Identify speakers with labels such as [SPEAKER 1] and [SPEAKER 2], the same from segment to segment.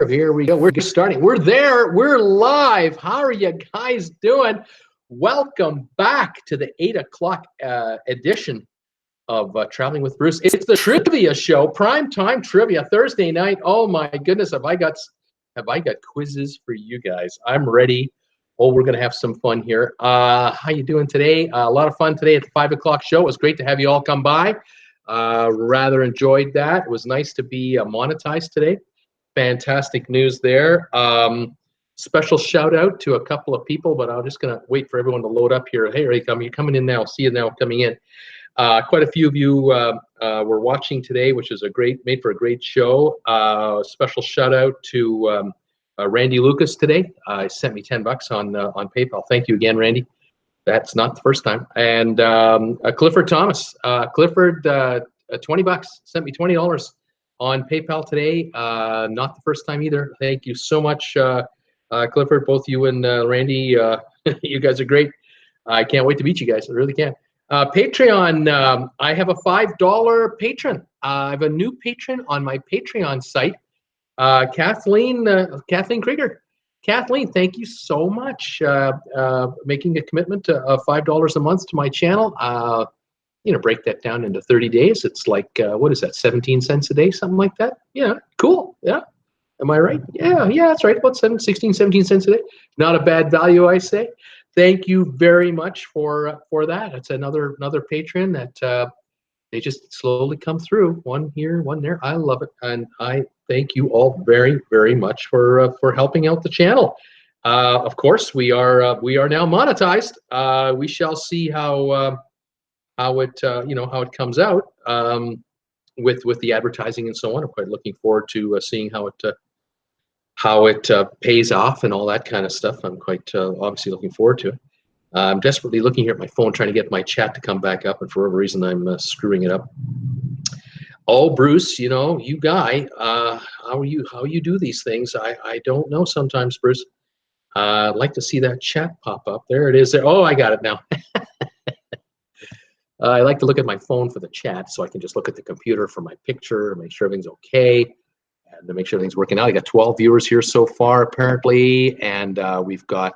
[SPEAKER 1] Here we go. We're starting. We're there. We're live. How are you guys doing? Welcome back to the 8 o'clock edition of Traveling with Bruce. It's the trivia show, primetime trivia, Thursday night. Oh my goodness, have I got quizzes for you guys? I'm ready. Oh, we're gonna have some fun here. How you doing today? A lot of fun today at the 5 o'clock show. It was great to have you all come by. Rather enjoyed that. It was nice to be monetized today. Fantastic news there. Special shout out to a couple of people, but I'm just gonna wait for everyone to load up here. Hey, you're coming in now. See you now coming in. Quite a few of you were watching today, which is made for a great show. Special shout out to Randy Lucas today. He sent me $10 on PayPal. Thank you again, Randy. That's not the first time. And Clifford Thomas. Clifford, $20, sent me $20 on PayPal today. Not the first time either. Thank you so much, Clifford. Both you and Randy, you guys are great. I can't wait to meet you guys. I really can. Patreon, I have a $5 patron. I have a new patron on my Patreon site, Kathleen Krieger. Kathleen, thank you so much. Making a commitment of $5 a month to my channel. Break that down into 30 days. It's like, what is that, 17 cents a day, something like that? Yeah, cool. Yeah. Am I right? Yeah, that's right. About 16, 17 cents a day. Not a bad value, I say. Thank you very much for that. It's another patron that they just slowly come through. One here, one there. I love it. And I thank you all very, very much for helping out the channel. Of course, we are now monetized. We shall see how it comes out with the advertising and so on. I'm quite looking forward to seeing how it pays off and all that kind of stuff. I'm quite obviously looking forward to it. I'm desperately looking here at my phone trying to get my chat to come back up, and for whatever reason I'm screwing it up. Oh, Bruce, you guy, how you do these things? I don't know sometimes, Bruce. I'd like to see that chat pop up. There it is. There. Oh, I got it now. I like to look at my phone for the chat, so I can just look at the computer for my picture, make sure everything's okay, and to make sure everything's working out. I got 12 viewers here so far, apparently, and we've got,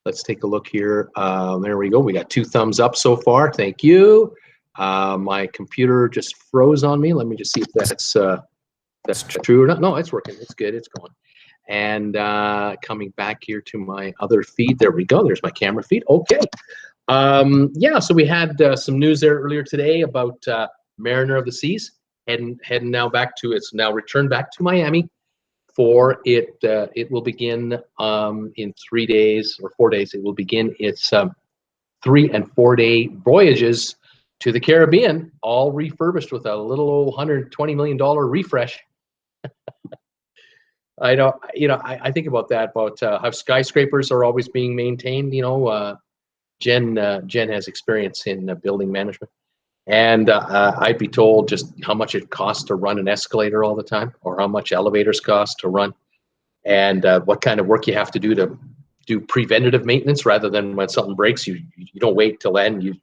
[SPEAKER 1] let's take a look here. There we go. We got 2 thumbs up so far. Thank you. My computer just froze on me. Let me just see if that's true or not. No, it's working. It's good. It's going. And coming back here to my other feed. There we go. There's my camera feed. Okay. So we had some news there earlier today about Mariner of the Seas heading now back to, it's now returned back to Miami for it will begin in 3 days or 4 days. It will begin its 3 and 4 day voyages to the Caribbean, all refurbished with a little old $120 million refresh. I think about that, about how skyscrapers are always being maintained. Jen has experience in building management, and I'd be told just how much it costs to run an escalator all the time, or how much elevators cost to run, and what kind of work you have to do preventative maintenance rather than when something breaks. You don't wait till then. You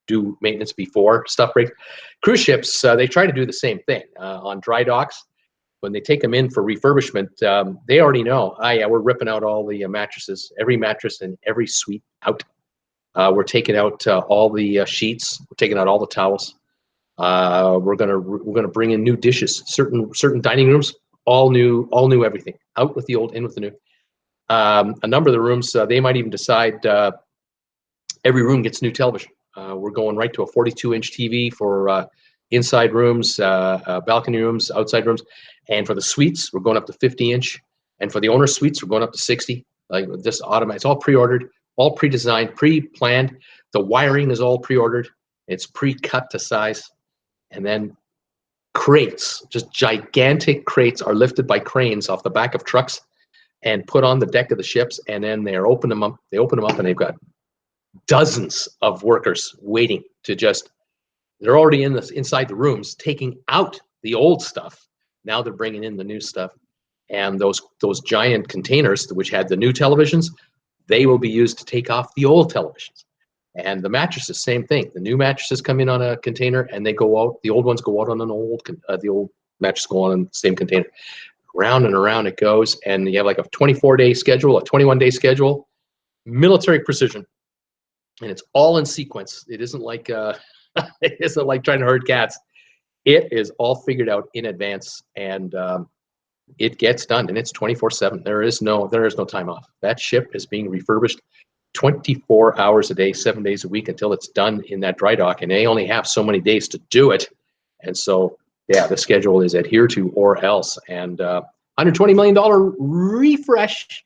[SPEAKER 1] do maintenance before stuff breaks. Cruise ships, they try to do the same thing on dry docks. When they take them in for refurbishment, they already know, we're ripping out all the mattresses, every mattress in every suite out. We're taking out all the sheets. We're taking out all the towels. We're gonna bring in new dishes. Certain dining rooms, all new everything. Out with the old, in with the new. A number of the rooms, they might even decide every room gets new television. We're going right to a 42-inch TV for inside rooms, balcony rooms, outside rooms, and for the suites, we're going up to 50-inch, and for the owner suites, we're going up to 60. Like this automatic, it's all pre-ordered. All pre-designed, pre-planned. The wiring is all pre-ordered. It's pre-cut to size. And then crates, just gigantic crates, are lifted by cranes off the back of trucks and put on the deck of the ships. And then they open them up. They open them up, and they've got dozens of workers waiting to they're already inside the rooms taking out the old stuff. Now they're bringing in the new stuff. And those giant containers, which had the new televisions, they will be used to take off the old televisions. And the mattresses, same thing. The new mattresses come in on a container and they go out. The old ones go out on an the old mattress go on the same container. round and around it goes, and you have like a 24-day schedule, a 21-day schedule, military precision, and it's all in sequence. It isn't like it isn't like trying to herd cats. It is all figured out in advance, and it gets done, and it's 24/7. There is no time off. That ship is being refurbished 24 hours a day, 7 days a week until it's done in that dry dock, and they only have so many days to do it. And so, yeah, the schedule is adhere to or else. And $120 million refresh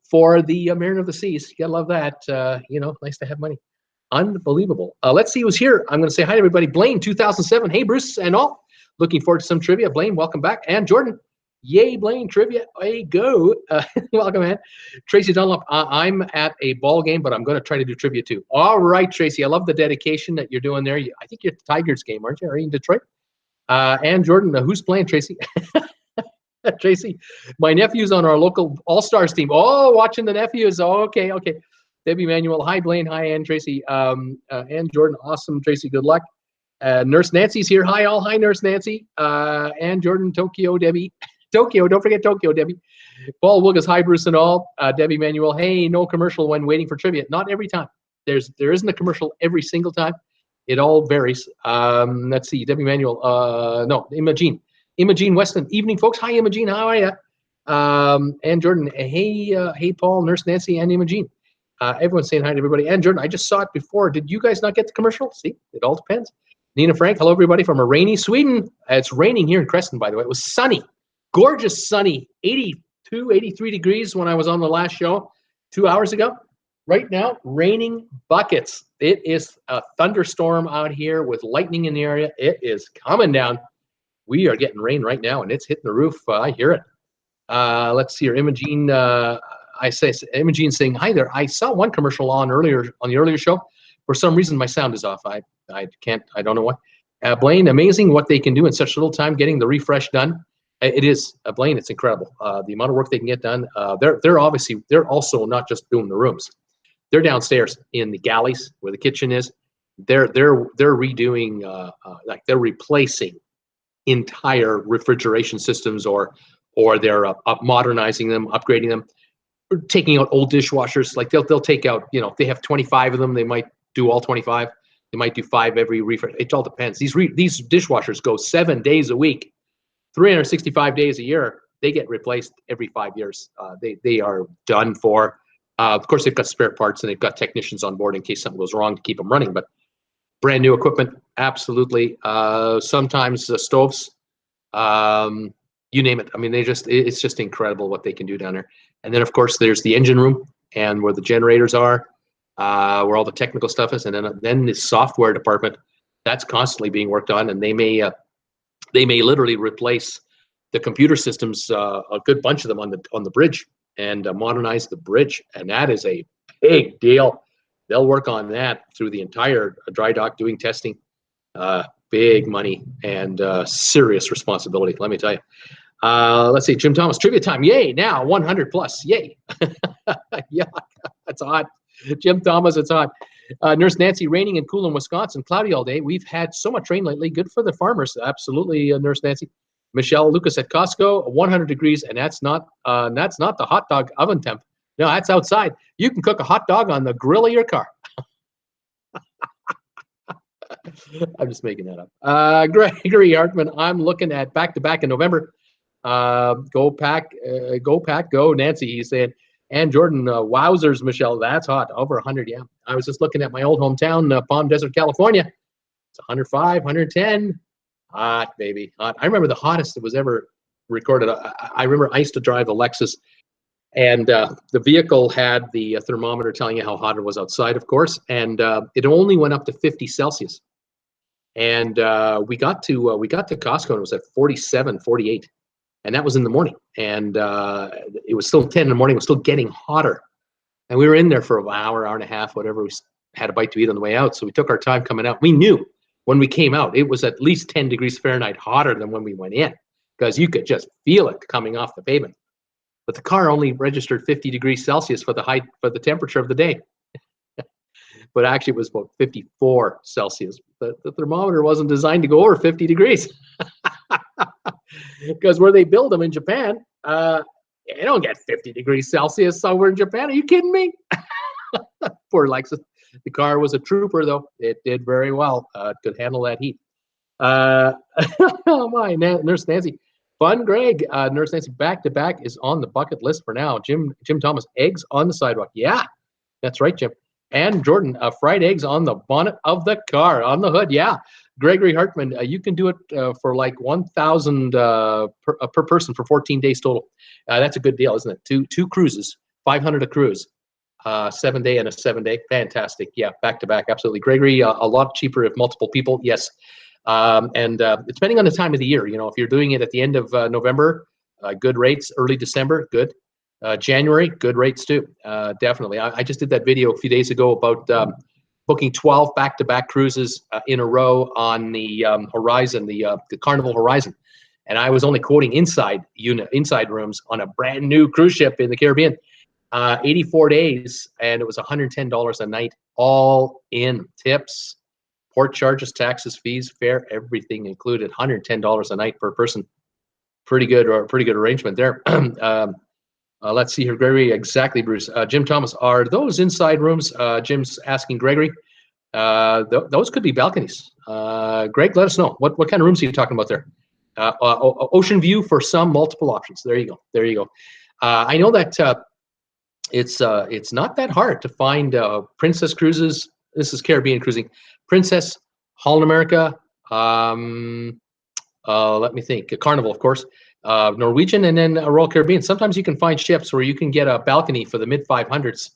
[SPEAKER 1] for the Mariner of the Seas. You gotta love that. You know, nice to have money. Unbelievable. Let's see who's here. I'm going to say hi to everybody. Blaine, 2007. Hey, Bruce and all. Looking forward to some trivia. Blaine, welcome back. And Jordan, yay, Blaine, trivia. Hey, go. Welcome, man. Tracy Dunlop, I'm at a ball game, but I'm going to try to do trivia too. All right, Tracy. I love the dedication that you're doing there. I think you're at the Tigers game, aren't you? Are you in Detroit? And Jordan, who's playing, Tracy? Tracy, my nephew's on our local All-Stars team. Oh, watching the nephews. Oh, okay. Debbie Manuel, hi Blaine, hi Ann, Tracy, and Jordan, awesome, Tracy, good luck. Nurse Nancy's here, hi all, hi Nurse Nancy, and Jordan, Tokyo, Debbie, Tokyo, don't forget Tokyo, Debbie. Paul Wilgus, hi Bruce and all, Debbie Manuel, hey, no commercial when waiting for trivia, not every time. There isn't a commercial every single time, it all varies. Let's see, Debbie Manuel, no, Imogene Weston, evening folks, hi Imogene, how are you? And Jordan, hey Paul, Nurse Nancy, and Imogene. Everyone's saying hi to everybody. And Jordan, I just saw it before. Did you guys not get the commercial? See, it all depends. Nina Frank, hello everybody from a rainy Sweden. It's raining here in Creston, by the way. It was sunny, gorgeous sunny, 82, 83 degrees when I was on the last show 2 hours ago. Right now, raining buckets. It is a thunderstorm out here with lightning in the area. It is coming down. We are getting rain right now, and it's hitting the roof. I hear it. Let's see here. Imogene, I say Imogene saying hi there. I saw one commercial on the earlier show. For some reason, my sound is off. I don't know why. Blaine, amazing what they can do in such little time, getting the refresh done. It is, Blaine, it's incredible. The amount of work they can get done. They're also not just doing the rooms. They're downstairs in the galleys where the kitchen is. They're redoing, like they're replacing entire refrigeration systems, or they're modernizing them, upgrading them. Taking out old dishwashers, like they'll take out, you know, they have 25 of them, they might do all 25, they might do 5 every refresh. It all depends. These dishwashers go 7 days a week, 365 days a year. They get replaced every 5 years. They are done for. Of course, they've got spare parts and they've got technicians on board in case something goes wrong to keep them running. But brand new equipment, absolutely. Sometimes stoves. You name it. I mean, it's just incredible what they can do down there. And then, of course, there's the engine room and where the generators are, where all the technical stuff is. And then the software department, that's constantly being worked on. And they may literally replace the computer systems, a good bunch of them on the bridge, and modernize the bridge. And that is a big deal. They'll work on that through the entire dry dock, doing testing. Big money and serious responsibility, let me tell you. Let's see, Jim Thomas, trivia time. Yay, now 100 plus. Yay. Yeah, that's hot. Jim Thomas, it's hot. Nurse Nancy, raining and cool in Wisconsin, cloudy all day. We've had so much rain lately. Good for the farmers. Absolutely, Nurse Nancy. Michelle Lucas at Costco, 100 degrees, and that's not the hot dog oven temp. No, that's outside. You can cook a hot dog on the grill of your car. I'm just making that up. Gregory Hartman, I'm looking at back-to-back in November. Go pack, go. Nancy, he's saying. And Jordan, wowzers, Michelle, that's hot. Over 100, yeah. I was just looking at my old hometown, Palm Desert, California. It's 105, 110. Hot, baby, hot. I remember the hottest that was ever recorded. I remember I used to drive a Lexus, and the vehicle had the thermometer telling you how hot it was outside, of course, and it only went up to 50 Celsius. And we got to Costco, and it was at 47, 48. And that was in the morning. And it was still 10 in the morning. It was still getting hotter. And we were in there for an hour, hour and a half, whatever. We had a bite to eat on the way out. So we took our time coming out. We knew when we came out, it was at least 10 degrees Fahrenheit hotter than when we went in, because you could just feel it coming off the pavement. But the car only registered 50 degrees Celsius for the temperature of the day. But actually it was about 54 Celsius. The thermometer wasn't designed to go over 50 degrees. Because where they build them in Japan, You don't get 50 degrees Celsius somewhere in Japan. Are you kidding me? Poor Lexus. The car was a trooper, though. It did very well. Could handle that heat. Oh my, Nurse Nancy. Fun, Greg. Nurse Nancy, back to back is on the bucket list for now. Jim Thomas, eggs on the sidewalk. Yeah, that's right, Jim. And Jordan, fried eggs on the bonnet of the car, on the hood. Yeah. Gregory Hartman, you can do it for like 1,000 per person for 14 days total. That's a good deal, isn't it? Two cruises, 500 a cruise, 7-day and a 7-day. Fantastic. Yeah, back to back. Absolutely. Gregory, a lot cheaper if multiple people. Yes. And depending on the time of the year, if you're doing it at the end of November, good rates. Early December, good. January, good rates too. Definitely. I just did that video a few days ago about booking 12 back-to-back cruises in a row on the Horizon, the Carnival Horizon, and I was only quoting inside rooms on a brand new cruise ship in the Caribbean. 84 days, and it was $110 a night, all in tips, port charges, taxes, fees, fare, everything included. $110 a night per person. Pretty good arrangement there. Let's see here, Gregory. Exactly, Bruce. Jim Thomas, are those inside rooms? Jim's asking Gregory. Those could be balconies. Greg, let us know. What kind of rooms are you talking about there? Ocean view for some, multiple options. There you go. I know that it's not that hard to find Princess Cruises. This is Caribbean Cruising. Princess, Holland America. Let me think. Carnival, of course. Norwegian, and then Royal Caribbean. Sometimes you can find ships where you can get a balcony for the mid 500s,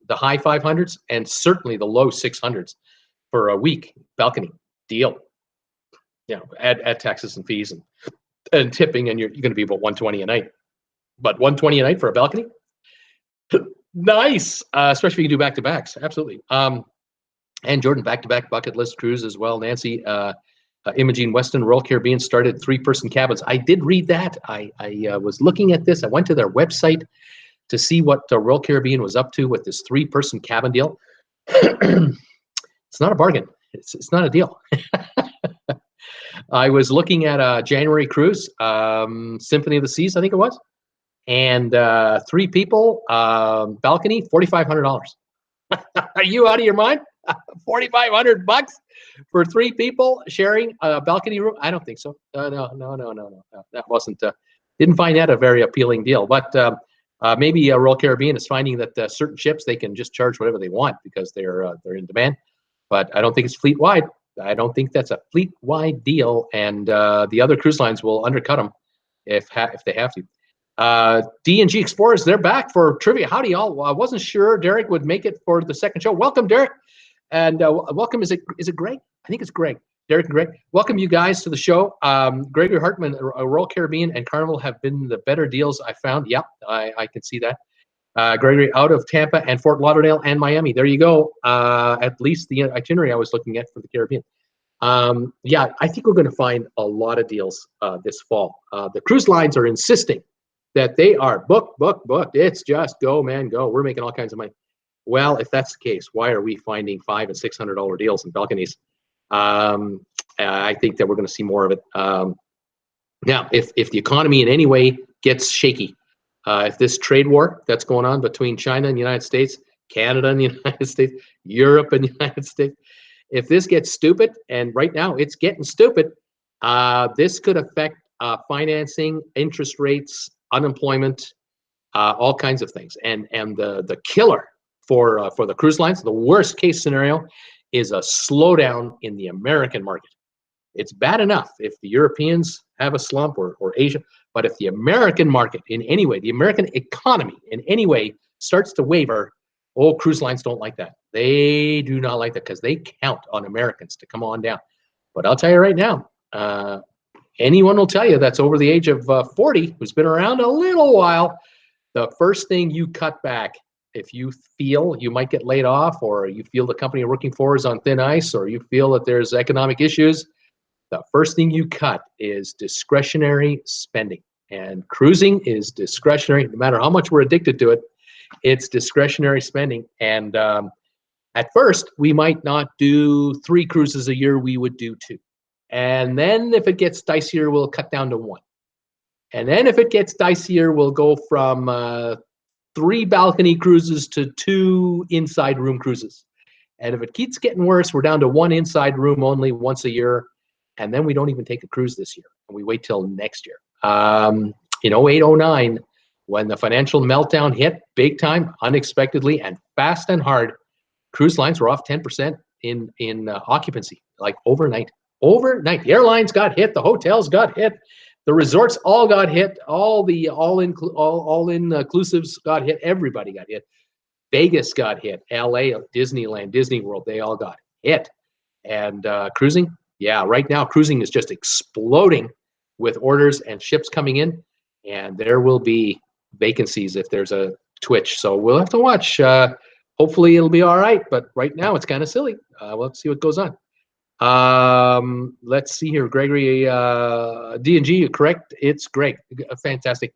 [SPEAKER 1] the high 500s, and certainly the low 600s for a week balcony deal. Add taxes and fees and tipping, and you're going to be about $120 a night. But $120 a night for a balcony, nice. Especially if you can do back to backs. Absolutely. And Jordan, back to back bucket list cruise as well. Nancy. Imogene Weston, Royal Caribbean started 3-person cabins. I did read that. I was looking at this. I went to their website to see what Royal Caribbean was up to with this 3-person cabin deal. It's not a bargain. It's not a deal. I was looking at a January cruise, Symphony of the Seas, I think it was, and 3 people, balcony, $4,500. Are you out of your mind? $4,500 for 3 people sharing a balcony room? I don't think so. No. That wasn't. Didn't find that a very appealing deal. But maybe Royal Caribbean is finding that certain ships they can just charge whatever they want because they're in demand. But I don't think it's fleet wide. I don't think that's a fleet wide deal, and the other cruise lines will undercut them if they have to. D&G Explorers, they're back for trivia. Howdy, y'all. I wasn't sure Derek would make it for the second show. Welcome, Derek. And welcome, is it Greg? I think it's Greg. Derek and Greg. Welcome, you guys, to the show. Gregory Hartman, Royal Caribbean and Carnival have been the better deals I found. Yep, I can see that. Gregory, out of Tampa and Fort Lauderdale and Miami. There you go. At least the itinerary I was looking at for the Caribbean. Yeah, I think we're going to find a lot of deals this fall. The cruise lines are insisting that they are booked. It's just go, man, go. We're making all kinds of money. Well, if that's the case, why are we finding $500 and $600 deals in balconies? I think that we're going to see more of it. Now, if the economy in any way gets shaky, if this trade war that's going on between China and the United States, Canada and the United States, Europe and the United States, if this gets stupid, and right now it's getting stupid, this could affect financing, interest rates, unemployment, all kinds of things. And the killer for the cruise lines, the worst case scenario is a slowdown in the American market. It's bad enough if the Europeans have a slump or Asia, but if the American market in any way, the American economy in any way starts to waver, cruise lines don't like that. They do not like that because they count on Americans to come on down. But I'll tell you right now, anyone will tell you that's over the age of 40, who's been around a little while, the first thing you cut back, if you feel you might get laid off, or you feel the company you're working for is on thin ice, or you feel that there's economic issues, the first thing you cut is discretionary spending. And cruising is discretionary. No matter how much we're addicted to it, it's discretionary spending. And at first, we might not do 3 cruises a year. We would do 2. And then if it gets dicier, we'll cut down to 1. And then if it gets dicier, we'll go from 3 balcony cruises to 2 inside room cruises. And if it keeps getting worse, we're down to 1 inside room only once a year. And then we don't even take a cruise this year. And we wait till next year. In 08, 09, when the financial meltdown hit big time, unexpectedly, and fast and hard, cruise lines were off 10% in occupancy, like overnight. Overnight, the airlines got hit, the hotels got hit, the resorts all got hit, all the all-inclusives got hit, everybody got hit. Vegas got hit, LA, Disneyland, Disney World, they all got hit. And cruising, yeah, right now cruising is just exploding with orders and ships coming in, and there will be vacancies if there's a twitch. So we'll have to watch. Hopefully it'll be all right, but right now it's kind of silly. We'll have to see what goes on. Let's see here, Gregory, D&G, you're correct. It's Greg, fantastic.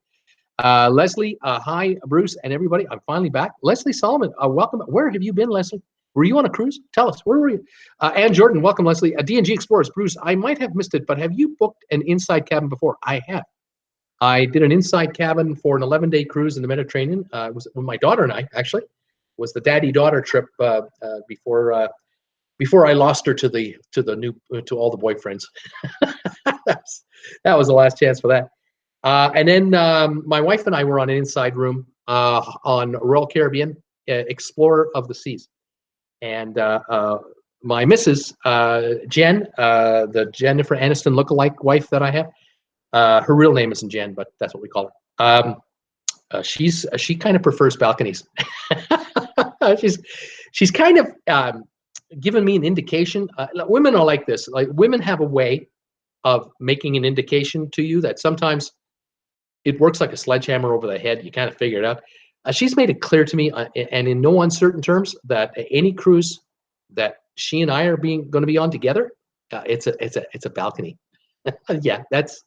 [SPEAKER 1] Leslie, hi, Bruce and everybody. I'm finally back. Leslie Solomon, welcome. Where have you been, Leslie? Were you on a cruise? Tell us, where were you? Ann Jordan, welcome, Leslie. D&G Explorers, Bruce, I might have missed it, but have you booked an inside cabin before? I have. I did an inside cabin for an 11-day cruise in the Mediterranean. It was with my daughter and I, actually. It was the daddy-daughter trip before I lost her to all the boyfriends. that was the last chance for that. And then my wife and I were on an inside room on Royal Caribbean, Explorer of the Seas. And my missus, Jen, the Jennifer Aniston lookalike wife that I have, her real name isn't Jen, but that's what we call her. She kind of prefers balconies. she's kind of given me an indication. Women are like this. Like, women have a way of making an indication to you that sometimes it works like a sledgehammer over the head. You kind of figure it out. She's made it clear to me, and in no uncertain terms, that any cruise that she and I are going to be on together, it's a balcony. Yeah, that's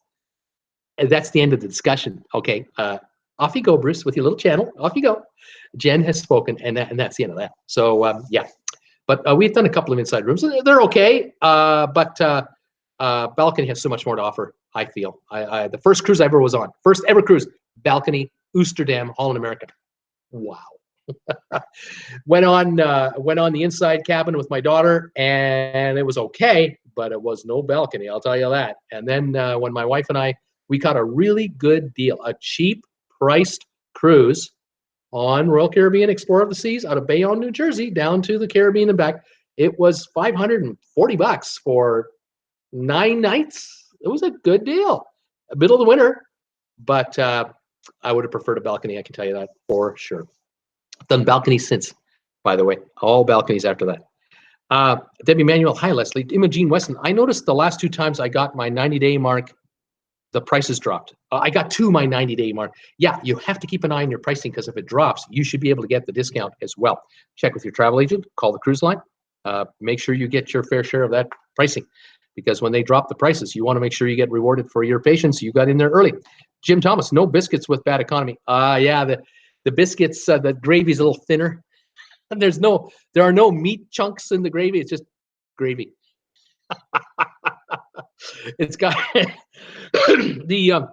[SPEAKER 1] the end of the discussion. Okay, off you go, Bruce, with your little channel. Off you go. Jen has spoken, and that's the end of that. So yeah, but we've done a couple of inside rooms. They're okay, but balcony has so much more to offer. I feel. The first cruise I ever was on, first ever cruise, balcony, Oosterdam, Holland America. Wow. went on the inside cabin with my daughter, and it was okay, but it was no balcony, I'll tell you that. And then when my wife and I, we got a really good deal, a cheap priced cruise on Royal Caribbean Explorer of the Seas out of Bayonne, New Jersey, down to the Caribbean and back. It was $540 for 9 nights. It was a good deal. Middle of the winter, but I would have preferred a balcony, I can tell you that for sure. Done balconies since, by the way, all balconies after that. Debbie Manuel, hi Leslie. Imogene Weston, I noticed the last 2 times I got my 90-day mark, the prices dropped. I got to my 90-day mark. Yeah, you have to keep an eye on your pricing, because if it drops, you should be able to get the discount as well. Check with your travel agent, call the cruise line, make sure you get your fair share of that pricing, because when they drop the prices, you want to make sure you get rewarded for your patience. You got in there early. Jim Thomas, no biscuits with bad economy. Yeah, the biscuits, the gravy's a little thinner. And there are no meat chunks in the gravy. It's just gravy. It's got the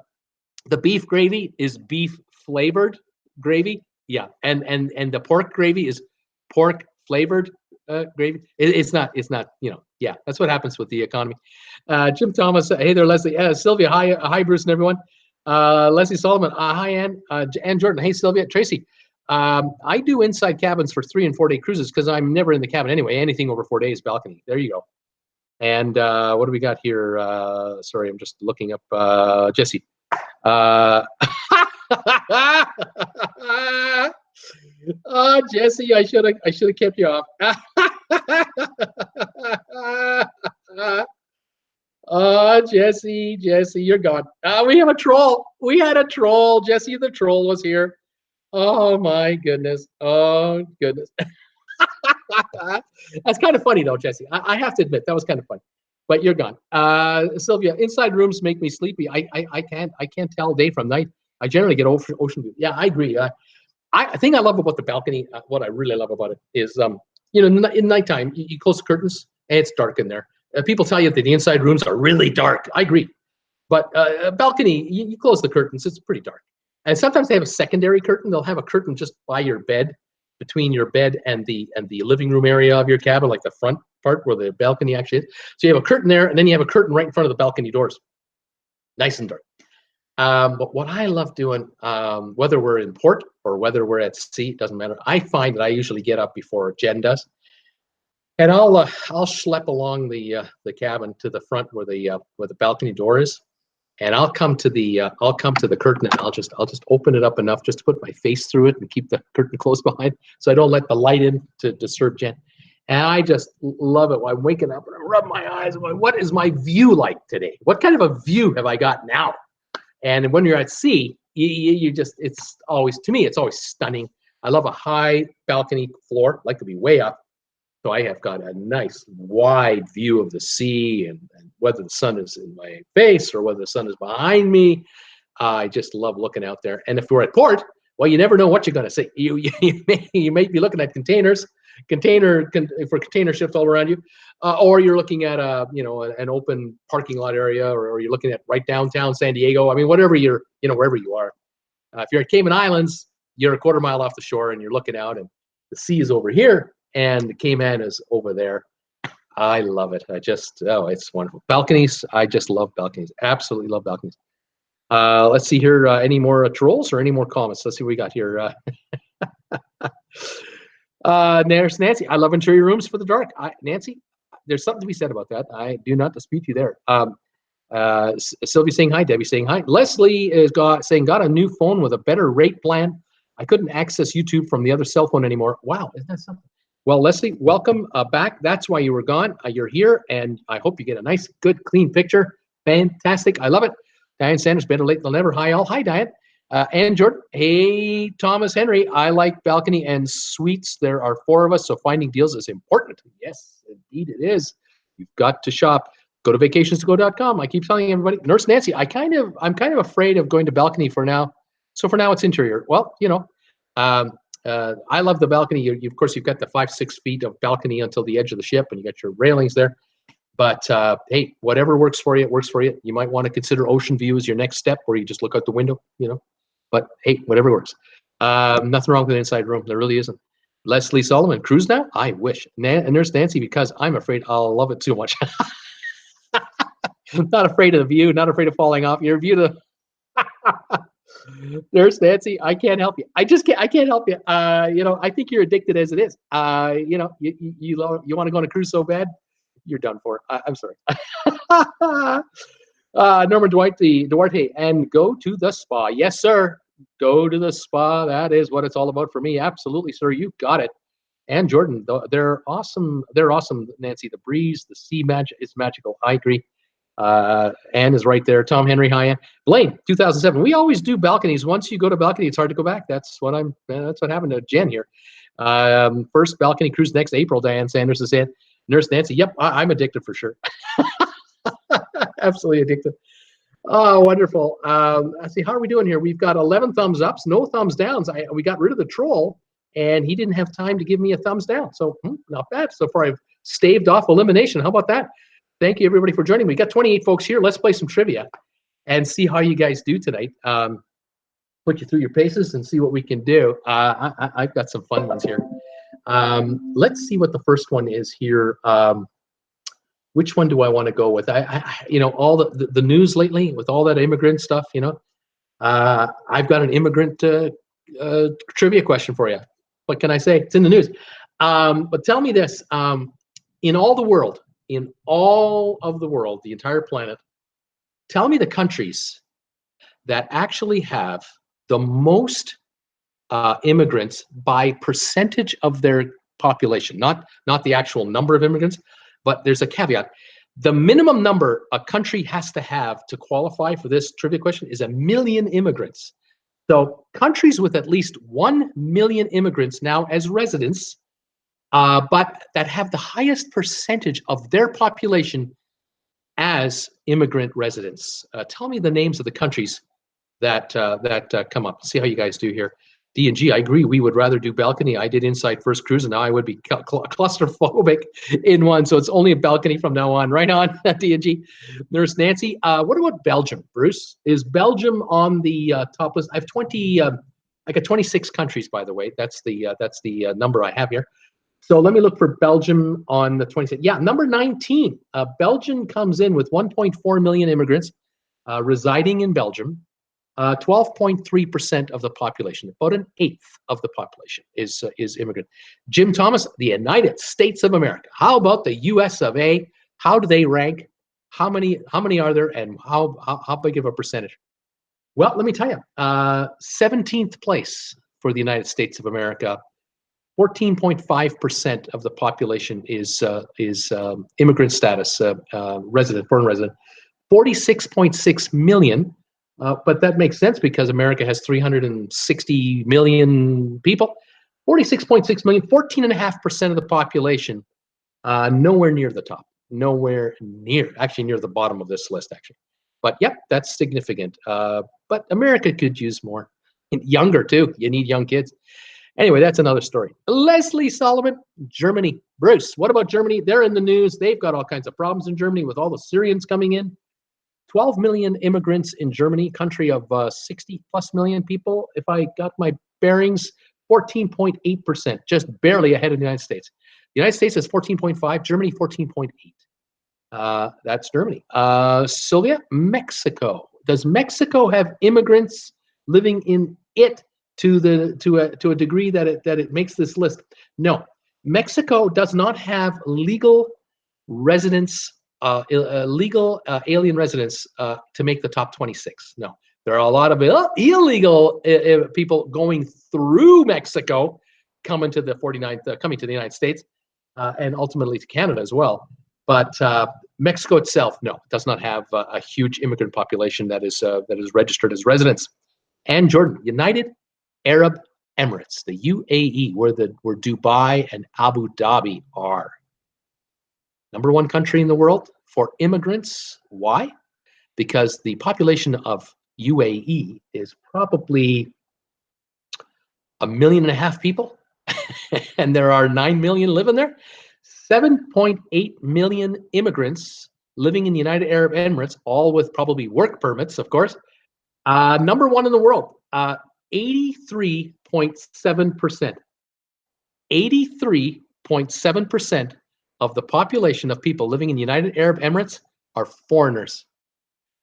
[SPEAKER 1] beef gravy is beef flavored gravy. Yeah, and the pork gravy is pork flavored gravy. It's not, yeah, that's what happens with the economy. Jim Thomas, hey there, Leslie. Sylvia, hi, Bruce and everyone. Leslie Solomon, hi, Ann Jordan. Hey, Sylvia. Tracy, I do inside cabins for 3 and 4 day cruises because I'm never in the cabin anyway. Anything over 4 days, balcony. There you go. And what do we got here? Sorry, I'm just looking up Jesse. Oh, Jesse, I should have kept you off. Oh, Jesse, you're gone. We have a troll. We had a troll. Jesse the troll was here. Oh my goodness. Oh goodness. That's kind of funny though, Jesse. I have to admit that was kind of funny. But you're gone. Sylvia, inside rooms make me sleepy. I can't tell day from night. I generally get ocean view. Yeah, I agree. I think I love about the balcony. What I really love about it is, in nighttime, you close the curtains and it's dark in there. People tell you that the inside rooms are really dark. I agree. But a balcony, you close the curtains, it's pretty dark. And sometimes they have a secondary curtain. They'll have a curtain just by your bed, between your bed and the living room area of your cabin, like the front part where the balcony actually is. So you have a curtain there, and then you have a curtain right in front of the balcony doors. Nice and dark. But what I love doing, whether we're in port or whether we're at sea, it doesn't matter. I find that I usually get up before Jen does, and I'll schlep along the cabin to the front where the balcony door is, and I'll come to the curtain, and I'll just open it up enough just to put my face through it and keep the curtain closed behind, so I don't let the light in to disturb Jen. And I just love it. I'm waking up and I rub my eyes. I'm like, what is my view like today? What kind of a view have I got now? And when you're at sea, you just, it's always, to me, it's always stunning. I love a high balcony floor, like to be way up. So I have got a nice wide view of the sea, and whether the sun is in my face or whether the sun is behind me, I just love looking out there. And if we're at port, well, you never know what you're going to see. You may be looking at containers, for container ships all around you, or you're looking at an open parking lot area, or you're looking at right downtown San Diego. I mean, whatever you're, wherever you are. If you're at Cayman Islands, you're a quarter mile off the shore and you're looking out, and the sea is over here and the Cayman is over there. I love it. It's wonderful. Balconies, I just love balconies. Absolutely love balconies. Let's see here. Any more trolls or any more comments? Let's see what we got here. There's Nancy. I love interior rooms for the dark. Nancy, there's something to be said about that. I do not dispute you there. Sylvie saying hi. Debbie saying hi. Leslie is got a new phone with a better rate plan. I couldn't access YouTube from the other cell phone anymore. Wow, isn't that something? Well, Leslie, welcome back. That's why you were gone. You're here, and I hope you get a nice, good, clean picture. Fantastic. I love it. Diane Sanders, better late than never. Hi, all. Hi, Diane. And Jordan. Hey, Thomas Henry. I like balcony and suites. There are 4 of us, so finding deals is important. Yes, indeed it is. You've got to shop. Go to vacationstogo.com. I keep telling everybody. Nurse Nancy, I'm kind of afraid of going to balcony for now. So for now, it's interior. Well, I love the balcony. Of course, you've got the 5-6 feet of balcony until the edge of the ship, and you got your railings there. But hey, whatever works for you, it works for you. You might want to consider ocean view as your next step, where you just look out the window, But hey, whatever works. Nothing wrong with an inside room. There really isn't. Leslie Solomon, cruise now? I wish. Nurse Nancy, because I'm afraid I'll love it too much. Not afraid of the view, not afraid of falling off. Your view to Nurse Nancy, I can't help you. I can't help you. I think you're addicted as it is. You want to go on a cruise so bad, you're done for. I'm sorry. Norman Duarte, and go to the spa. Yes, sir. Go to the spa. That is what it's all about for me. Absolutely, sir. You got it. And Jordan, they're awesome. They're awesome, Nancy. The breeze, the sea magic is magical. I agree. Anne is right there. Tom Henry, hi, Anne. Blaine, 2007. We always do balconies. Once you go to balcony, it's hard to go back. That's what happened to Jen here. First balcony cruise next April. Diane Sanders is saying. Nurse Nancy, yep, I'm addicted for sure. Absolutely addicted. Oh, wonderful. Let's see, how are we doing here? We've got 11 thumbs ups, no thumbs downs. We got rid of the troll, and he didn't have time to give me a thumbs down. So not bad. So far, I've staved off elimination. How about that? Thank you, everybody, for joining me. We got 28 folks here. Let's play some trivia and see how you guys do tonight. Put you through your paces and see what we can do. I've got some fun ones here. Let's see what the first one is here. Which one do I want to go with? All the news lately with all that immigrant stuff, I've got an immigrant trivia question for you. What can I say? It's in the news. But tell me this, in all of the world, the entire planet, tell me the countries that actually have the most immigrants by percentage of their population, not the actual number of immigrants, but there's a caveat. The minimum number a country has to have to qualify for this trivia question is 1 million immigrants. So countries with at least 1 million immigrants now as residents, but that have the highest percentage of their population as immigrant residents. Tell me the names of the countries that come up. See how you guys do here. D&G, I agree. We would rather do balcony. I did inside first cruise, and now I would be claustrophobic in one. So it's only a balcony from now on. Right on, D&G. Nurse Nancy. What about Belgium, Bruce? Is Belgium on the top list? I have 20. I got 26 countries, by the way. That's the number I have here. So let me look for Belgium on the 26th. Yeah, number 19. Belgium comes in with 1.4 million immigrants residing in Belgium. 12.3% of the population, about an eighth of the population is immigrant. Jim Thomas, the United States of America. How about the U.S. of A? How do they rank? How many are there, and how big of a percentage? Well, let me tell you, 17th place for the United States of America. 14.5% of the population is immigrant status, resident, foreign resident. 46.6 million, but that makes sense because America has 360 million people. 46.6 million, 14.5% of the population, nowhere near the top. Nowhere near, actually near the bottom of this list, actually. But yep, that's significant. But America could use more. Younger too, you need young kids. Anyway, that's another story. Leslie Solomon, Germany. Bruce, what about Germany? They're in the news. They've got all kinds of problems in Germany with all the Syrians coming in. 12 million immigrants in Germany, country of 60 plus million people. If I got my bearings, 14.8%, just barely ahead of the United States. The United States is 14.5, Germany 14.8. That's Germany. Sylvia, Mexico. Does Mexico have immigrants living in it to a degree that it makes this list? No, Mexico does not have legal residents, legal alien residents to make the top 26. No, there are a lot of illegal people going through Mexico, coming to the 49th, coming to the United States, and ultimately to Canada as well. But Mexico itself, no, does not have a huge immigrant population that is registered as residents. And Jordan, United Arab Emirates, the UAE, where Dubai and Abu Dhabi are. Number one country in the world for immigrants. Why? Because the population of UAE is probably 1.5 million people, and there are 9 million living there. 7.8 million immigrants living in the United Arab Emirates, all with probably work permits, of course. Number one in the world, 83.7%. 83.7% of the population of people living in the United Arab Emirates are foreigners.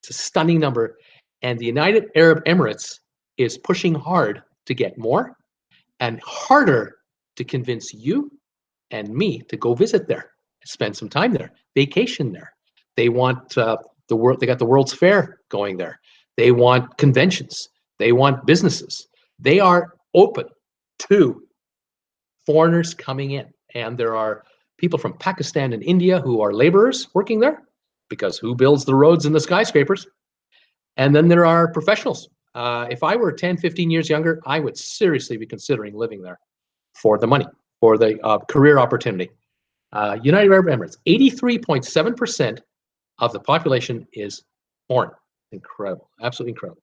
[SPEAKER 1] It's a stunning number. And the United Arab Emirates is pushing hard to get more and harder to convince you and me to go visit there, spend some time there, vacation there. They want the world. They got the World's Fair going there. They want conventions. They want businesses. They are open to foreigners coming in. And there are people from Pakistan and India who are laborers working there, because who builds the roads and the skyscrapers? And then there are professionals. If I were 10, 15 years younger, I would seriously be considering living there for the money, for the career opportunity. United Arab Emirates, 83.7% of the population is foreign. Incredible, absolutely incredible.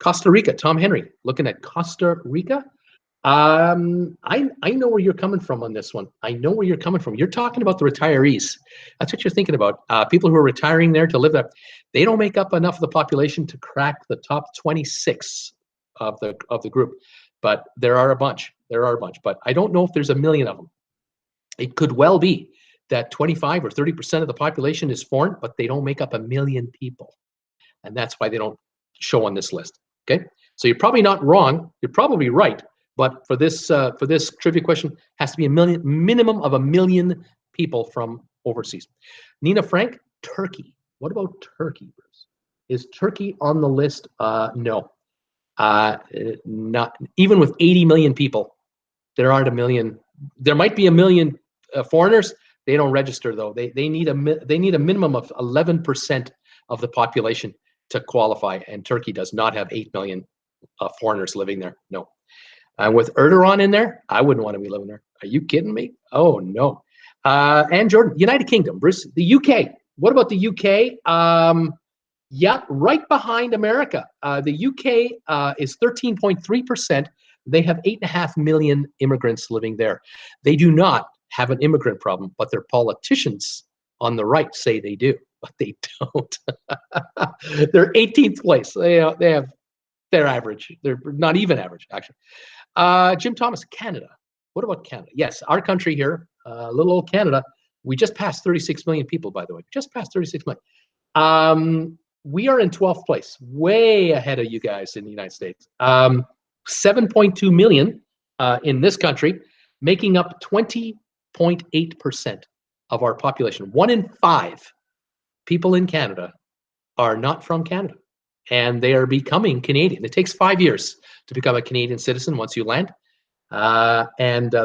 [SPEAKER 1] Costa Rica, Tom Henry, looking at Costa Rica. I know where you're coming from on this one. I know where you're coming from. You're talking about the retirees. That's what you're thinking about. People who are retiring there to live there. They don't make up enough of the population to crack the top 26 of the group, but there are a bunch. There are a bunch, but I don't know if there's a million of them. It could well be that 25 or 30% of the population is foreign, but they don't make up 1 million people, and that's why they don't show on this list. Okay, so you're probably not wrong. You're probably right. But for this trivia question, has to be minimum of 1 million people from overseas. Nina Frank, Turkey. What about Turkey, Bruce? Is Turkey on the list? No. Not even with 80 million people. There aren't 1 million. There might be 1 million foreigners. They don't register though. They need a minimum of 11% of the population to qualify, and Turkey does not have 8 million foreigners living there. No. With Erdogan in there, I wouldn't want to be living there. Are you kidding me? Oh, no. And Jordan, United Kingdom, Bruce, the UK. What about the UK? Yeah, right behind America. The UK is 13.3%, They have 8.5 million immigrants living there. They do not have an immigrant problem, but their politicians on the right say they do, but they don't. They're 18th place. They have they're average. They're not even average, actually. Jim Thomas, Canada. What about Canada? Yes, our country here, little old Canada. We just passed 36 million people, by the way. Just passed 36 million. We are in 12th place, way ahead of you guys in the United States. 7.2 million in this country, making up 20.8% of our population. 1 in 5 people in Canada are not from Canada, and they are becoming Canadian. It takes 5 years to become a Canadian citizen once you land.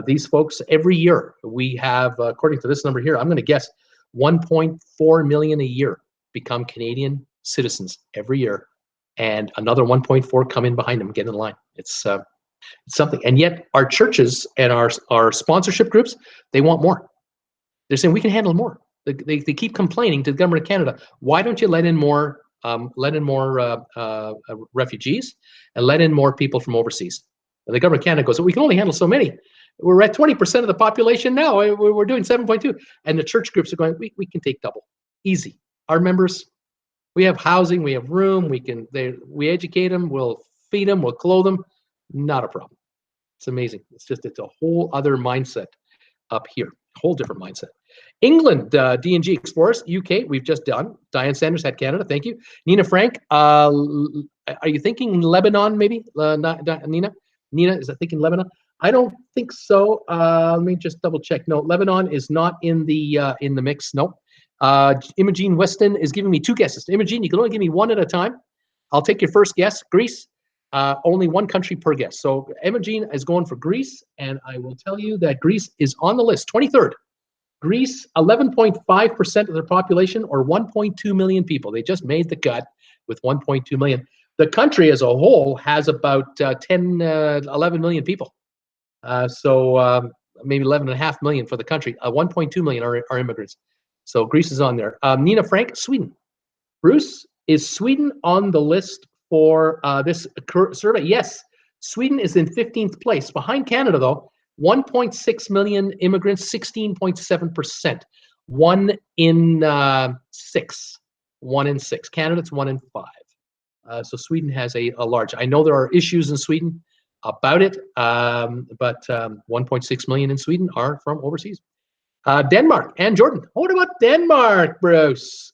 [SPEAKER 1] These folks, every year, we have, according to this number here, I'm going to guess 1.4 million a year become Canadian citizens every year, and another 1.4 come in behind them, get in line. It's something. And yet our churches and our sponsorship groups, they want more. They're saying we can handle more. They keep complaining to the government of Canada, why don't you let in more refugees and let in more people from overseas? And the government of Canada goes, we can only handle so many. We're at 20% of the population now. We're doing 7.2. And the church groups are going, we can take double. Easy. Our members, we have housing, we have room, we educate them, we'll feed them, we'll clothe them. Not a problem. It's amazing. It's a whole other mindset up here. Whole different mindset. England, D&G Explorers. UK, we've just done. Diane Sanders had Canada. Thank you. Nina Frank, are you thinking Lebanon maybe? Nina? Nina, is that thinking Lebanon? I don't think so. Let me just double check. No, Lebanon is not in the mix. No. Imogene Weston is giving me 2 guesses. Imogene, you can only give me 1 at a time. I'll take your first guess. Greece, only 1 country per guess. So Imogene is going for Greece, and I will tell you that Greece is on the list, 23rd. Greece, 11.5% of their population, or 1.2 million people. They just made the cut with 1.2 million. The country as a whole has about 11 million people. Maybe 11.5 million for the country. 1.2 million are immigrants. So Greece is on there. Nina Frank, Sweden. Bruce, is Sweden on the list for this survey? Yes, Sweden is in 15th place. Behind Canada, though, 1.6 million immigrants, 16.7%. 1 in 6. 1 in 6. Canada's 1 in 5. So Sweden has a large. I know there are issues in Sweden about it, but 1.6 million in Sweden are from overseas. Denmark and Jordan. What about Denmark, Bruce?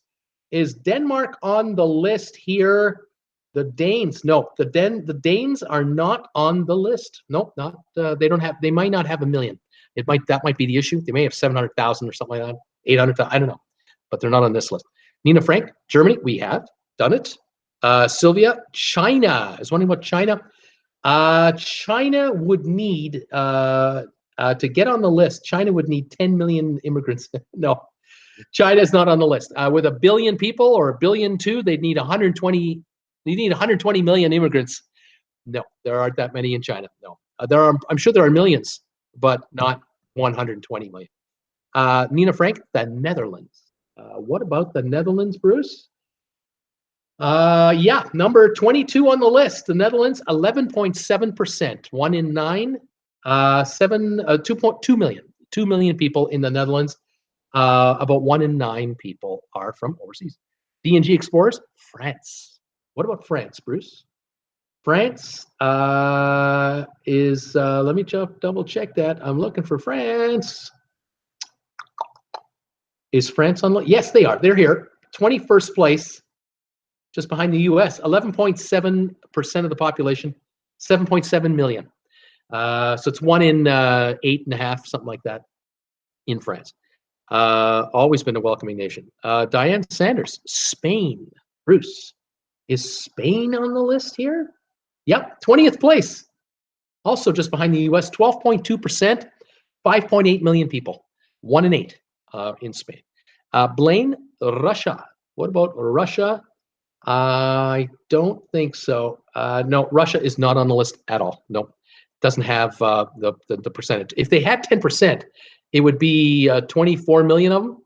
[SPEAKER 1] Is Denmark on the list here? The Danes, no. The Danes are not on the list. Nope, not. They don't have. They might not have a million. That might be the issue. They may have 700,000 or something like that. 800,000. I don't know, but they're not on this list. Nina Frank, Germany. We have done it. Sylvia, China is wondering about China. China would need to get on the list. China would need 10 million immigrants. No, China is not on the list. With 1 billion people or 1.2 billion, they'd need 120. You need 120 million immigrants. No, there aren't that many in China. No, I'm sure there are millions, but not 120 million. Nina Frank, the Netherlands. What about the Netherlands, Bruce? Yeah, number 22 on the list. The Netherlands, 11.7%. 1 in 9. 2.2 million. 2 million people in the Netherlands. About 1 in 9 people are from overseas. D&G Explorers, France. What about France, Bruce? France is, let me double check that. I'm looking for France. Is France on? Yes, they are. They're here. 21st place, just behind the US. 11.7% of the population, 7.7 million. So it's 1 in 8.5, something like that, in France. Always been a welcoming nation. Diane Sanders, Spain. Bruce. Is Spain on the list here? Yep, 20th place. Also just behind the US, 12.2%, 5.8 million people. 1 in 8 in Spain. Blaine, Russia. What about Russia? I don't think so. No, Russia is not on the list at all. No, doesn't have the percentage. If they had 10%, it would be 24 million of them.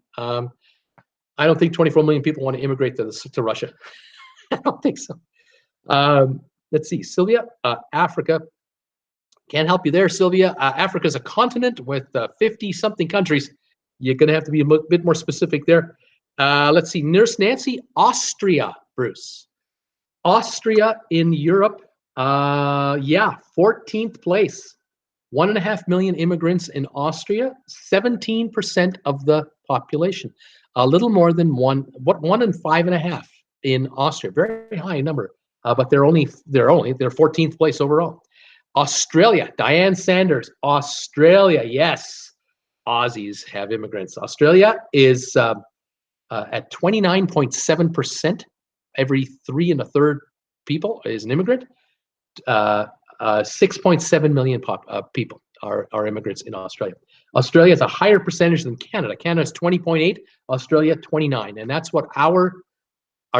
[SPEAKER 1] I don't think 24 million people want to immigrate to Russia. I don't think so. Let's see, Sylvia, Africa. Can't help you there, Sylvia. Africa's a continent with 50-something countries. You're going to have to be a bit more specific there. Let's see. Nurse Nancy, Austria, Bruce. Austria in Europe. Yeah, 14th place. 1.5 million immigrants in Austria, 17% of the population. A little more than 1 in 5.5 in Austria. Very high number, but they're 14th place overall. Australia, Diane Sanders, Australia, yes. Aussies have immigrants. Australia is at 29.7%. Every 3 1/3 people is an immigrant. 6.7 million people are immigrants in Australia. Australia has a higher percentage than Canada. Canada is 20.8, Australia 29, and that's what our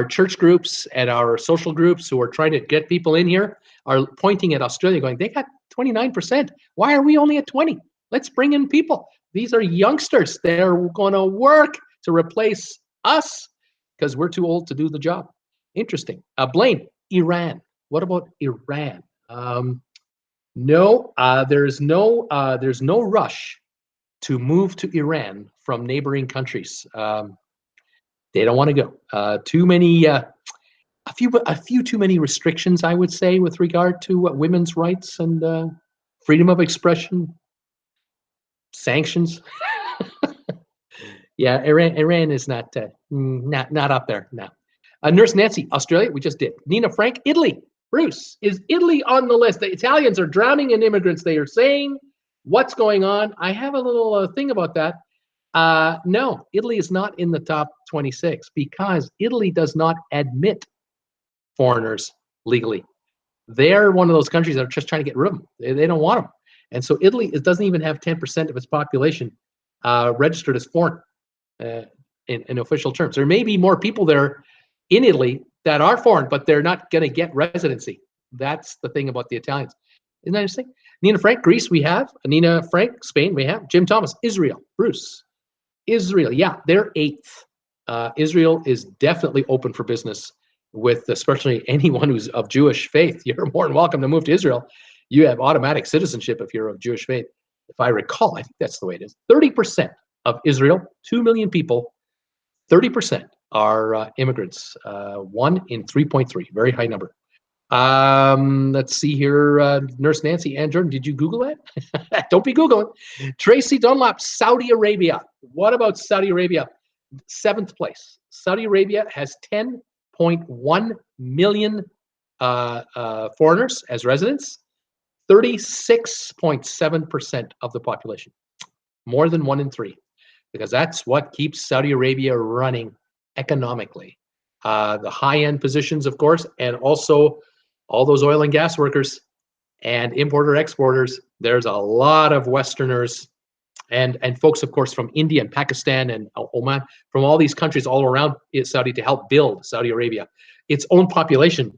[SPEAKER 1] church groups and our social groups who are trying to get people in here are pointing at Australia going, they got 29%. Why are we only at 20? Let's bring in people. These are youngsters. They're going to work to replace us because we're too old to do the job. Interesting. Blaine, Iran. What about Iran? No, there's no rush to move to Iran from neighboring countries. They don't want to go. Too many, a few too many restrictions, I would say, with regard to women's rights and freedom of expression, sanctions. Yeah, Iran is not up there now. Nurse Nancy, Australia, we just did. Nina Frank, Italy. Bruce, is Italy on the list? The Italians are drowning in immigrants. They are saying, what's going on? I have a little thing about that. No, Italy is not in the top 26 because Italy does not admit foreigners legally. They're one of those countries that are just trying to get rid of them. They don't want them. And so Italy, it doesn't even have 10% of its population registered as foreign in official terms. There may be more people there in Italy that are foreign, but they're not going to get residency. That's the thing about the Italians. Isn't that interesting? Nina Frank, Greece, we have. Nina Frank, Spain, we have. Jim Thomas, Israel. Bruce, Israel. Yeah, they're 8th. Israel is definitely open for business with especially anyone who's of Jewish faith. You're more than welcome to move to Israel. You have automatic citizenship if you're of Jewish faith. If I recall, I think that's the way it is. 30% of Israel, 2 million people, 30% are immigrants. 1 in 3.3, very high number. Let's see here. Nurse Nancy and Jordan, did you Google that? Don't be Googling. Tracy Dunlap, Saudi Arabia. What about Saudi Arabia? 7th place. Saudi Arabia has 10.1 million foreigners as residents. 36.7% of the population. More than 1 in 3. Because that's what keeps Saudi Arabia running economically. The high-end positions, of course, and also all those oil and gas workers and importer-exporters. There's a lot of Westerners and folks, of course, from India and Pakistan and Oman, from all these countries all around Saudi to help build Saudi Arabia. Its own population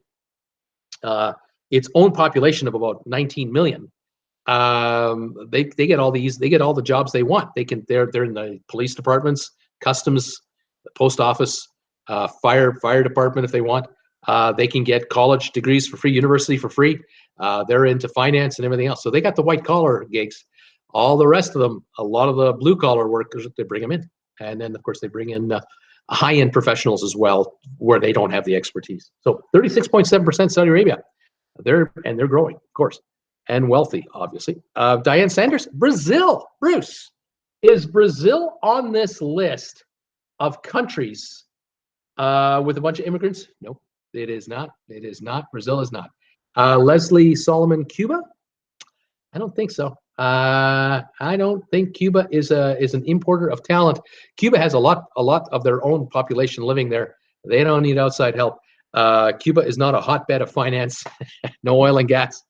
[SPEAKER 1] of about 19 million. They get all the jobs they want. They're in the police departments, customs, the post office, fire department if they want. They can get college degrees for free, university for free. They're into finance and everything else. So they got the white collar gigs. All the rest of them, a lot of the blue collar workers, they bring them in. And then of course they bring in high-end professionals as well, where they don't have the expertise. So 36.7% Saudi Arabia. They're growing, of course, and wealthy, obviously. Diane Sanders, Brazil. Bruce, is Brazil on this list of countries with a bunch of immigrants? No, it is not. It is not. Brazil is not. Leslie Solomon, Cuba? I don't think so. I don't think Cuba is an importer of talent. Cuba has a lot of their own population living there. They don't need outside help. Cuba is not a hotbed of finance. No oil and gas.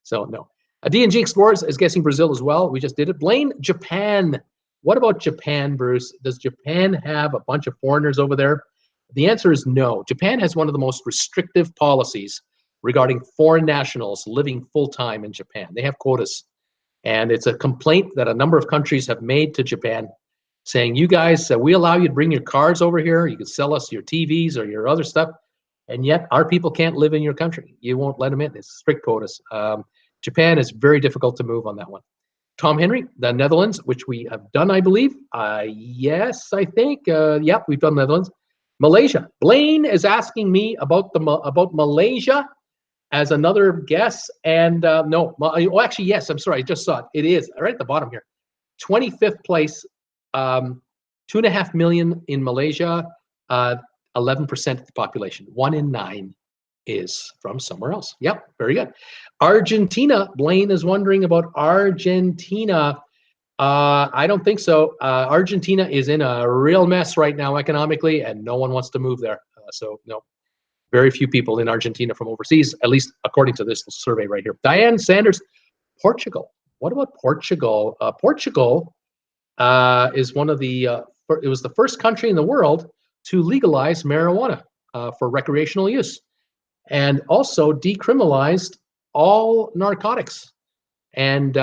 [SPEAKER 1] So no. D&G Explorers is guessing Brazil as well. We just did it. Blaine, Japan. What about Japan, Bruce? Does Japan have a bunch of foreigners over there? The answer is no. Japan has one of the most restrictive policies regarding foreign nationals living full-time in Japan. They have quotas. And it's a complaint that a number of countries have made to Japan saying, you guys, we allow you to bring your cars over here. You can sell us your TVs or your other stuff. And yet our people can't live in your country. You won't let them in. It's strict quotas. Japan is very difficult to move on that one. Tom Henry, the Netherlands, which we have done, I believe. Yes, I think. Yep, we've done Netherlands. Malaysia. Blaine is asking me about Malaysia as another guess, and no. Oh, actually, yes. I'm sorry. I just saw it. It is right at the bottom here. 25th place. 2.5 million in Malaysia. 11% of the population. 1 in 9 is from somewhere else. Yep, very good. Argentina. Blaine is wondering about Argentina. I don't think so. Argentina is in a real mess right now economically, and no one wants to move there. So no, very few people in Argentina from overseas, at least according to this survey right here. Diane Sanders, Portugal. What about Portugal? Portugal is one of the, it was the first country in the world to legalize marijuana for recreational use, and also decriminalized all narcotics. And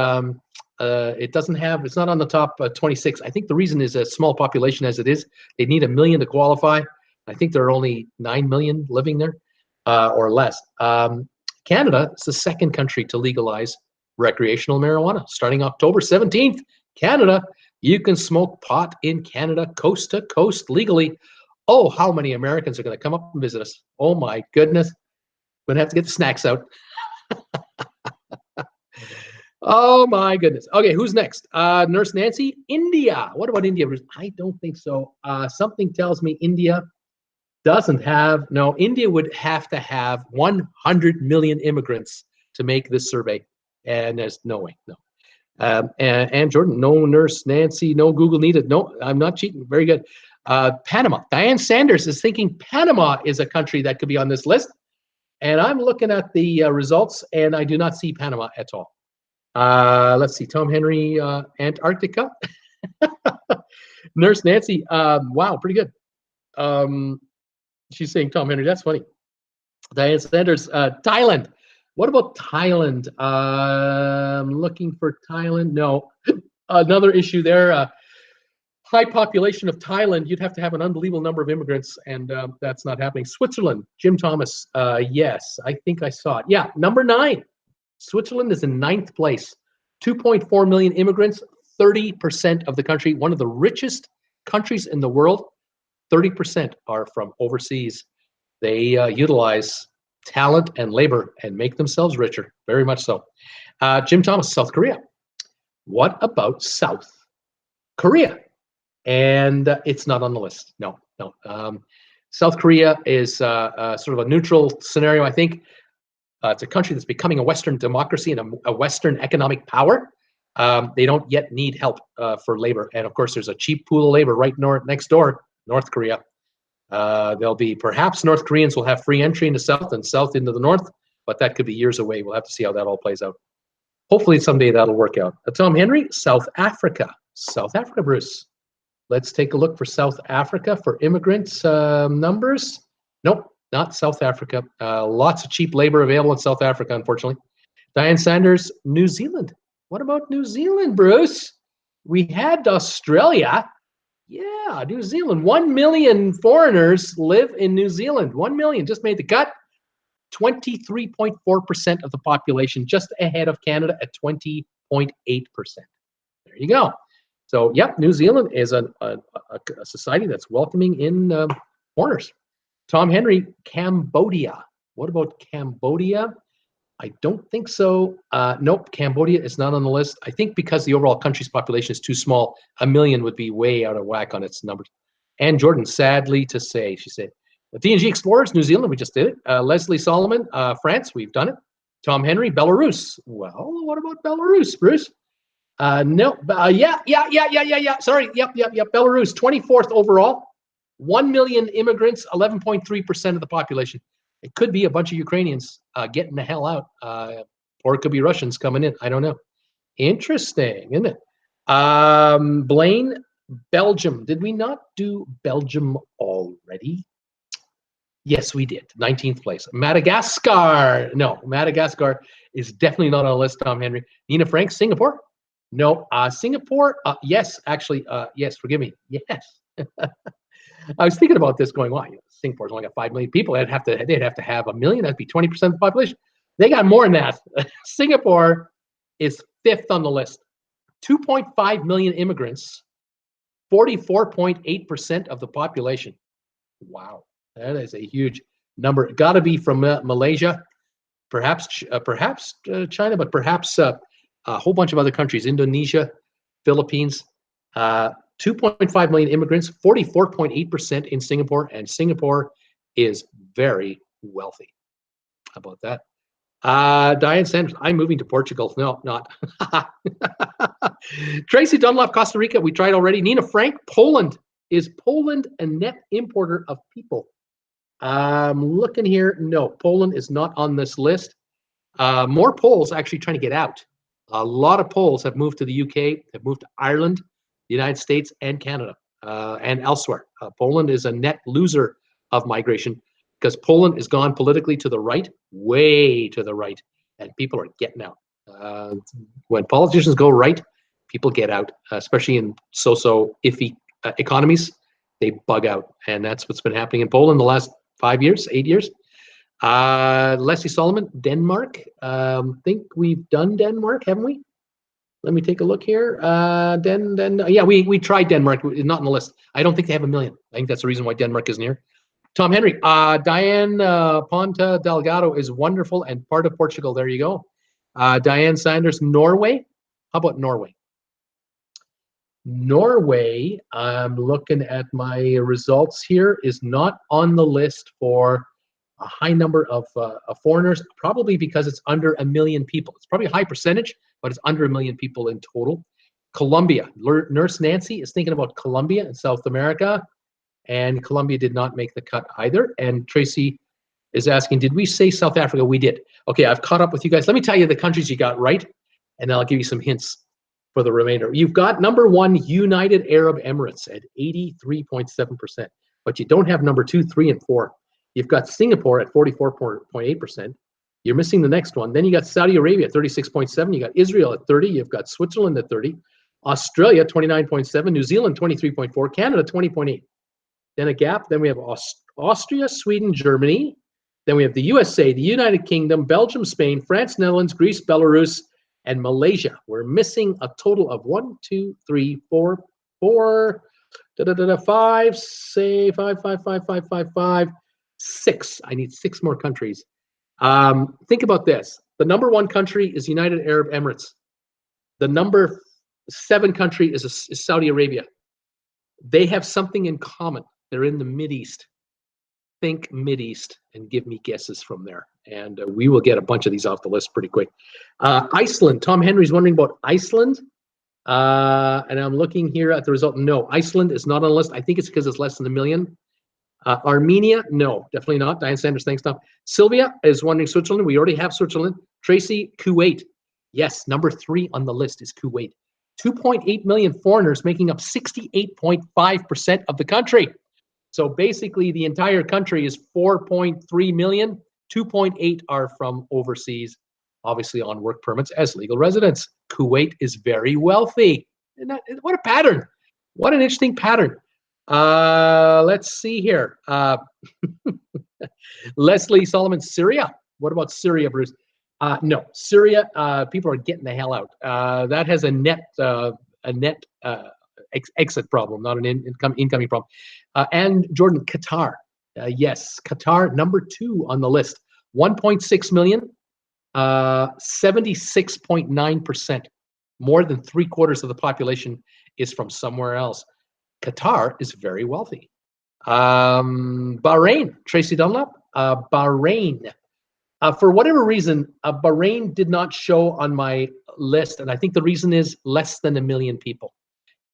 [SPEAKER 1] it doesn't have, it's not on the top 26. I think the reason is a small population as it is. They need 1 million to qualify. I think there are only 9 million living there or less. Canada is the second country to legalize recreational marijuana. Starting October 17th, Canada, you can smoke pot in Canada coast to coast legally. Oh, how many Americans are going to come up and visit us? Oh my goodness. We're going to have to get the snacks out. Oh my goodness. Okay, who's next? Nurse Nancy, India. What about India? I don't think so. Something tells me India doesn't have, no, India would have to have 100 million immigrants to make this survey. And there's no way, no. And Jordan, no Nurse Nancy, no Google needed. No, I'm not cheating. Very good. Panama. Diane Sanders is thinking Panama is a country that could be on this list. And I'm looking at the results, and I do not see Panama at all. Let's see, Tom Henry, Antarctica. Nurse Nancy, wow, pretty good. She's saying Tom Henry, that's funny. Diane Sanders, Thailand. What about Thailand? I'm looking for Thailand. No, another issue there. High population of Thailand, you'd have to have an unbelievable number of immigrants, and that's not happening. Switzerland, Jim Thomas, yes, I think I saw it. Yeah, number 9. Switzerland is in 9th place. 2.4 million immigrants, 30% of the country, one of the richest countries in the world. 30% are from overseas. They utilize talent and labor and make themselves richer, very much so. Jim Thomas, South Korea. What about South Korea? And it's not on the list. No. South Korea is sort of a neutral scenario, I think. It's a country that's becoming a Western democracy and a Western economic power. They don't yet need help for labor. And of course, there's a cheap pool of labor right next door, North Korea. There'll be, perhaps North Koreans will have free entry into South and South into the North, but that could be years away. We'll have to see how that all plays out. Hopefully someday that'll work out. Tom Henry, South Africa. South Africa, Bruce. Let's take a look for South Africa for immigrants numbers. Nope, not South Africa. Lots of cheap labor available in South Africa, unfortunately. Diane Sanders, New Zealand. What about New Zealand, Bruce? We had Australia. Yeah, New Zealand. 1 million foreigners live in New Zealand. 1 million just made the cut. 23.4% of the population, just ahead of Canada at 20.8%. There you go. So, yep, New Zealand is a society that's welcoming in foreigners. Tom Henry, Cambodia. What about Cambodia? I don't think so. Nope, Cambodia is not on the list. I think because the overall country's population is too small, 1 million would be way out of whack on its numbers. And Jordan, sadly to say, she said, the D&G Explorers, New Zealand, we just did it. Leslie Solomon, France, we've done it. Tom Henry, Belarus. Well, what about Belarus, Bruce? No, yeah. Sorry, yep. Belarus, 24th overall. 1 million immigrants, 11.3% of the population. It could be a bunch of Ukrainians getting the hell out, or it could be Russians coming in. I don't know. Interesting, isn't it? Blaine, Belgium. Did we not do Belgium already? Yes, we did. 19th place. Madagascar. No, Madagascar is definitely not on the list, Tom Henry. Nina Frank, Singapore. No, Singapore. Yes, actually, yes. Forgive me. Yes. I was thinking about this, going, why? Singapore's only got 5 million people. They'd have to have 1 million. That'd be 20% of the population. They got more than that. Singapore is 5th on the list. 2.5 million immigrants, 44.8% of the population. Wow, that is a huge number. Got to be from Malaysia, perhaps China, but perhaps a whole bunch of other countries, Indonesia, Philippines. 2.5 million immigrants, 44.8% in Singapore, and Singapore is very wealthy. How about that? Diane Sanders, I'm moving to Portugal. No, not. Tracy Dunlop, Costa Rica, we tried already. Nina Frank, Poland. Is Poland a net importer of people? I'm looking here. No, Poland is not on this list. More Poles actually trying to get out. A lot of Poles have moved to the UK, have moved to Ireland, the United States, and Canada, and elsewhere. Poland is a net loser of migration because Poland has gone politically to the right, way to the right, and people are getting out. When politicians go right, people get out, especially in so-so iffy economies. They bug out, and that's what's been happening in Poland the last 8 years. Leslie Solomon, Denmark. Think we've done Denmark, haven't we? Let me take a look here. Yeah, we tried Denmark. It's not on the list. I don't think they have 1 million. I think that's the reason why Denmark isn't here. Tom Henry, Diane Ponta Delgado is wonderful and part of Portugal. There you go. Diane Sanders, Norway. How about Norway? Norway, I'm looking at my results here, is not on the list for a high number of foreigners, probably because it's under 1 million people. It's probably a high percentage, but it's under 1 million people in total. Colombia, Nurse Nancy is thinking about Colombia in South America, and Colombia did not make the cut either. And Tracy is asking, did we say South Africa? We did. Okay, I've caught up with you guys. Let me tell you the countries you got right, and then I'll give you some hints for the remainder. You've got number 1, United Arab Emirates at 83.7%, but you don't have number 2, 3, and 4. You've got Singapore at 44.8%. You're missing the next one. Then you got Saudi Arabia at 36.7. You got Israel at 30. You've got Switzerland at 30. Australia 29.7. New Zealand 23.4. Canada 20.8. Then a gap. Then we have Austria, Sweden, Germany. Then we have the USA, the United Kingdom, Belgium, Spain, France, Netherlands, Greece, Belarus, and Malaysia. We're missing a total of 1, 2, 3, 4, 5, 6. I need 6 more countries. Think about this. The number 1 country is United Arab Emirates. The number 7 country is Saudi Arabia. They have something in common. They're in the Mideast. Think Mideast and give me guesses from there. And we will get a bunch of these off the list pretty quick. Iceland. Tom Henry's wondering about Iceland. And I'm looking here at the result. No, Iceland is not on the list. I think it's because it's less than 1 million. Armenia, no, definitely not. Diane Sanders, thanks, Tom. Sylvia is wondering Switzerland. We already have Switzerland. Tracy, Kuwait. Yes, number 3 on the list is Kuwait. 2.8 million foreigners, making up 68.5% of the country. So basically, the entire country is 4.3 million. 2.8 are from overseas, obviously on work permits as legal residents. Kuwait is very wealthy. What a pattern. What an interesting pattern. Let's see here. Leslie Solomon, Syria. What about Syria, Bruce? No, Syria, people are getting the hell out. That has a net exit problem, not an incoming problem. And Jordan, Qatar. Yes, Qatar, number 2 on the list. 1.6 million, 76.9%. More than 3/4 of the population is from somewhere else. Qatar is very wealthy. Bahrain, Tracy Dunlop. Bahrain. For whatever reason, Bahrain did not show on my list, and I think the reason is less than 1 million people.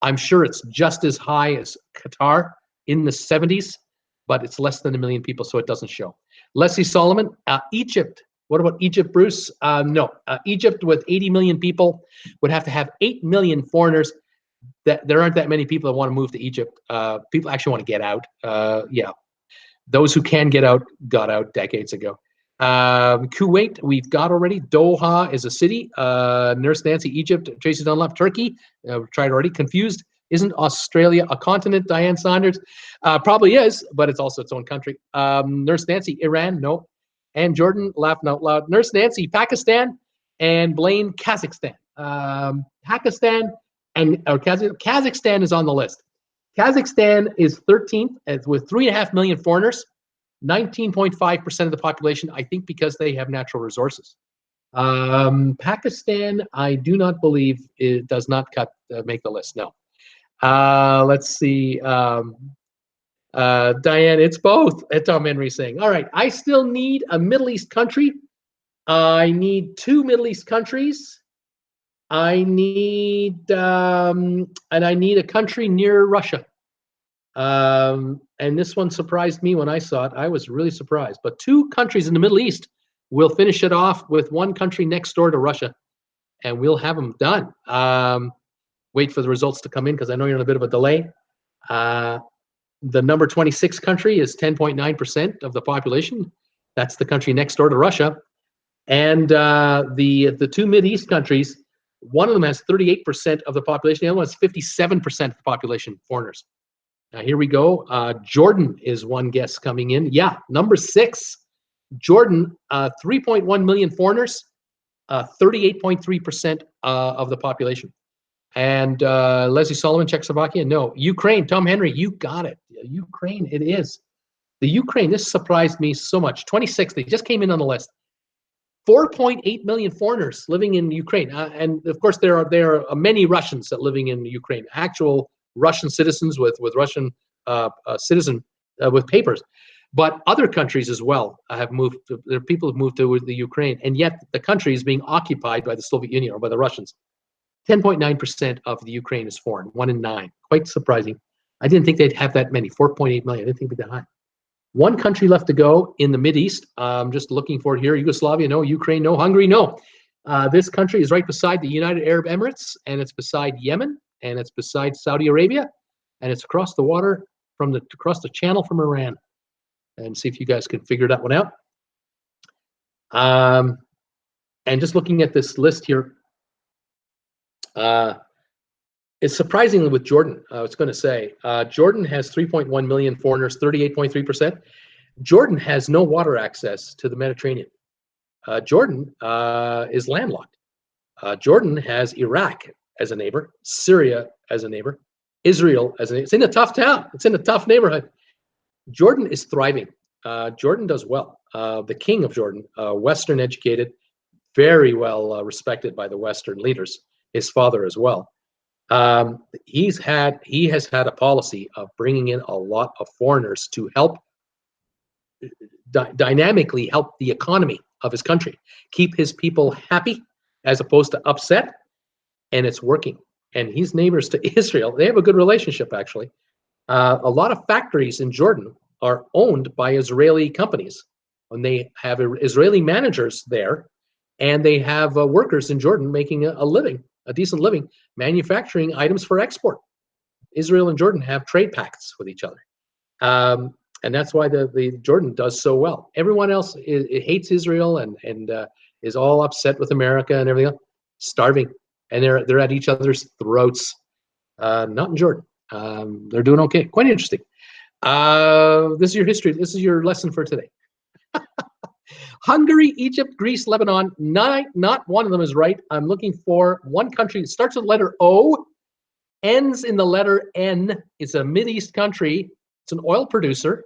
[SPEAKER 1] I'm sure it's just as high as Qatar in the 70s, but it's less than 1 million people, so it doesn't show. Leslie Solomon, Egypt. What about Egypt, Bruce? No, Egypt with 80 million people would have to have 8 million foreigners. That there aren't that many people that want to move to Egypt. People actually want to get out. Yeah, those who can get out got out decades ago. Kuwait, we've got already. Doha is a city. Nurse Nancy, Egypt. Tracy Dunlop, Turkey. Tried already. Confused. Isn't Australia a continent? Diane Saunders. Probably is, but it's also its own country. Nurse Nancy, Iran. No. and Jordan, laughing out loud. Nurse Nancy, Pakistan, and Blaine, Kazakhstan. Pakistan Kazakhstan is on the list. Kazakhstan is 13th with 3.5 million foreigners, 19.5% of the population, I think because they have natural resources. Pakistan, I do not believe it does not make the list, no. Let's see. Diane, it's both. Tom Henry saying, all right, I still need a Middle East country. I need 2 Middle East countries. I need, and I need a country near Russia. And this one surprised me when I saw it. I was really surprised. But 2 countries in the Middle East. We'll finish it off with 1 country next door to Russia, and we'll have them done. Wait for the results to come in because I know you're in a bit of a delay. The number 26 country is 10.9% of the population. That's the country next door to Russia. And the 2 Mideast countries, one of them has 38% of the population. The other one has 57% of the population, foreigners. Now, here we go. Jordan is one guess coming in. Yeah, number 6. Jordan, 3.1 million foreigners, 38.3% of the population. And Leslie Solomon, Czechoslovakia, no. Ukraine, Tom Henry, you got it. Ukraine, it is. The Ukraine, this surprised me so much. 26, they just came in on the list. 4.8 million foreigners living in Ukraine. And of course, there are many Russians that living in Ukraine, actual Russian citizens with Russian with papers. But other countries as well have moved. There are people who've moved to the Ukraine, and yet the country is being occupied by the Soviet Union or by the Russians. 10.9% of the Ukraine is foreign, 1 in 9. Quite surprising. I didn't think they'd have that many, 4.8 million. I didn't think it'd be that high. 1 country left to go in the Mideast. I'm just looking for it here. Yugoslavia, no. Ukraine, no. Hungary, no. This country is right beside the United Arab Emirates, and it's beside Yemen, and it's beside Saudi Arabia, and it's across the water across the channel from Iran. And see if you guys can figure that one out. And just looking at this list here, it's surprisingly with Jordan, I was going to say, Jordan has 3.1 million foreigners, 38.3%. Jordan has no water access to the Mediterranean. Jordan is landlocked. Jordan has Iraq as a neighbor, Syria as a neighbor, Israel as a neighbor. It's in a tough town. It's in a tough neighborhood. Jordan is thriving. Jordan does well. The king of Jordan, Western educated, very well respected by the Western leaders. His father as well. He has had a policy of bringing in a lot of foreigners to help dynamically help the economy of his country, keep his people happy as opposed to upset, and it's working. And he's neighbors to Israel. They have a good relationship, actually. A lot of factories in Jordan are owned by Israeli companies, and they have Israeli managers there, and they have workers in Jordan making a living, a decent living, manufacturing items for export. Israel and Jordan have trade pacts with each other, and that's why the Jordan does so well. Everyone else hates Israel and is all upset with America and everything else, starving, and they're at each other's throats. Not in Jordan. They're doing okay. Quite interesting. This is your history. This is your lesson for today. Hungary, Egypt, Greece, Lebanon. Not one of them is right. I'm looking for one country that starts with the letter O, ends in the letter N. It's a Mideast country. It's an oil producer.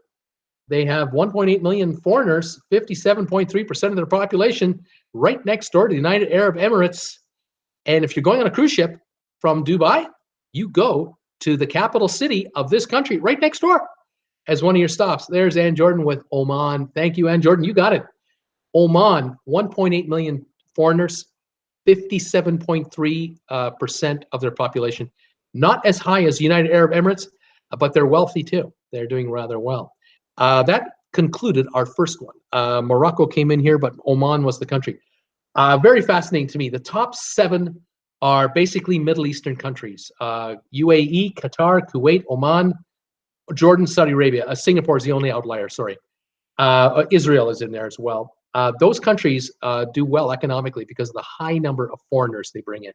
[SPEAKER 1] They have 1.8 million foreigners, 57.3% of their population, right next door to the United Arab Emirates. And if you're going on a cruise ship from Dubai, you go to the capital city of this country right next door as one of your stops. There's Ann Jordan with Oman. Thank you, Ann Jordan. You got it. Oman, 1.8 million foreigners, 57.3% of their population. Not as high as the United Arab Emirates, but they're wealthy too. They're doing rather well. That concluded our first one. Morocco came in here, but Oman was the country. Very fascinating to me. The top 7 are basically Middle Eastern countries. UAE, Qatar, Kuwait, Oman, Jordan, Saudi Arabia. Singapore is the only outlier, sorry. Israel is in there as well. Those countries do well economically because of the high number of foreigners they bring in.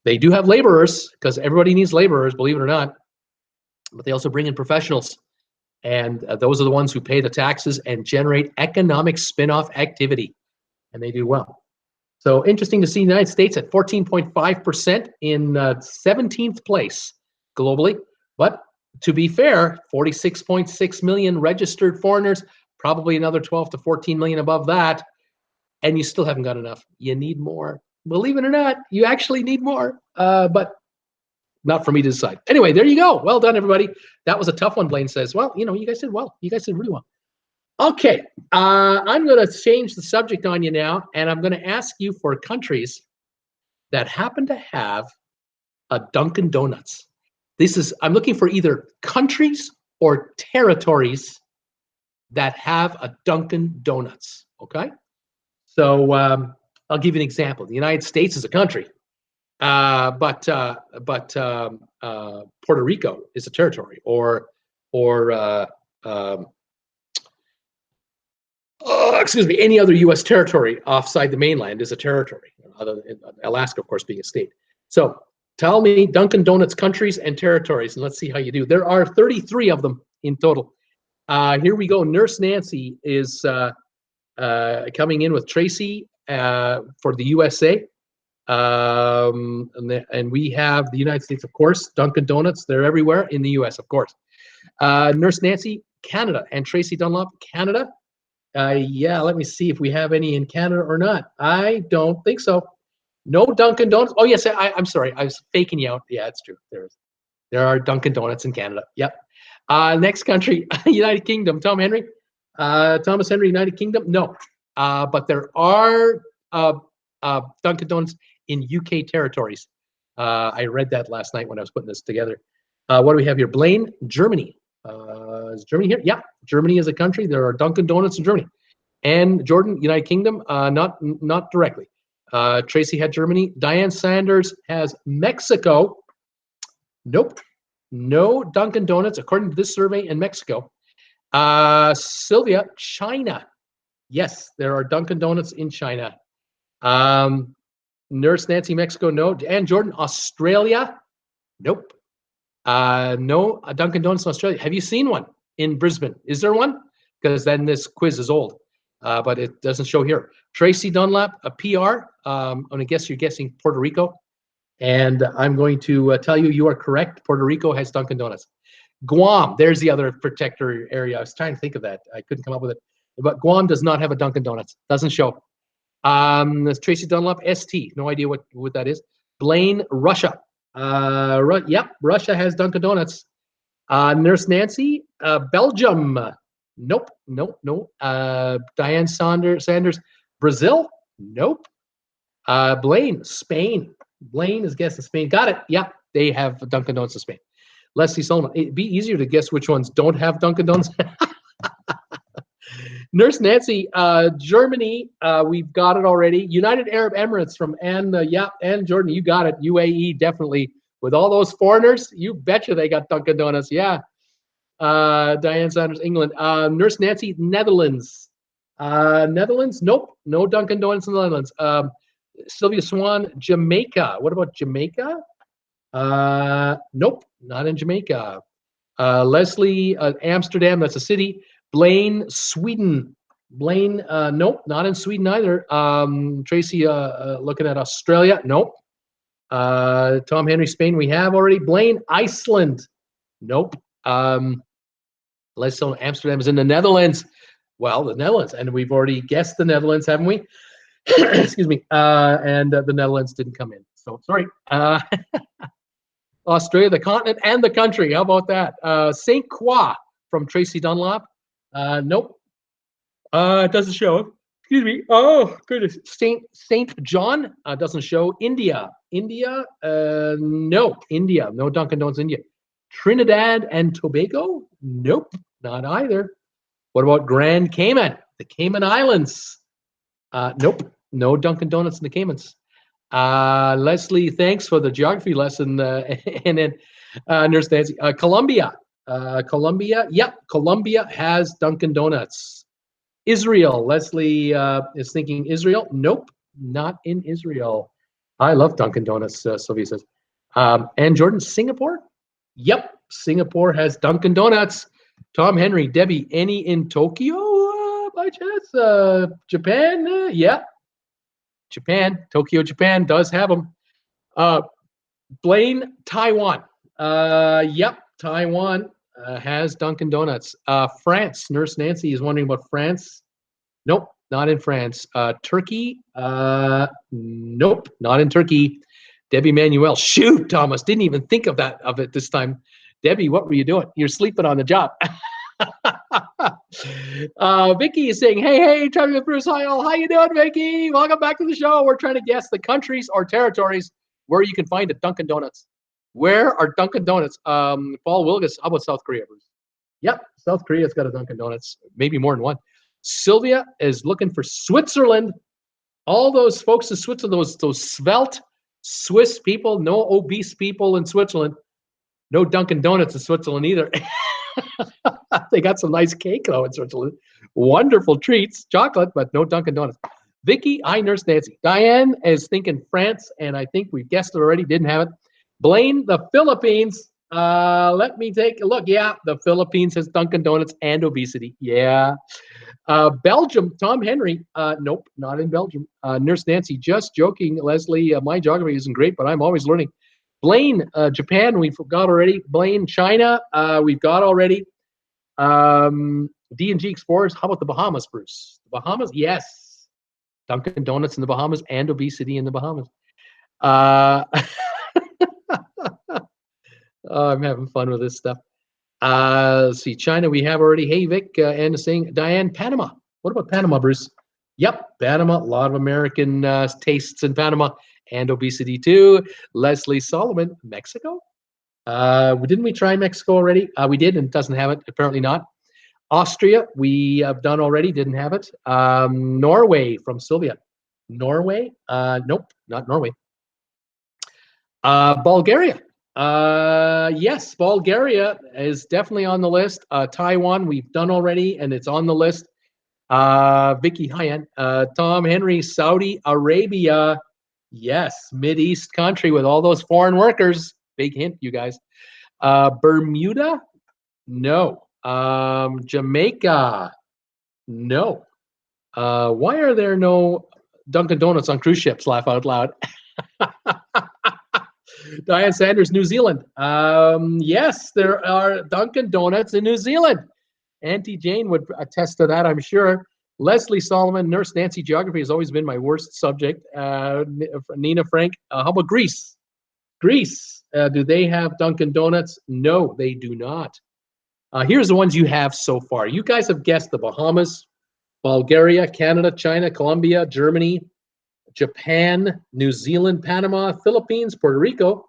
[SPEAKER 1] They do have laborers because everybody needs laborers, believe it or not. But they also bring in professionals. And those are the ones who pay the taxes and generate economic spin-off activity. And they do well. So interesting to see the United States at 14.5% in 17th place globally. But to be fair, 46.6 million registered foreigners, probably another 12 to 14 million above that. And you still haven't got enough. You need more. Believe it or not, you actually need more. But not for me to decide. Anyway, there you go. Well done, everybody. That was a tough one, Blaine says. Well, you know, you guys did well. You guys did really well. Okay, I'm going to change the subject on you now, and I'm going to ask you for countries that happen to have a Dunkin' Donuts. I'm looking for either countries or territories that have a Dunkin' Donuts, okay? So I'll give you an example. The United States is a country, but Puerto Rico is a territory, or excuse me, any other U.S. territory offside the mainland is a territory, other than Alaska, of course, being a state. So tell me Dunkin' Donuts countries and territories, and let's see how you do. There are 33 of them in total. Here we go. Nurse Nancy is coming in with Tracy for the USA. And we have the United States, of course. Dunkin' Donuts, they're everywhere in the U.S., of course. Nurse Nancy, Canada, and Tracy Dunlop, Canada. Yeah, let me see if we have any in Canada or not. I don't think so. No Dunkin' Donuts. Oh, yes, I'm sorry. I was faking you out. Yeah, it's true. There are Dunkin' Donuts in Canada. Yep. Next country, United Kingdom. Thomas Henry, United Kingdom. No. But there are Dunkin' Donuts in UK territories. I read that last night when I was putting this together. What do we have here? Blaine, Germany. Is Germany here? Yeah, Germany is a country. There are Dunkin' Donuts in Germany. And Jordan, United Kingdom, not directly. Tracy had Germany. Diane Sanders has Mexico. Nope. No Dunkin' Donuts, according to this survey, in Mexico. Sylvia, China. Yes, there are Dunkin' Donuts in China. Nurse Nancy, Mexico, no. And Jordan, Australia, nope. No Dunkin' Donuts in Australia. Have you seen one in Brisbane? Is there one? Because then this quiz is old, but it doesn't show here. Tracy Dunlap, a PR. I'm going to guess you're guessing Puerto Rico. And I'm going to tell you, you are correct. Puerto Rico has Dunkin' Donuts. Guam, there's the other protector area. I was trying to think of that. I couldn't come up with it. But Guam does not have a Dunkin' Donuts. Doesn't show. There's Tracy Dunlop, ST. No idea what that is. Blaine, Russia. Yep, Russia has Dunkin' Donuts. Nurse Nancy, Belgium. Nope. Diane Sanders, Brazil. Nope. Blaine, Spain. Blaine is guessing Spain. Got it. Yeah, they have Dunkin' Donuts in Spain. Leslie Solomon. It'd be easier to guess which ones don't have Dunkin' Donuts. Nurse Nancy, Germany, we've got it already. United Arab Emirates from Ann, Ann Jordan, you got it. UAE, definitely. With all those foreigners, you betcha they got Dunkin' Donuts. Yeah. Diane Sanders, England. Nurse Nancy, Netherlands. Netherlands, nope. No Dunkin' Donuts in the Netherlands. Sylvia Swan, Jamaica. What about Jamaica? Nope, not in Jamaica. Leslie, Amsterdam, that's a city. Blaine, Sweden. Blaine, nope, not in Sweden either. Tracy, looking at Australia. Nope. Tom Henry, Spain, we have already. Blaine, Iceland. Nope. Leslie, Amsterdam is in the Netherlands. Well, the Netherlands, and we've already guessed the Netherlands, haven't we? Excuse me. And the Netherlands didn't come in. So sorry. Australia, the continent and the country. How about that? St. Croix from Tracy Dunlop. Nope. It doesn't show. Excuse me. Oh, goodness. St. John doesn't show. India. No. India. No Dunkin' Donuts India. Trinidad and Tobago? Nope. Not either. What about Grand Cayman? The Cayman Islands? Nope. No Dunkin' Donuts in the Caymans. Leslie, thanks for the geography lesson. And then Nurse Nancy. Colombia. Yep. Colombia has Dunkin' Donuts. Israel. Leslie is thinking Israel. Nope. Not in Israel. I love Dunkin' Donuts, Sylvia says. And Jordan, Singapore? Yep. Singapore has Dunkin' Donuts. Tom Henry, Debbie, any in Tokyo by chance? Japan? Yeah. Japan, Tokyo, Japan does have them. Blaine, Taiwan. Yep, Taiwan has Dunkin' Donuts. France, Nurse Nancy is wondering about France. Nope, not in France. Turkey, nope, not in Turkey. Debbie Manuel, shoot, Thomas, didn't even think of it this time. Debbie, what were you doing? You're sleeping on the job. Vicky is saying, hey, Traveling with Bruce. Hi, all. How you doing, Vicky? Welcome back to the show. We're trying to guess the countries or territories where you can find a Dunkin' Donuts. Where are Dunkin' Donuts? Paul Wilgus, how about South Korea, Bruce? Yep, South Korea's got a Dunkin' Donuts, maybe more than one. Sylvia is looking for Switzerland. All those folks in Switzerland, those svelte Swiss people, no obese people in Switzerland. No Dunkin' Donuts in Switzerland either. They got some nice cake though in Switzerland. Wonderful treats, chocolate, but no Dunkin' Donuts. Vicky, I Nurse Nancy. Diane is thinking France, and I think we guessed it already, didn't have it. Blaine, the Philippines. Let me take a look. Yeah, the Philippines has Dunkin' Donuts and obesity. Yeah. Belgium, Tom Henry. Nope, not in Belgium. Nurse Nancy, just joking. Leslie, my geography isn't great, but I'm always learning. Blaine, Japan, we've got already. Blaine, China, we've got already. D&G Explorers, how about the Bahamas, Bruce? The Bahamas, yes. Dunkin' Donuts in the Bahamas and obesity in the Bahamas. Oh, I'm having fun with this stuff. Let's see, China, we have already. Hey, Vic, and saying, Diane, Panama. What about Panama, Bruce? Yep, Panama, a lot of American tastes in Panama and obesity too. Leslie Solomon, Mexico. Didn't we try Mexico already? We did, and it doesn't have it. Apparently not. Austria, we have done already, didn't have it. Norway from Sylvia. Norway? Nope, not Norway. Bulgaria. Yes, Bulgaria is definitely on the list. Taiwan, we've done already, and it's on the list. Vicky Hyan. Tom Henry, Saudi Arabia. Yes, Mideast country with all those foreign workers. Big hint, you guys. Bermuda? No. Jamaica? No. Why are there no Dunkin' Donuts on cruise ships? Laugh out loud. Diane Sanders, New Zealand. Yes, there are Dunkin' Donuts in New Zealand. Auntie Jane would attest to that, I'm sure. Leslie Solomon, Nurse Nancy, geography has always been my worst subject. Nina Frank, how about Greece? Greece, do they have Dunkin' Donuts? No, they do not. Here's the ones you have so far. You guys have guessed the Bahamas, Bulgaria, Canada, China, Colombia, Germany, Japan, New Zealand, Panama, Philippines, Puerto Rico,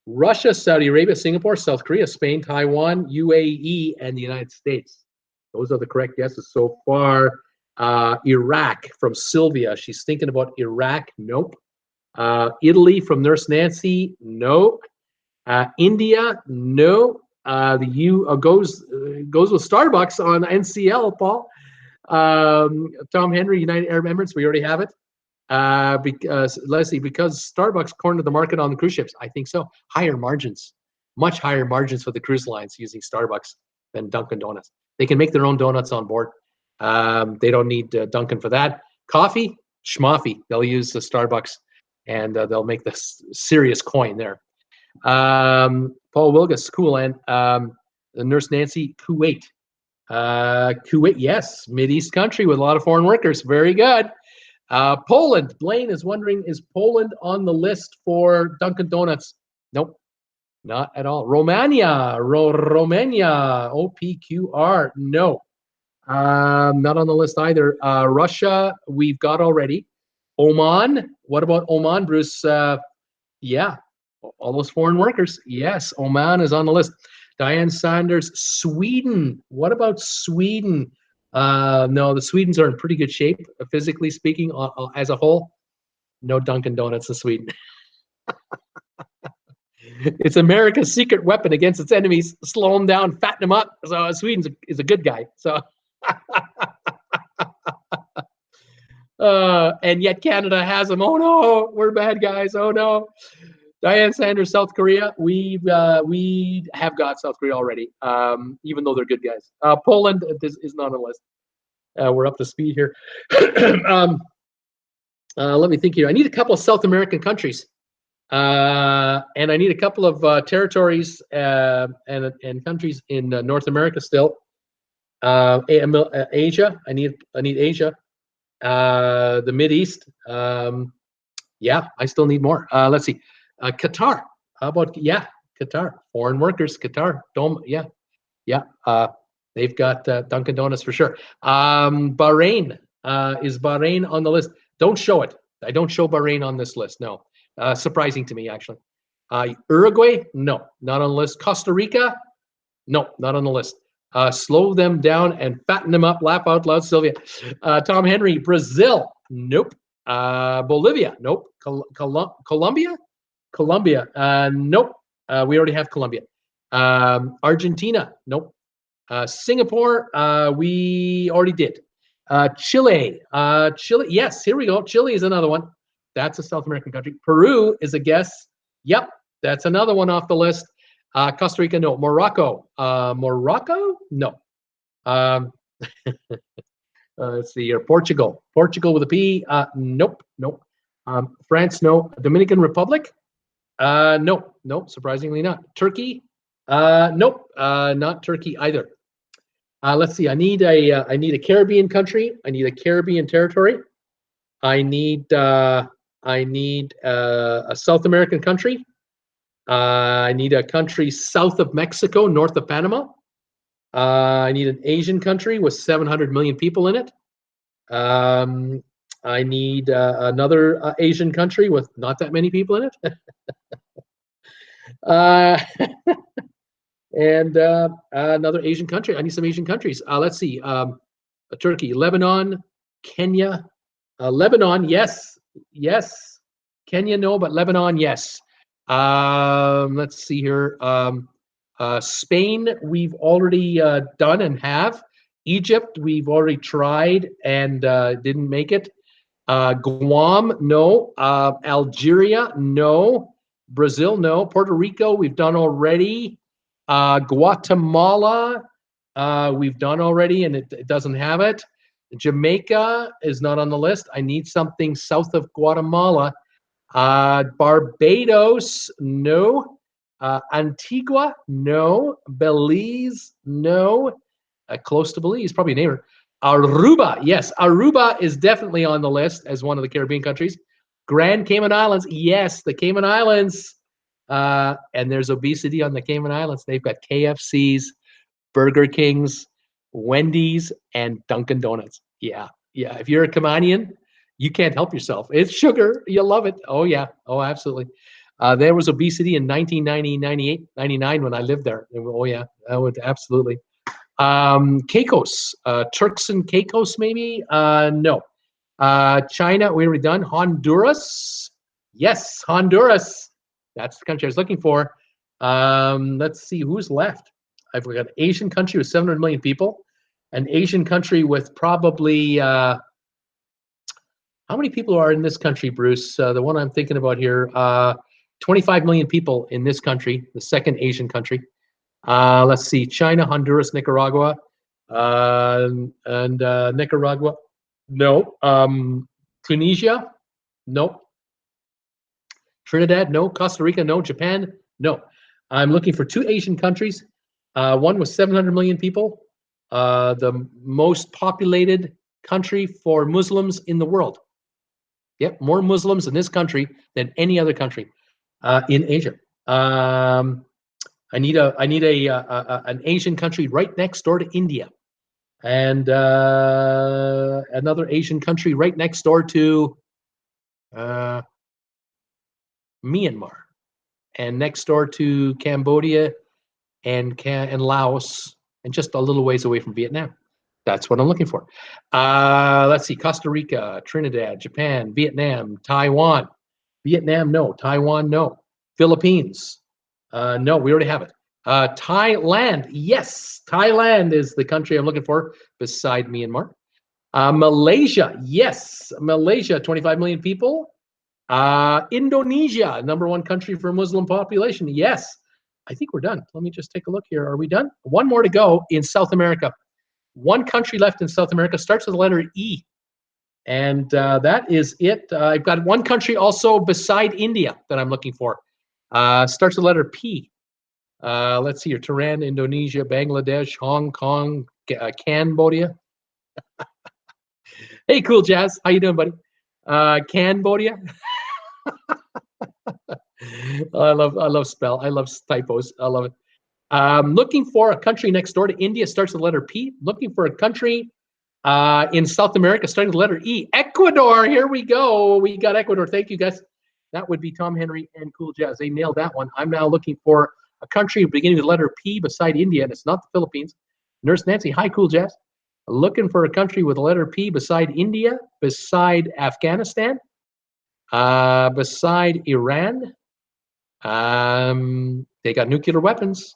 [SPEAKER 1] Russia, Saudi Arabia, Singapore, South Korea, Spain, Taiwan, UAE, and the United States. Those are the correct guesses so far. Iraq from Sylvia. She's thinking about Iraq. Nope. Italy from Nurse Nancy. No. India. No. The U goes with Starbucks on NCL, Paul. Tom Henry, United Arab Emirates. We already have it. Because Leslie, because Starbucks cornered the market on the cruise ships. I think so. Higher margins, much higher margins for the cruise lines using Starbucks than Dunkin' Donuts. They can make their own donuts on board. They don't need Dunkin' for that. Coffee, schmoffy. They'll use the Starbucks, and they'll make the serious coin there. Paul Wilgus, cool, and Nurse Nancy, Kuwait. Kuwait, yes, Mideast country with a lot of foreign workers. Very good. Poland. Blaine is wondering, is Poland on the list for Dunkin' Donuts? Nope, not at all. Romania. Romania. OPQR. No. Not on the list either. Russia, we've got already. Oman. What about Oman, Bruce? Yeah, all those foreign workers. Yes, Oman is on the list. Diane Sanders, Sweden. What about Sweden? No, the Swedes are in pretty good shape, physically speaking, as a whole. No Dunkin' Donuts in Sweden. It's America's secret weapon against its enemies. Slow them down, fatten them up. So Sweden is a good guy. So, and yet Canada has them. Oh no, we're bad guys. Oh no. Diane Sanders, South Korea. We have got South Korea already, even though they're good guys. Poland is not on the list. We're up to speed here. Let me think here. I need a couple of South American countries, and I need a couple of territories and countries in North America still. Asia. I need Asia. The Mid East. Yeah, I still need more. Let's see. Qatar. How about Qatar? Foreign workers. Qatar. They've got Dunkin' Donuts for sure. Bahrain. Is Bahrain on the list? Don't show it. I don't show Bahrain on this list. No. Surprising to me, actually. Uruguay? No, not on the list. Costa Rica? No, not on the list. Slow them down and fatten them up. Laugh out loud, Sylvia. Tom Henry. Brazil? Nope. Bolivia? Nope. Colombia? Nope. We already have Colombia. Argentina? Nope. Singapore? We already did. Chile? Yes, here we go. Chile is another one. That's a South American country. Peru is a guess. Yep, that's another one off the list. Costa Rica? No. Morocco? No. Let's see here. Portugal with a P? Nope. France? No. Dominican Republic? Nope. Surprisingly not. Turkey? Nope. Not Turkey either. Let's see. I need a Caribbean country. I need a Caribbean territory. I need a South American country. I need a country south of Mexico, north of Panama. I need an Asian country with 700 million people in it. I need another Asian country with not that many people in it. And another Asian country. I need some Asian countries. Let's see. Turkey, Lebanon, Kenya. Lebanon, yes. Kenya, no, but Lebanon, yes. Let's see here. Spain, we've already done and have. Egypt, we've already tried and didn't make it. Guam, no. Algeria, no. Brazil, no. Puerto Rico, we've done already. Guatemala, we've done already, and it doesn't have it. Jamaica is not on the list. I need something south of Guatemala. Barbados, no. Antigua, no. Belize, no. Close to Belize, probably a neighbor. Aruba, yes. Aruba is definitely on the list as one of the Caribbean countries. Grand Cayman Islands, yes. The Cayman Islands, and there's obesity on the Cayman Islands. They've got KFCs, Burger Kings, Wendy's, and Dunkin' Donuts. Yeah. If you're a Caymanian, you can't help yourself. It's sugar. You love it. Oh, yeah. Oh, absolutely. There was obesity in 1990, 98, 99 when I lived there. Oh, yeah. Absolutely. Caicos. Turks and Caicos, maybe? No. China, we already done. Honduras. Yes, Honduras. That's the country I was looking for. Let's see who's left. I've got an Asian country with 700 million people. An Asian country with probably how many people are in this country, Bruce? The one I'm thinking about here, 25 million people in this country, the second Asian country. Let's see, China, Honduras, Nicaragua, and Nicaragua, no. Tunisia, no. Trinidad, no. Costa Rica, no. Japan, no. I'm looking for two Asian countries. One with 700 million people, the most populated country for Muslims in the world. Yep, more Muslims in this country than any other country in Asia. I need an Asian country right next door to India, and another Asian country right next door to Myanmar, and next door to Cambodia and Laos, and just a little ways away from Vietnam. That's what I'm looking for. Let's see, Costa Rica, Trinidad, Japan, Vietnam, Taiwan. Vietnam, no. Taiwan, no. Philippines, no, we already have it. Thailand, yes. Thailand is the country I'm looking for beside Myanmar. Malaysia, yes. Malaysia, 25 million people. Indonesia, #1 country for Muslim population. Yes. I think we're done. Let me just take a look here. Are we done? One more to go in South America. One country left in South America, starts with the letter E. And that is it. I've got one country also beside India that I'm looking for. Starts with the letter P. Let's see here. Tehran, Indonesia, Bangladesh, Hong Kong, Cambodia. Hey, Cool Jazz. How you doing, buddy? Cambodia. I love typos. I love it. Looking for a country next door to India, starts with the letter P. Looking for a country in South America, starting with the letter E. Ecuador, here we go. We got Ecuador. Thank you, guys. That would be Tom Henry and Cool Jazz. They nailed that one. I'm now looking for a country beginning with the letter P beside India, and it's not the Philippines. Nurse Nancy, hi, Cool Jazz. Looking for a country with the letter P beside India, beside Afghanistan, beside Iran. They got nuclear weapons,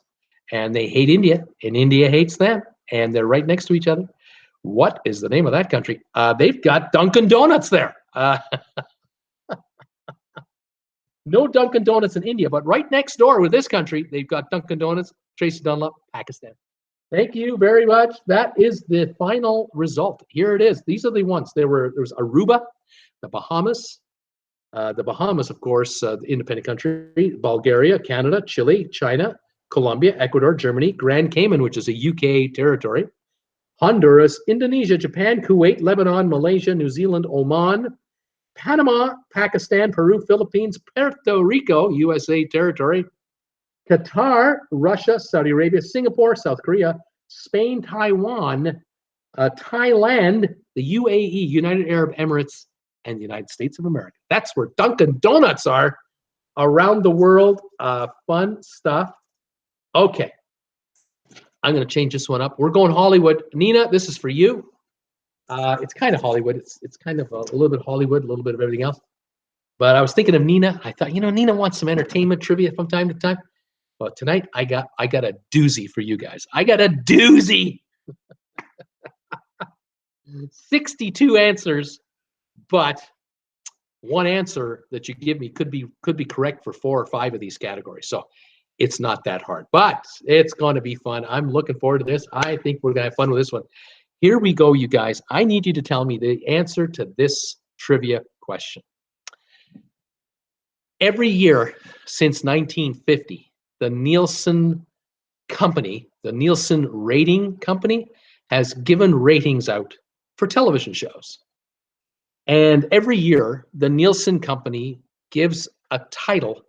[SPEAKER 1] and they hate India, and India hates them, and they're right next to each other. What is the name of that country? They've got Dunkin' Donuts there. No Dunkin' Donuts in India, but right next door with this country, they've got Dunkin' Donuts, Tracy Dunlop, Pakistan. Thank you very much. That is the final result. Here it is. These are the ones. There was Aruba, the Bahamas. The Bahamas, of course, the independent country, Bulgaria, Canada, Chile, China, Colombia, Ecuador, Germany, Grand Cayman, which is a UK territory, Honduras, Indonesia, Japan, Kuwait, Lebanon, Malaysia, New Zealand, Oman, Panama, Pakistan, Peru, Philippines, Puerto Rico, USA territory, Qatar, Russia, Saudi Arabia, Singapore, South Korea, Spain, Taiwan, Thailand, the UAE, United Arab Emirates, and the United States of America. That's where Dunkin' Donuts are around the world. Fun stuff. Okay. I'm going to change this one up. We're going Hollywood. Nina, this is for you. It's kind of Hollywood. It's kind of a little bit Hollywood, a little bit of everything else. But I was thinking of Nina. I thought, Nina wants some entertainment trivia from time to time. But tonight I got a doozy for you guys. I got a doozy. 62 answers, but one answer that you give me could be correct for 4 or 5 of these categories. So it's not that hard, but it's going to be fun. I'm looking forward to this. I think we're going to have fun with this one. Here we go, you guys. I need you to tell me the answer to this trivia question. Every year since 1950, the Nielsen company, the Nielsen rating company, has given ratings out for television shows. And every year, the Nielsen company gives a title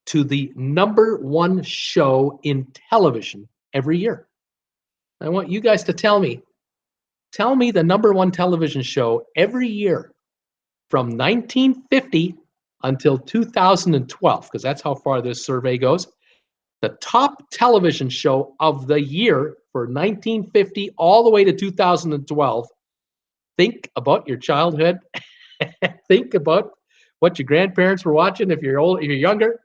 [SPEAKER 1] to the #1 show in television every year. I want you guys to tell me the #1 television show every year from 1950 until 2012, because that's how far this survey goes. The top television show of the year for 1950 all the way to 2012. Think about your childhood. Think about what your grandparents were watching if you're old, if you're younger,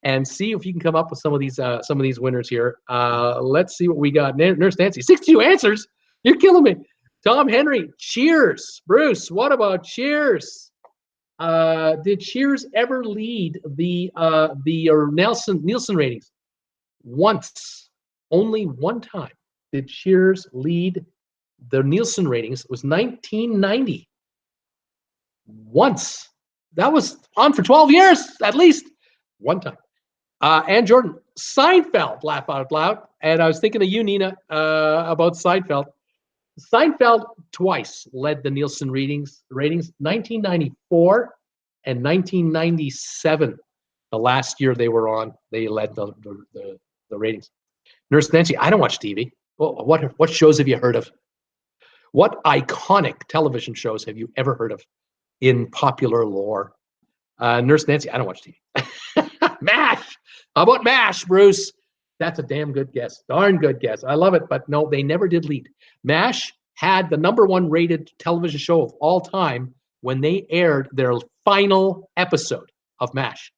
[SPEAKER 1] and see if you can come up with some of these winners here. Let's see what we got. Nurse Nancy, 62 answers. You're killing me. Tom Henry, Cheers. Bruce, what about Cheers? Did Cheers ever lead the Nielsen ratings? Once, only one time did Cheers lead the Nielsen ratings. It was 1990. Once. That was on for 12 years, at least. One time. And Jordan, Seinfeld, laugh out loud. And I was thinking of you, Nina, about Seinfeld. Seinfeld twice led the Nielsen ratings, 1994 and 1997. The last year they were on, they led the ratings. Nurse Nancy, I don't watch TV. Well, what shows have you heard of? What iconic television shows have you ever heard of in popular lore? Nurse Nancy, I don't watch TV. MASH. How about MASH, Bruce? That's a damn good guess. Darn good guess. I love it, but no, they never did lead. MASH had the #1 rated television show of all time when they aired their final episode of MASH.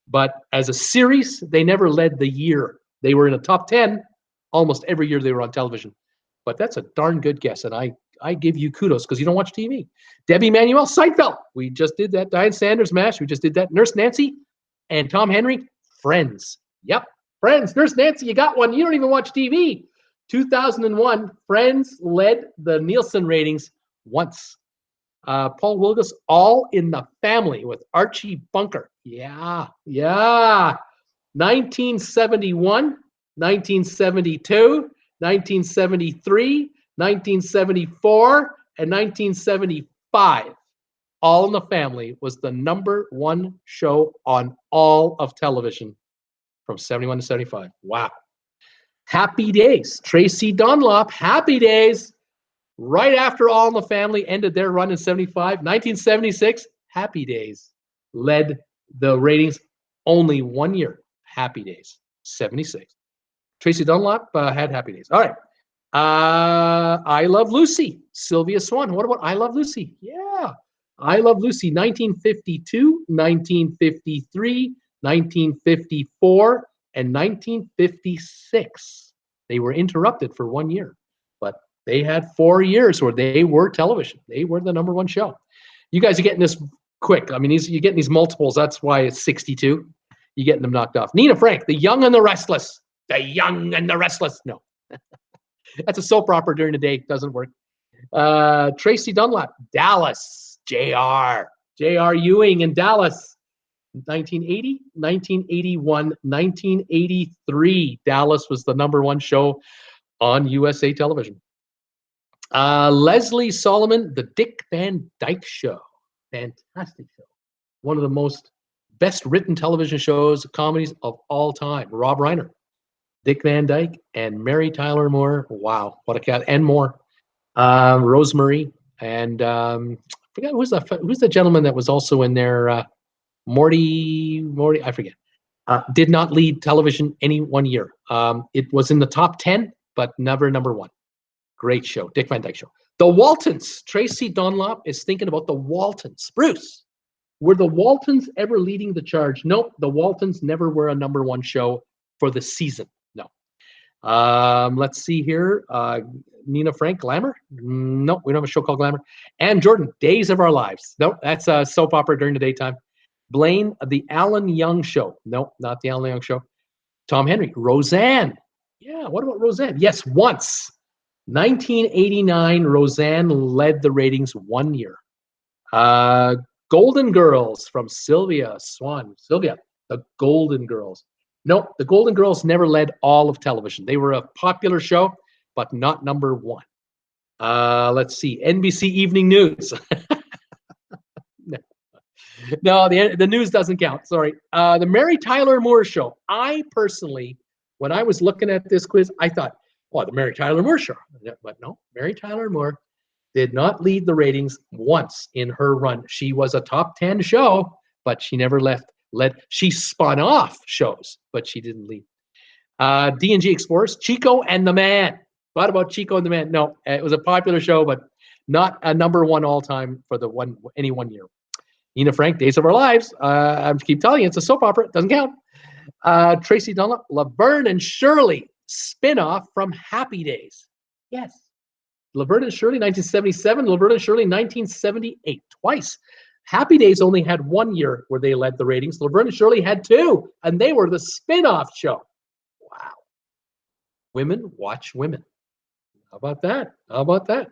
[SPEAKER 1] But as a series, they never led the year. They were in the top 10 almost every year they were on television. But that's a darn good guess, and I I give you kudos because you don't watch TV. Debbie Manuel, Seinfeld. We just did that. Diane Sanders, MASH. We just did that. Nurse Nancy and Tom Henry, Friends. Yep, Friends. Nurse Nancy, you got one. You don't even watch TV. 2001, Friends led the Nielsen ratings once. Paul Wilgus, All in the Family with Archie Bunker. Yeah. 1971, 1972, 1973, 1974, and 1975. All in the Family was the #1 show on all of television from 71 to 75. Wow. Happy Days. Tracy Dunlop, Happy Days. Right after All in the Family ended their run in 75, 1976, Happy Days led the ratings only 1 year. Happy Days, 76. Tracy Dunlop had Happy Days. All right. I Love Lucy, Sylvia Swan. What about I Love Lucy? Yeah. I Love Lucy, 1952, 1953, 1954, and 1956. They were interrupted for 1 year, but they had 4 years where they were television. They were the #1 show. You guys are getting this quick. I mean, you're getting these multiples. That's why it's 62. You're getting them knocked off. Nina Frank, The Young and the Restless. The Young and the Restless. No. That's a soap opera during the day. Doesn't work. Tracy Dunlop, Dallas. J.R. Ewing in Dallas. 1980, 1981, 1983. Dallas was the #1 show on USA television. Leslie Solomon, The Dick Van Dyke Show. Fantastic show. One of the most best written television shows, comedies of all time. Rob Reiner, Dick Van Dyke, and Mary Tyler Moore. Wow, what a cat. And more. Rosemary, and I forget who's the gentleman that was also in there. Morty, I forget. Did not lead television any 1 year. It was in the top 10, but never #1. Great show, Dick Van Dyke Show. The Waltons. Tracy Dunlop is thinking about the Waltons. Bruce, were the Waltons ever leading the charge? Nope, the Waltons never were a #1 show for the season. No. Let's see here. Nina Frank, Glamour? Nope, we don't have a show called Glamour. Ann Jordan, Days of Our Lives. Nope, that's a soap opera during the daytime. Blaine, The Alan Young Show. Nope, not The Alan Young Show. Tom Henry, Roseanne. Yeah, what about Roseanne? Yes, once. 1989, Roseanne led the ratings 1 year. Golden Girls from Sylvia Swan. Sylvia, The Golden Girls. Nope, The Golden Girls never led all of television. They were a popular show, but not #1. Let's see, NBC Evening News. No, the news doesn't count. Sorry. The Mary Tyler Moore Show. I personally, when I was looking at this quiz, I thought, oh, the Mary Tyler Moore Show. But no, Mary Tyler Moore did not lead the ratings once in her run. She was a top 10 show, but she never led. She spun off shows, but she didn't lead. D&G Explorers, Chico and the Man. What about Chico and the Man? No, it was a popular show, but not a #1 all time for any 1 year. Nina Frank, Days of Our Lives. I keep telling you, it's a soap opera. It doesn't count. Tracy Dunlop, Laverne and Shirley, spinoff from Happy Days. Yes. Laverne and Shirley, 1977. Laverne and Shirley, 1978. Twice. Happy Days only had 1 year where they led the ratings. Laverne and Shirley had 2, and they were the spinoff show. Wow. Women watch women. How about that? How about that?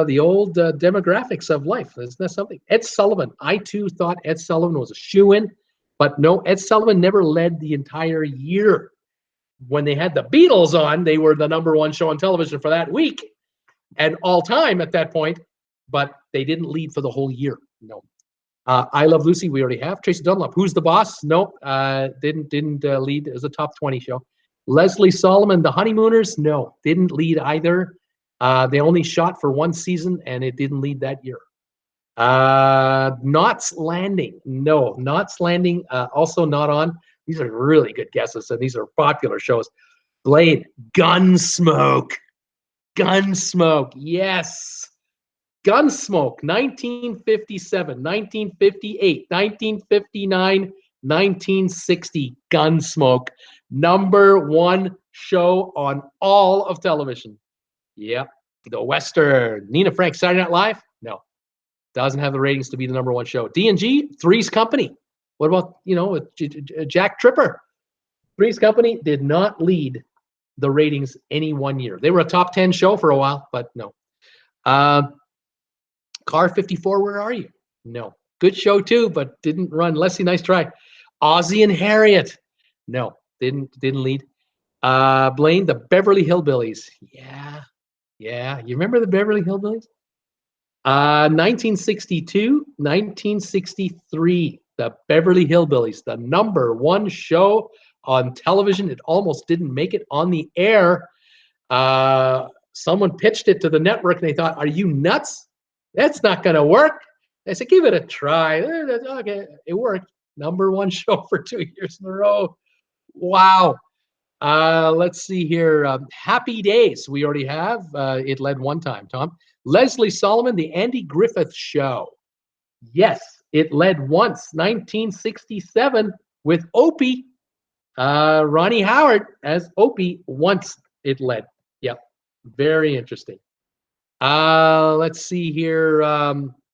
[SPEAKER 1] The old demographics of life. Isn't that something? Ed Sullivan. I, too, thought Ed Sullivan was a shoo-in, but no, Ed Sullivan never led the entire year. When they had the Beatles on, they were the #1 show on television for that week and all time at that point, but they didn't lead for the whole year. No. I Love Lucy, we already have. Tracy Dunlop, Who's the Boss? Nope, didn't lead. It was a top 20 show. Leslie Solomon, The Honeymooners? No, didn't lead either. They only shot for 1 season, and it didn't lead that year. Knots Landing? No, Knots Landing, also not on. These are really good guesses, and these are popular shows. Blade, Gunsmoke. Gunsmoke, yes. Gunsmoke, 1957, 1958, 1959, 1960. Gunsmoke, #1 show on all of television. Yep, The Western. Nina Frank, Saturday Night Live? No. Doesn't have the ratings to be the #1 show. D&G, Three's Company. What about, Jack Tripper? Three's Company did not lead the ratings any one year. They were a top 10 show for a while, but no. Car 54, Where Are You? No. Good show too, but didn't run. Leslie, nice try. Ozzie and Harriet. No, didn't lead. Blaine, the Beverly Hillbillies. Yeah. You remember the Beverly Hillbillies? 1962, 1963, the Beverly Hillbillies, the #1 show on television. It almost didn't make it on the air. Someone pitched it to the network and they thought, are you nuts? That's not going to work. They said, give it a try. Okay, it worked. #1 show for 2 years in a row. Wow. Let's see here. Happy Days, we already have. It led one time, Tom. Leslie Solomon, The Andy Griffith Show. Yes, it led once, 1967, with Opie. Ronnie Howard as Opie. Once it led. Yep, very interesting. Let's see here.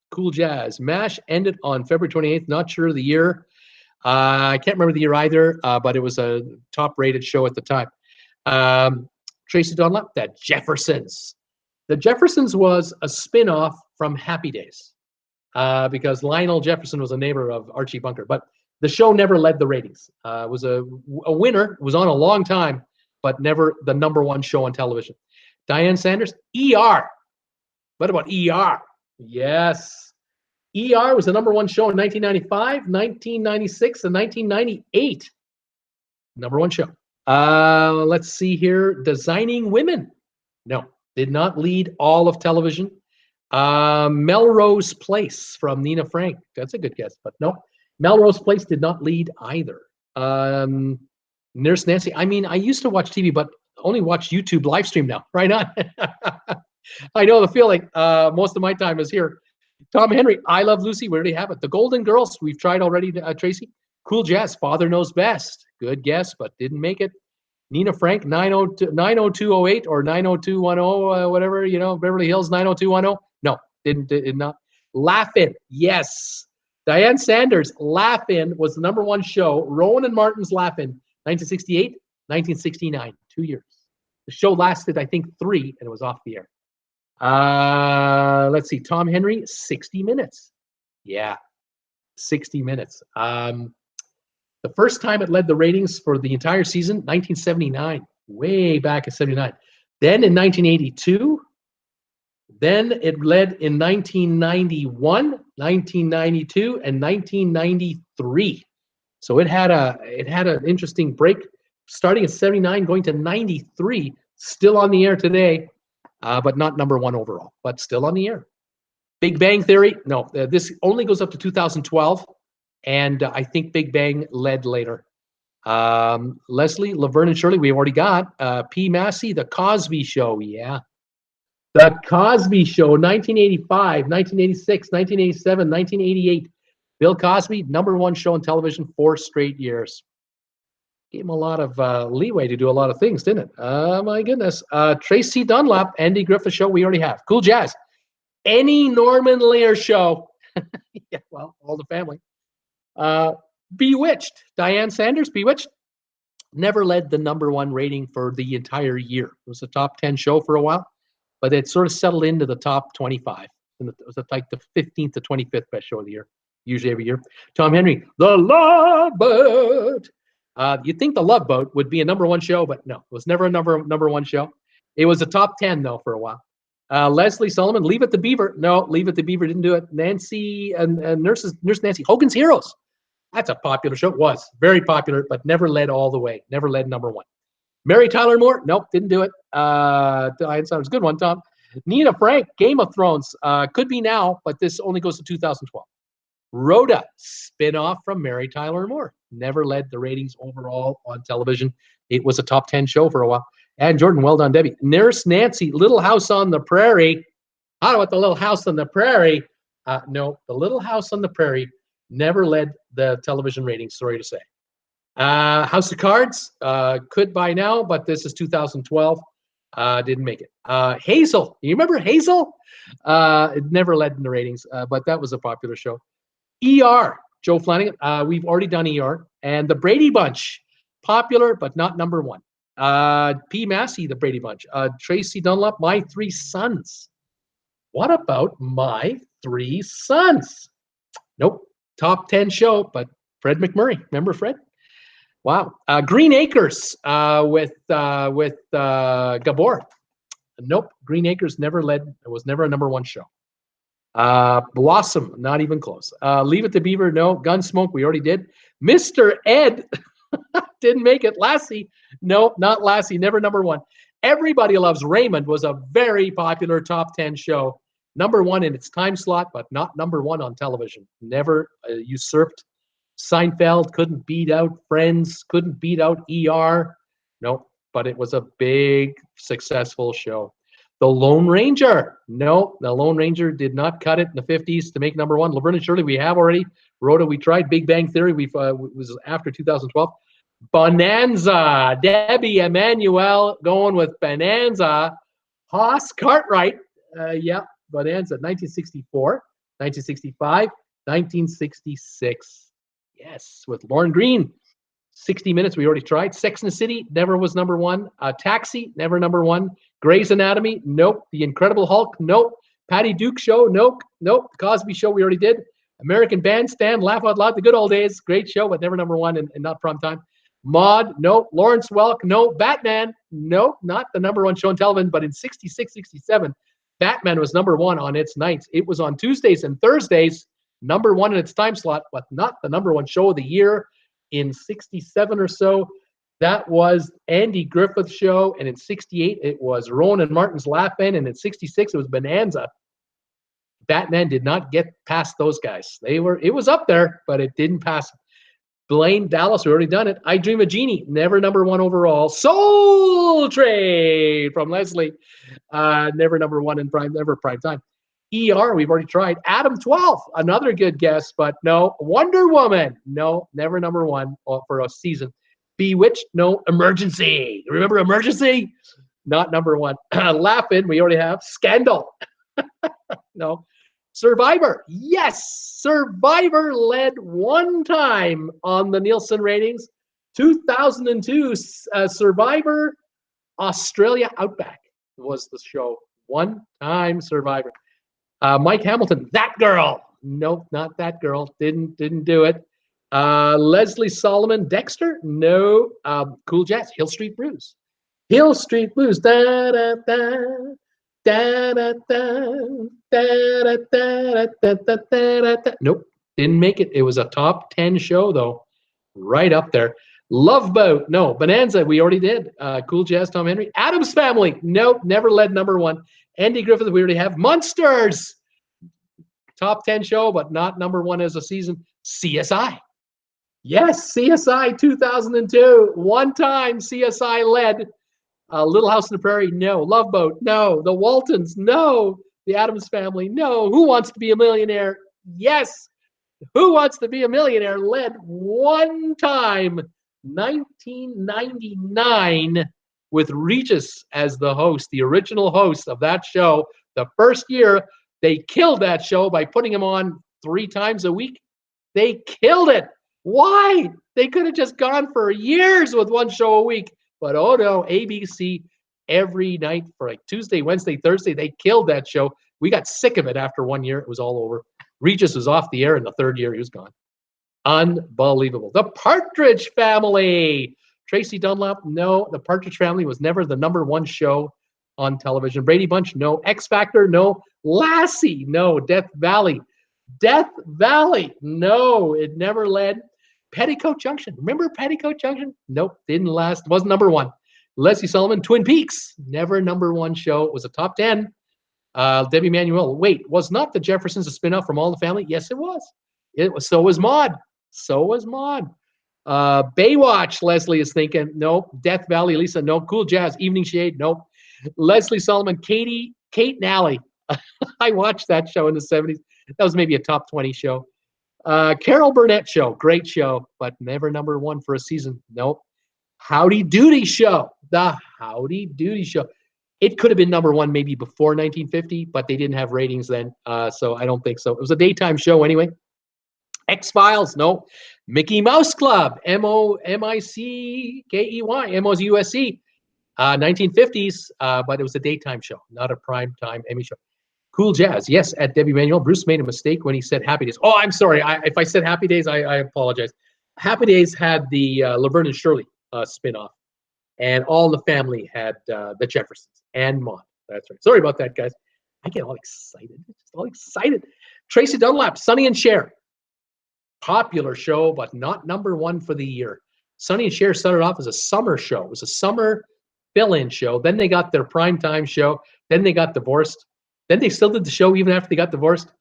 [SPEAKER 1] Cool Jazz. MASH ended on February 28th. Not sure of the year. I can't remember the year either, but it was a top-rated show at the time. Tracy Dunlap, The Jeffersons. The Jeffersons was a spin-off from Happy Days because Lionel Jefferson was a neighbor of Archie Bunker. But the show never led the ratings. It was a winner. It was on a long time, but never the #1 show on television. Diane Sanders, ER. What about ER? Yes. ER was the #1 show in 1995, 1996, and 1998. #1 show. Let's see here. Designing Women. No, did not lead all of television. Melrose Place from Nina Frank. That's a good guess, but no. Melrose Place did not lead either. Nurse Nancy. I mean, I used to watch TV, but only watch YouTube live stream now. Right on. I know the feeling. Most of my time is here. Tom Henry, I Love Lucy. We already have it. The Golden Girls. We've tried already, Tracy. Cool Jazz. Father Knows Best. Good guess, but didn't make it. Nina Frank, 90208 or 90210, whatever, Beverly Hills 90210. No, did not. Laugh-In. Yes. Diane Sanders, Laugh-In was the #1 show. Rowan and Martin's Laugh-In, 1968, 1969, 2 years. The show lasted, I think, 3, and it was off the air. Let's see. Tom Henry, 60 Minutes. Yeah, 60 Minutes. The first time it led the ratings for the entire season, 1979, way back in 79. Then in 1982, then it led in 1991, 1992, and 1993. So it had an interesting break, starting at 79, going to 93. Still on the air today, but not #1 overall, but still on the air. Big Bang Theory, no, this only goes up to 2012, and I think Big Bang led later. Leslie, Laverne and Shirley, we've already got. P. Massey, The Cosby Show, yeah. The Cosby Show, 1985, 1986, 1987, 1988. Bill Cosby, #1 show on television, 4 straight years. Gave him a lot of leeway to do a lot of things, didn't it? My goodness. Tracy Dunlap, Andy Griffith Show, we already have. Cool Jazz. Any Norman Lear show. Yeah, well, all the family. Bewitched. Diane Sanders, Bewitched. Never led the #1 rating for the entire year. It was a top 10 show for a while, but it sort of settled into the top 25. And it was like the 15th to 25th best show of the year, usually every year. Tom Henry, The Love Boat. You'd think The Love Boat would be a #1 show, but no, it was never a number one show. It was a top 10 though for a while. Leslie Solomon, Leave It to Beaver. No, Leave It to Beaver didn't do it. Nancy and Nurse Nancy, Hogan's Heroes. That's a popular show. It was very popular, but never led all the way. Never led #1. Mary Tyler Moore, nope, didn't do it. Diane Sanders, good one, Tom. Nina Frank, Game of Thrones, could be now, but this only goes to 2012. Rhoda, spin-off from Mary Tyler Moore. Never led the ratings overall on television. It was a top 10 show for a while. And Jordan, well done, Debbie. Nurse Nancy, Little House on the Prairie. How about the Little House on the Prairie? No, the Little House on the Prairie never led the television ratings, sorry to say. House of Cards, could by now, but this is 2012. Didn't make it. Hazel, you remember Hazel? It never led in the ratings, but that was a popular show. ER, Joe Flanagan. We've already done ER. And the Brady Bunch, popular but not number one. P. Massey, the Brady Bunch. Tracy Dunlop, My Three Sons. What about My Three Sons? Nope. Top 10 show, but Fred McMurray. Remember Fred? Wow. Green Acres with Gabor. Nope. Green Acres never led. It was never a number one show. Blossom, not even close. Leave It to Beaver, no. Gunsmoke, we already did. Mr. Ed didn't make it. Lassie, no, not Lassie, never number one. Everybody Loves Raymond was a very popular top 10 show. Number one in its time slot, but not number one on television. Never usurped. Seinfeld couldn't beat out Friends, couldn't beat out ER. Nope, but it was a big, successful show. The Lone Ranger. No, the Lone Ranger did not cut it in the 50s to make number one. Laverne and Shirley, we have already. Rhoda, we tried. Big Bang Theory, was after 2012. Bonanza. Debbie Emanuel going with Bonanza. Hoss Cartwright. Yeah, Bonanza. 1964, 1965, 1966. Yes, with Lauren Green. 60 Minutes, we already tried. Sex and the City, never was number one. Taxi, never number one. Grey's Anatomy, nope. The Incredible Hulk, nope. Patty Duke Show, nope. Nope. The Cosby Show, we already did. American Bandstand, Laugh Out Loud, The Good Old Days, great show, but never number one and not prime time. Maude, nope. Lawrence Welk, nope. Batman, nope. Not the number one show on television, but in 66, 67, Batman was number one on its nights. It was on Tuesdays and Thursdays, number one in its time slot, but not the number one show of the year. In 67 or so, that was Andy Griffith's show, and in 68, it was Rowan and Martin's Laugh-In, and in 66, it was Bonanza. Batman did not get past those guys. It was up there, but it didn't pass. Blaine Dallas, we already done it. I Dream of Jeannie, never number one overall. Soul Train from Leslie, never number one in prime, never prime time. ER, we've already tried. Adam 12, another good guess, but no. Wonder Woman, no, never number one for a season. Bewitched, no. Emergency, remember Emergency? Not number one. Laugh-In, we already have. Scandal, no. Survivor, yes. Survivor led one time on the Nielsen ratings. 2002, Survivor Australia Outback was the show. One time Survivor. Mike Hamilton, That Girl. Nope, not That Girl. Didn't do it. Leslie Solomon, Dexter. No. Cool Jazz, Hill Street Blues. Hill Street Blues. Da da da da da da da da da da da. Nope, didn't make it. It was a top 10 show though, right up there. Love Boat. No. Bonanza, we already did. Cool Jazz, Tom Henry. Addams Family. Nope, never led number one. Andy Griffith, we already have. Munsters, top 10 show, but not number one as a season. CSI. Yes, CSI 2002. One time CSI led. Little House on the Prairie, no. Love Boat, no. The Waltons, no. The Addams Family, no. Who Wants to Be a Millionaire? Yes. Who Wants to Be a Millionaire led one time, 1999. With Regis as the host, the original host of that show. The first year, they killed that show by putting him on 3 times a week. They killed it. Why? They could have just gone for years with one show a week. But oh no, ABC every night for like Tuesday, Wednesday, Thursday, they killed that show. We got sick of it after 1 year. It was all over. Regis was off the air in the 3rd year. He was gone. Unbelievable. The Partridge Family. Tracy Dunlop, no. The Partridge Family was never the number one show on television. Brady Bunch, no. X Factor, no. Lassie, no. Death Valley. Death Valley, no. It never led. Petticoat Junction. Remember Petticoat Junction? Nope, didn't last. Wasn't number one. Leslie Solomon, Twin Peaks, never number one show. It was a top 10. Debbie Manuel, wait, was not the Jeffersons a spinoff from All in the Family? Yes, it was. It was. So was Maude. So was Maude. Baywatch, Leslie is thinking, nope. Death Valley, Lisa, no. Cool Jazz, Evening Shade, nope. Leslie Solomon, Kate Nally. I watched that show in the 70s. That was maybe a top 20 show. Carol Burnett Show, great show, but never number one for a season. Nope. Howdy Doody Show, the Howdy Doody Show. It could have been number one maybe before 1950, but they didn't have ratings then, so I don't think so. It was a daytime show anyway. X-Files, no. Mickey Mouse Club, M-O-M-I-C-K-E-Y, M-O-S-U-S-E, 1950s, but it was a daytime show, not a primetime Emmy show. Cool Jazz, yes, at Debbie Manuel. Bruce made a mistake when he said Happy Days. Oh, I'm sorry. If I said Happy Days, I apologize. Happy Days had the Laverne and Shirley spin-off, and All in the Family had the Jeffersons and Maude. That's right. Sorry about that, guys. I get all excited. Just all excited. Tracy Dunlap, Sonny and Cher. Popular show, but not number one for the year. Sonny and Cher started off as a summer show. It was a summer fill-in show. Then they got their primetime show. Then they got divorced. Then they still did the show even after they got divorced.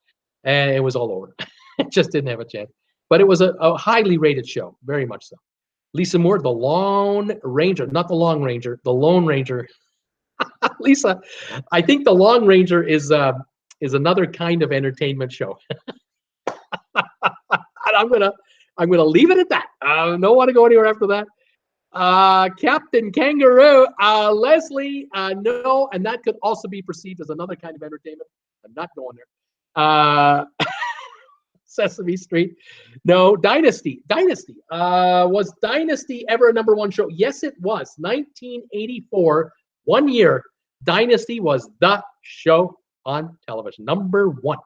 [SPEAKER 1] And it was all over. It just didn't have a chance. But it was a highly rated show, very much so. Lisa Moore, The Lone Ranger. Not The Long Ranger, The Lone Ranger. Lisa, I think The Long Ranger is another kind of entertainment show. I'm gonna leave it at that. I don't want to go anywhere after that. Captain Kangaroo, Leslie, no, and that could also be perceived as another kind of entertainment. I'm not going there. Sesame Street, no. Dynasty, was Dynasty ever a number one show? Yes, it was. 1984, 1 year, Dynasty was the show on television, number one.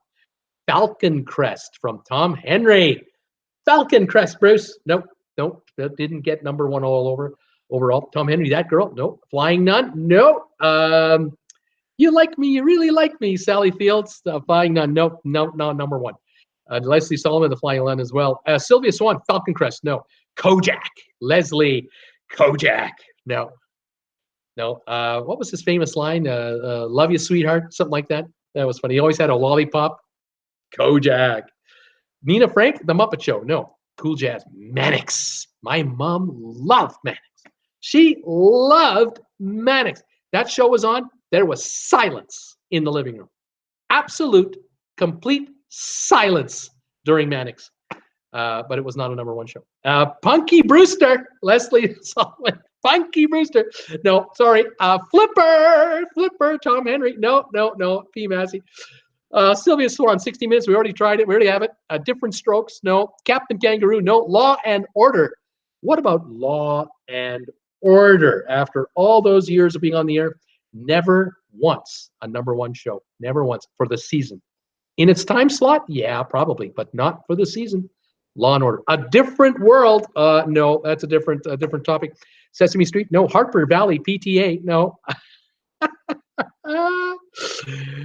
[SPEAKER 1] Falcon Crest from Tom Henry. Falcon Crest, Bruce. Nope, that didn't get number one overall. Tom Henry, That Girl. Nope. Flying Nun. Nope. You Like Me, You Really Like Me. Sally Fields, Flying Nun. Nope, no, number one. Leslie Solomon, The Flying Nun as well. Sylvia Swan, Falcon Crest. No. Kojak. Leslie, Kojak. No. What was his famous line? Love you, sweetheart. Something like that. That was funny. He always had a lollipop. Kojak. Nina Frank, The Muppet Show. No. Cool Jazz. Mannix. My mom loved Mannix. She loved Mannix. That show was on. There was silence in the living room. Absolute, complete silence during Mannix. But it was not a number one show. Punky Brewster. Leslie Solomon. Punky Brewster. No, sorry. Flipper. Tom Henry. No. P. Massey. Sylvia Swan, 60 Minutes. We already tried it. We already have it. Different Strokes. No. Captain Kangaroo. No. Law and Order. What about Law and Order? After all those years of being on the air, never once a number one show. Never once for the season. In its time slot, yeah, probably, but not for the season. Law and Order. A Different World. No, that's a different topic. Sesame Street. No. Harper Valley PTA. No.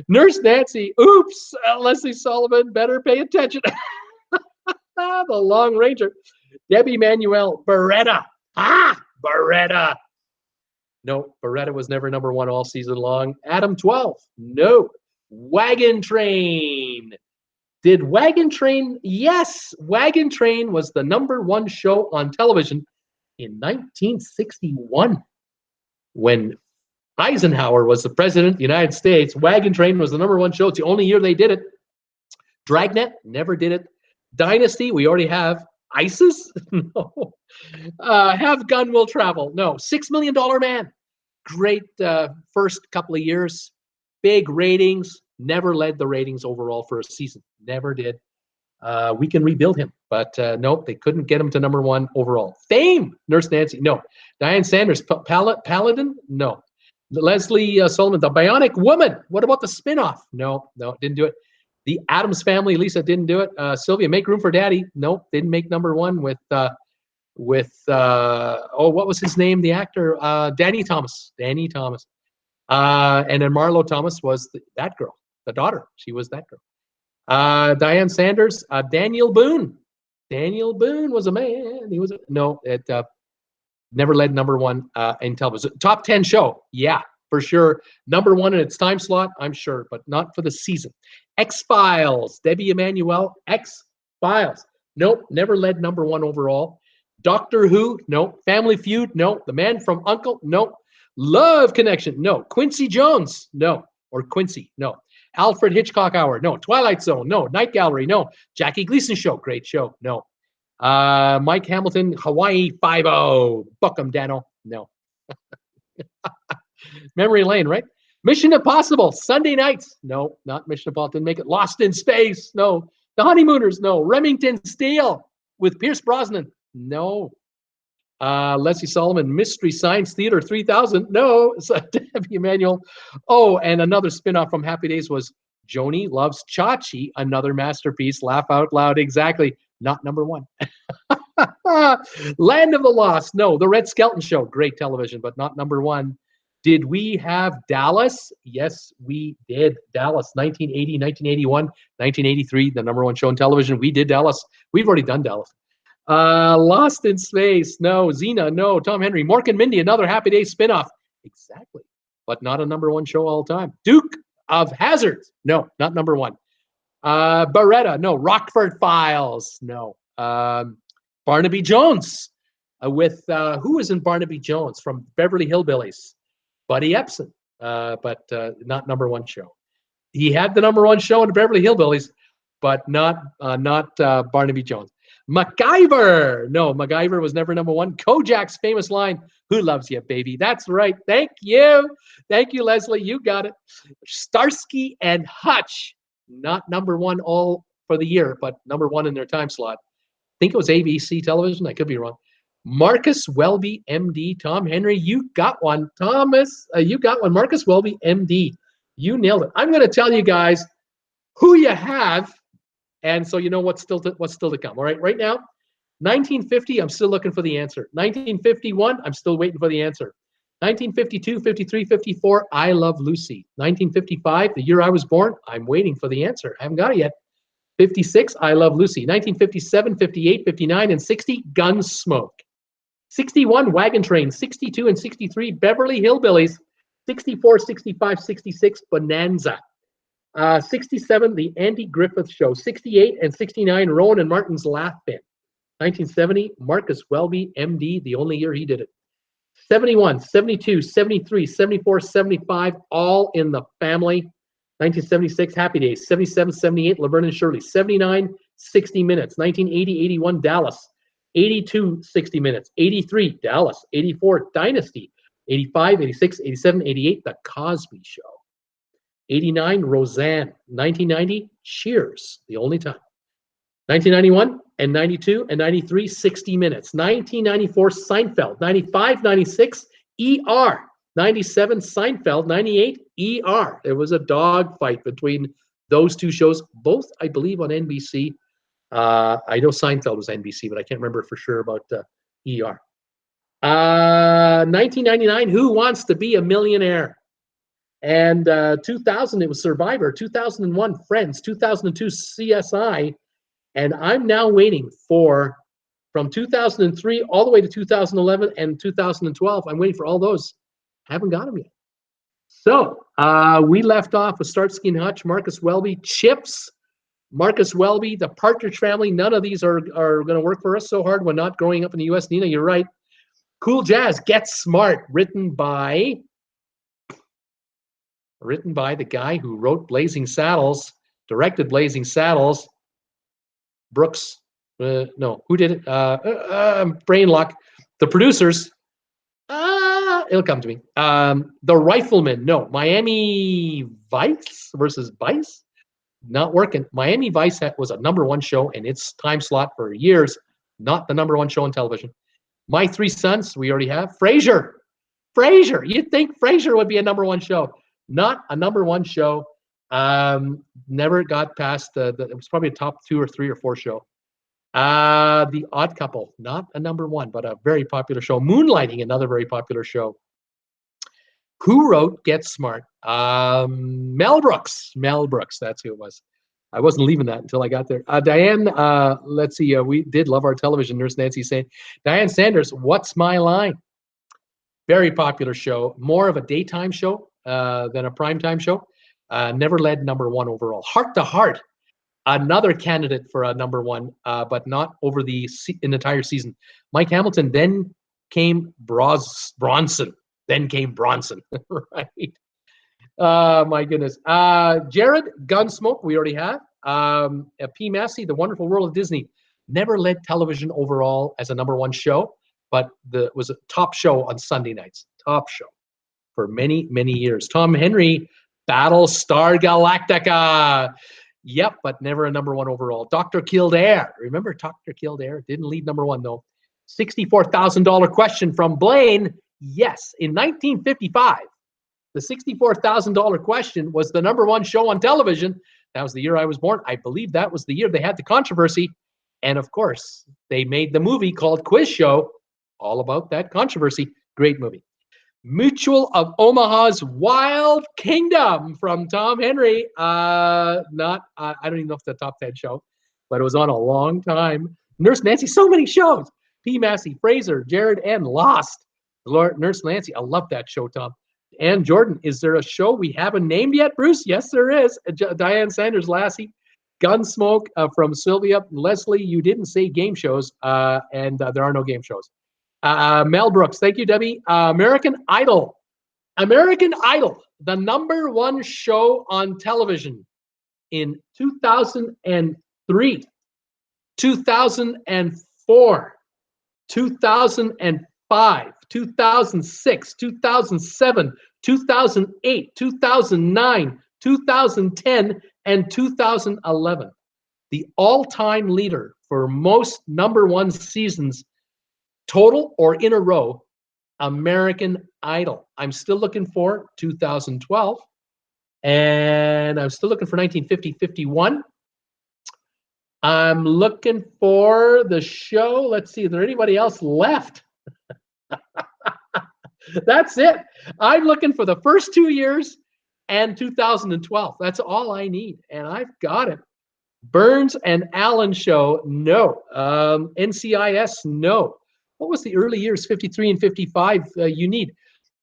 [SPEAKER 1] Nurse Nancy. Oops. Leslie Sullivan. Better pay attention. The Long Ranger. Debbie Manuel. Beretta. Beretta. No, Beretta was never number one all season long. Adam 12. No. Wagon Train. Did Wagon Train? Yes. Wagon Train was the number one show on television in 1961 when Eisenhower was the president of the United States. Wagon Train was the number one show. It's the only year they did it. Dragnet, never did it. Dynasty, we already have. ISIS? No. Have Gun Will Travel? No. $6 Million Man. Great first couple of years. Big ratings. Never led the ratings overall for a season. Never did. We Can Rebuild Him. But nope, they couldn't get him to number one overall. Fame, Nurse Nancy. No. Diane Sanders, Paladin? No. Leslie Solomon, The Bionic Woman. What about the spinoff? No, didn't do it. The Addams Family, Lisa didn't do it. Sylvia, Make Room for Daddy. Nope, didn't make number one with what was his name? The actor, Danny Thomas. And then Marlo Thomas was that girl, the daughter. She was that girl. Diane Sanders, Daniel Boone. Daniel Boone was a man. He was never led number one in television. Top 10 show, yeah, for sure. Number one in its time slot, I'm sure, but not for the season. X-Files, Debbie Emanuel, X-Files. Nope, never led number one overall. Doctor Who, no. Family Feud, no. The Man from U.N.C.L.E., no. Love Connection, no. Quincy Jones, no. Or Quincy, no. Alfred Hitchcock Hour, no. Twilight Zone, no. Night Gallery, no. Jackie Gleason Show, great show, no. Mike Hamilton, Hawaii Five-0, Buck 'em Dano, no. Memory Lane, right? Mission Impossible, Sunday nights. No, not Mission Impossible. Didn't make it. Lost in Space. No. The Honeymooners. No. Remington Steele with Pierce Brosnan. No. Leslie Solomon, Mystery Science Theater 3000. No. Debbie Emanuel. Oh, and another spinoff from Happy Days was Joni Loves Chachi, another masterpiece. Laugh out loud. Exactly. Not number one. Land of the Lost. No. The Red Skelton Show. Great television, but not number one. Did we have Dallas? Yes, we did. Dallas, 1980, 1981, 1983, the number one show on television. We did Dallas. We've already done Dallas. Lost in Space. No. Xena. No. Tom Henry. Mork and Mindy, another Happy Days spinoff. Exactly. But not a number one show all the time. Duke of Hazzard. No, not number one. Baretta. No. Rockford Files. No. Barnaby Jones. With who was in Barnaby Jones from Beverly Hillbillies? Buddy Epson, but not number one show. He had the number one show in the Beverly Hillbillies, but not Barnaby Jones. MacGyver. No, MacGyver was never number one. Kojak's famous line, "Who loves you, baby?" That's right. Thank you. Thank you, Leslie. You got it. Starsky and Hutch, not number one all for the year, but number one in their time slot. I think it was ABC television. I could be wrong. Marcus Welby, MD. Tom Henry, you got one. Thomas, you got one. Marcus Welby, MD. You nailed it. I'm going to tell you guys who you have, and so you know what's still to come. All right, right now, 1950, I'm still looking for the answer. 1951, I'm still waiting for the answer. 1952, 53, 54, I Love Lucy. 1955, the year I was born, I'm waiting for the answer. I haven't got it yet. 56, I Love Lucy. 1957, 58, 59, and 60, Gunsmoke. 61, Wagon Train. 62 and 63, Beverly Hillbillies. 64, 65, 66, Bonanza. 67, The Andy Griffith Show. 68 and 69, Rowan and Martin's Laugh Band. 1970, Marcus Welby, MD, the only year he did it. 71, 72, 73, 74, 75, All in the Family. 1976, Happy Days. 77, 78, Laverne and Shirley. 79, 60 Minutes. 1980, 81, Dallas. 82, 60 Minutes. 83, Dallas. 84, Dynasty. 85, 86, 87, 88, The Cosby Show. 89, Roseanne. 1990, Cheers, the only time. 1991 and 92 and 93, 60 Minutes. 1994, Seinfeld. 95, 96, ER. 97, Seinfeld. 98, ER. There was a dog fight between those two shows, both, I believe, on NBC. I know Seinfeld was NBC, but I can't remember for sure about ER. 1999, Who Wants to Be a Millionaire? And 2000, it was Survivor. 2001, Friends. 2002, CSI. And I'm now waiting for, from 2003 all the way to 2011 and 2012, I'm waiting for all those. Haven't got them yet. So we left off with Starsky and Hutch, Marcus Welby, Chips, Marcus Welby, the Partridge Family. None of these are going to work for us so hard when not growing up in the U.S. Nina, you're right. Cool Jazz, Get Smart, written by the guy who wrote Blazing Saddles, directed Blazing Saddles. Brooks, no, who did it? Brain lock. The producers, it'll come to me. The Rifleman, no. Miami Vice versus Vice, not working. Miami Vice was a number one show in its time slot for years, not the number one show on television. My Three Sons, we already have. Frasier, you'd think Frasier would be a number one show. Not a number one show. Never got past it was probably a top 2 or 3 or 4 show. The Odd Couple, not a number one, but a very popular show. Moonlighting, another very popular show. Who wrote Get Smart? Mel Brooks, that's who it was. I wasn't leaving that until I got there. Diane, let's see, we did love our television, Nurse Nancy saying. Diane Sanders, What's My Line? Very popular show, more of a daytime show than a primetime show. Never led number one overall. Heart to Heart, another candidate for a number one, but not over the entire season. Mike Hamilton, then came Bronson. Right? My goodness. Jared, Gunsmoke, we already have. P. Massey, The Wonderful World of Disney, never led television overall as a number one show, but was a top show on Sunday nights. Top show for many, many years. Tom Henry, Battlestar Galactica. Yep, but never a number 1 overall. Dr. Kildare. Remember Dr. Kildare? Didn't lead number 1, though. $64,000 question from Blaine. Yes, in 1955, the $64,000 question was the number 1 show on television. That was the year I was born. I believe that was the year they had the controversy. And of course, they made the movie called Quiz Show, all about that controversy. Great movie. Mutual of Omaha's Wild Kingdom from Tom Henry. I don't even know if it's a top 10 show, but it was on a long time. Nurse Nancy, so many shows. P. Massey, Fraser, Jared, and Lost. Nurse Nancy, I love that show, Tom. And Jordan, is there a show we haven't named yet, Bruce? Yes, there is. Diane Sanders, Lassie. Gunsmoke from Sylvia. Leslie, you didn't say game shows, and there are no game shows. Mel Brooks, thank you, Debbie. American Idol. American Idol, the number 1 show on television in 2003, 2004, 2005, 2006, 2007, 2008, 2009, 2010, and 2011. The all-time leader for most number 1 seasons total or in a row, American Idol. I'm still looking for 2012, and I'm still looking for 1950-51. I'm looking for the show. Let's see, is there anybody else left? That's it. I'm looking for the first 2 years and 2012. That's all I need, and I've got it. Burns and Allen show, no. NCIS, no. What was the early years, 53 and 55, you need?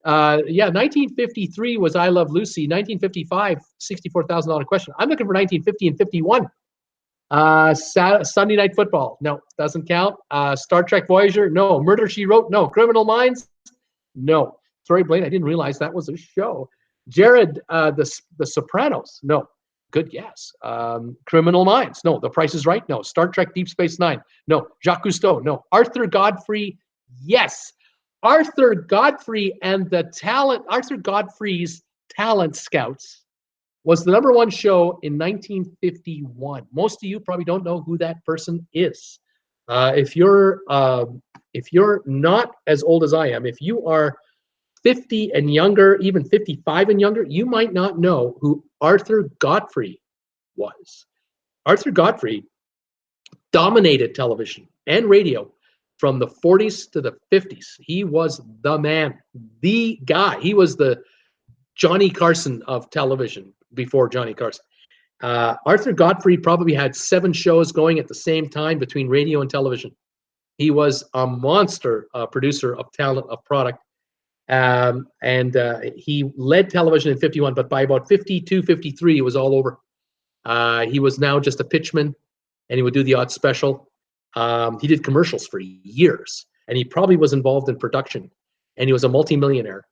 [SPEAKER 1] 1953 was I Love Lucy. 1955, $64,000 question. I'm looking for 1950 and 51. Sunday Night Football, no, doesn't count. Star Trek Voyager, no. Murder, She Wrote, no. Criminal Minds, no. Sorry, Blaine, I didn't realize that was a show. Jared, The Sopranos, no. Good guess. Criminal Minds, no. The Price is Right, no. Star Trek Deep Space Nine, no. Jacques Cousteau, no. Arthur Godfrey, yes. Arthur Godfrey and Arthur Godfrey's Talent Scouts was the number 1 show in 1951. Most of you probably don't know who that person is. If you're not as old as I am, if you are 50 and younger, even 55 and younger, you might not know who Arthur Godfrey was. Arthur Godfrey dominated television and radio from the 40s to the 50s. He was the man, the guy. He was the Johnny Carson of television before Johnny Carson. Arthur Godfrey probably had 7 shows going at the same time between radio and television. He was a monster producer of talent, of product. He led television in 51, but by about 52, 53, it was all over. He was now just a pitchman, and he would do the odd special. He did commercials for years, and he probably was involved in production, and he was a multimillionaire.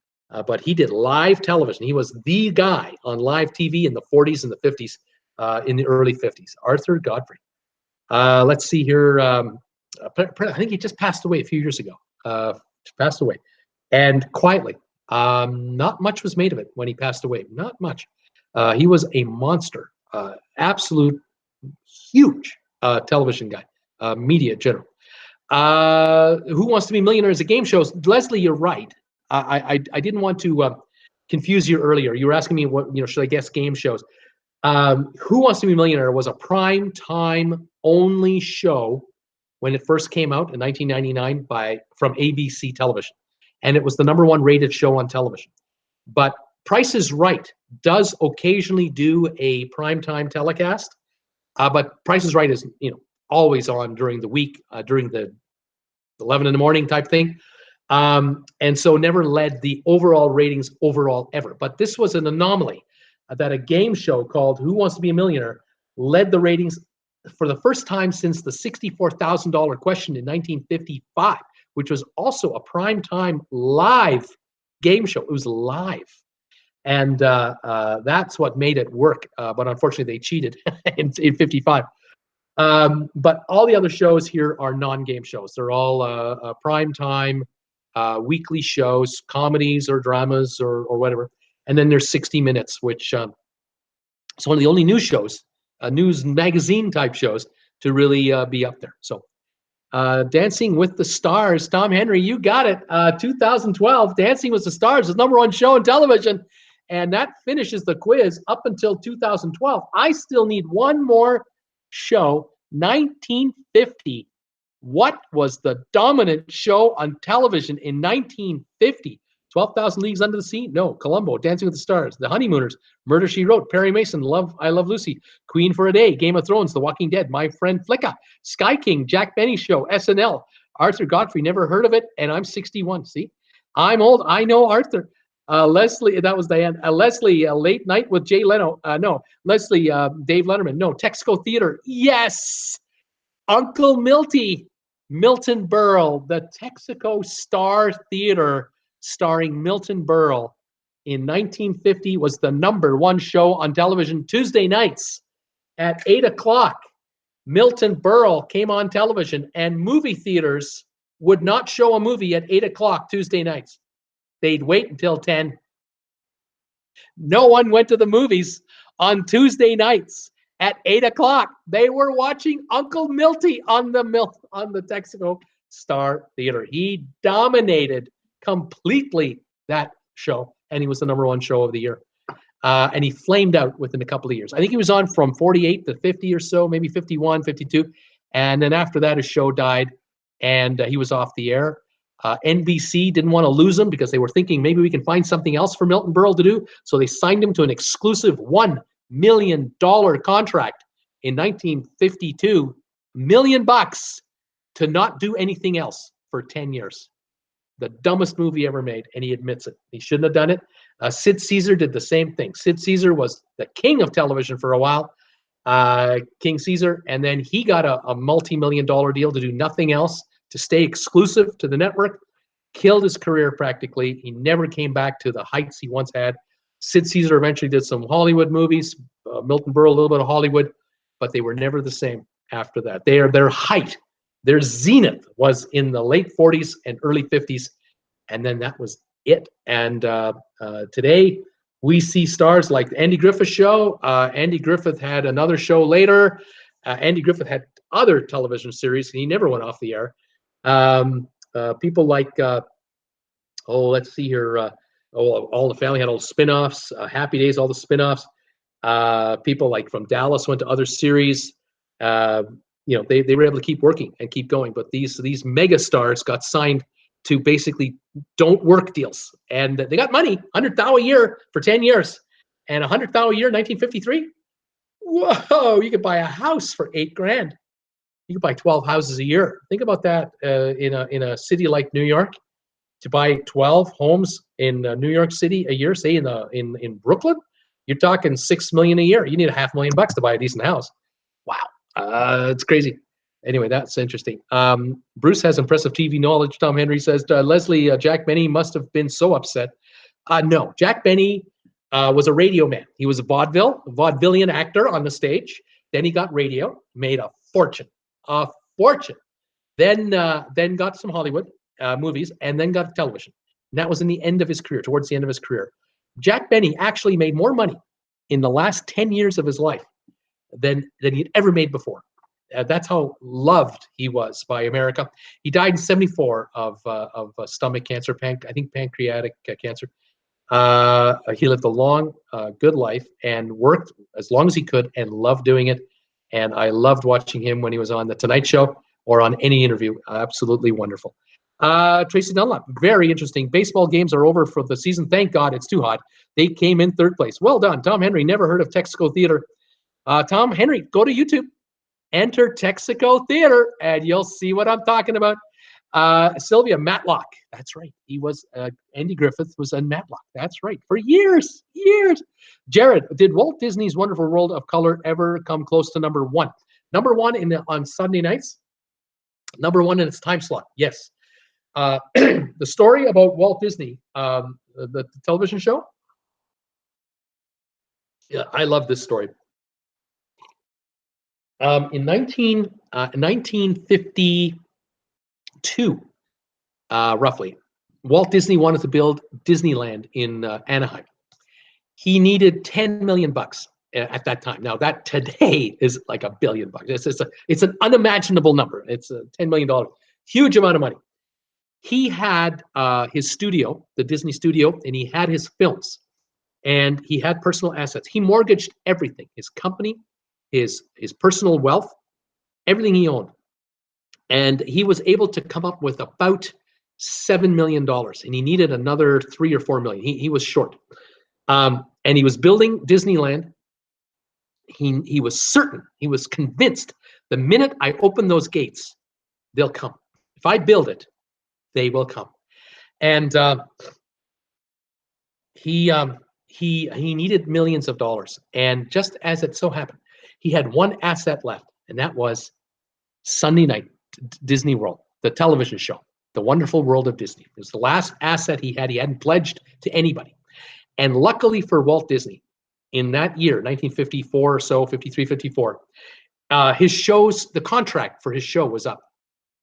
[SPEAKER 1] But he did live television. He was the guy on live TV in the 40s and the 50s, in the early 50s. Arthur Godfrey. Let's see here. I think he just passed away a few years ago. Passed away. And quietly. Not much was made of it when he passed away. Not much. He was a monster. Absolute huge television guy. Media in general. Who Wants to Be Millionaire is a game show. Leslie, you're right. I didn't want to confuse you earlier. You were asking me what, should I guess game shows? Who Wants to Be a Millionaire was a prime time only show when it first came out in 1999 from ABC Television. And it was the number 1 rated show on television. But Price is Right does occasionally do a primetime telecast. But Price is Right is, always on during the week, during the 11 in the morning type thing. And so never led the overall ratings overall ever. But this was an anomaly that a game show called Who Wants to Be a Millionaire led the ratings for the first time since the $64,000 question in 1955, which was also a primetime live game show. It was live. And that's what made it work. But unfortunately, they cheated in 55. But all the other shows here are non-game shows. They're all primetime weekly shows, comedies or dramas or whatever. And then there's 60 Minutes, which it's one of the only news shows, news magazine type shows to really be up there. So Dancing with the Stars, Tom Henry, you got it. 2012, Dancing with the Stars is #1 show on television. And that finishes the quiz up until 2012. I still need one more show. 1950. What was the dominant show on television in 1950? 12,000 Leagues Under the Sea? No. Columbo, Dancing with the Stars, The Honeymooners, Murder, She Wrote, Perry Mason, I Love Lucy, Queen for a Day, Game of Thrones, The Walking Dead, My Friend Flicka, Sky King, Jack Benny Show, SNL, Arthur Godfrey, never heard of it, and I'm 61. See? I'm old. I know Arthur. Leslie, that was Diane. Leslie, Late Night with Jay Leno. No. Leslie, Dave Letterman. No. Texaco Theater. Yes. Uncle Milty, Milton Berle, the Texaco Star Theater starring Milton Berle in 1950 was the #1 show on television Tuesday nights at 8 o'clock. Milton Berle came on television, and movie theaters would not show a movie at 8 o'clock Tuesday nights. They'd wait until 10. No one went to the movies on Tuesday nights at 8 o'clock. They were watching Uncle Milty on the Texaco Star Theater. He dominated completely that show, and he was the #1 show of the year. And he flamed out within a couple of years. I think he was on from 48 to 50 or so, maybe 51, 52. And then after that, his show died, and he was off the air. NBC didn't want to lose him because they were thinking maybe we can find something else for Milton Berle to do. So they signed him to an exclusive $1 million contract in 1952, $1 million to not do anything else for 10 years. The dumbest movie ever made, and he admits it. He shouldn't have done it. Sid Caesar did the same thing. Sid Caesar was the king of television for a while, King Caesar, and then he got a multi-million-dollar deal to do nothing else, to stay exclusive to the network. Killed his career practically. He never came back to the heights he once had. Sid Caesar eventually did some Hollywood movies, Milton Berle, a little bit of Hollywood, but they were never the same after that. Their height, their zenith was in the late 40s and early 50s, and then that was it. And today we see stars like the Andy Griffith Show. Andy Griffith had another show later. Andy Griffith had other television series, and he never went off the air. People like, let's see here, All the Family had all the spin-offs, Happy Days, all the spin-offs. People like from Dallas went to other series. They were able to keep working and keep going. But these mega stars got signed to basically don't work deals, and they got money, $100,000 a year for 10 years, and $100,000 a year, 1953. Whoa! You could buy a house for $8,000. You could buy 12 houses a year. Think about that in a city like New York. To buy 12 homes in New York City a year, say in Brooklyn, you're talking $6 million a year. You need $500,000 to buy a decent house. Wow, it's crazy. Anyway, that's interesting. Bruce has impressive TV knowledge. Tom Henry says, Leslie, Jack Benny must have been so upset. No, Jack Benny was a radio man. He was a vaudevillian actor on the stage. Then he got radio, made a fortune. Then got some Hollywood movies, and then got television. And that was in the end of his career, towards the end of his career. Jack Benny actually made more money in the last 10 years of his life than he'd ever made before. That's how loved he was by America. He died in 1974 of stomach cancer, I think pancreatic cancer. He lived a long, good life and worked as long as he could and loved doing it. And I loved watching him when he was on The Tonight Show or on any interview. Absolutely wonderful. Tracy Dunlop, very interesting. Baseball games are over for the season. Thank God, it's too hot. They came in 3rd place. Well done. Tom Henry, never heard of Texaco Theater. Tom Henry, go to YouTube, enter Texaco Theater, and you'll see what I'm talking about. Sylvia, Matlock. That's right. He was, Andy Griffith was in Matlock. That's right. For years. Jared, did Walt Disney's Wonderful World of Color ever come close to #1? #1 on Sunday nights. #1 in its time slot. Yes. The story about Walt Disney, the television show. Yeah, I love this story. In 1952, roughly, Walt Disney wanted to build Disneyland in Anaheim. He needed 10 million bucks at that time. Now that today is like $1 billion. It's an unimaginable number. It's a $10 million, huge amount of money. He had his studio, the Disney studio, and he had his films, and he had personal assets. He mortgaged everything, his company, his personal wealth, everything he owned. And he was able to come up with about $7 million, and he needed another 3 or 4 million. He was short. And he was building Disneyland. He was certain, he was convinced, the minute I open those gates, they'll come. If I build it, they will come. And he needed millions of dollars. And just as it so happened, he had one asset left, and that was Sunday night Disney World, the television show, The Wonderful World of Disney. It was the last asset he had. He hadn't pledged to anybody. And luckily for Walt Disney, in that year, 1954 or so, 53, 54, his shows, the contract for his show was up.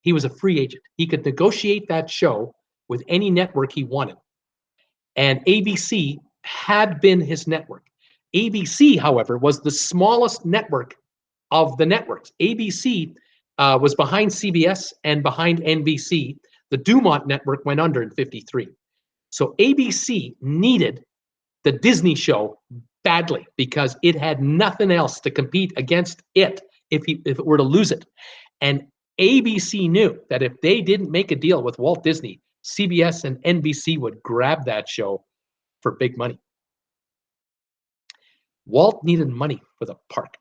[SPEAKER 1] He was a free agent. He could negotiate that show with any network he wanted. And ABC had been his network. ABC, however, was the smallest network of the networks. ABC was behind CBS and behind NBC. The Dumont network went under in 53. So ABC needed the Disney show badly because it had nothing else to compete against it if it were to lose it. And ABC knew that if they didn't make a deal with Walt Disney, CBS and NBC would grab that show for big money. Walt needed money for the park.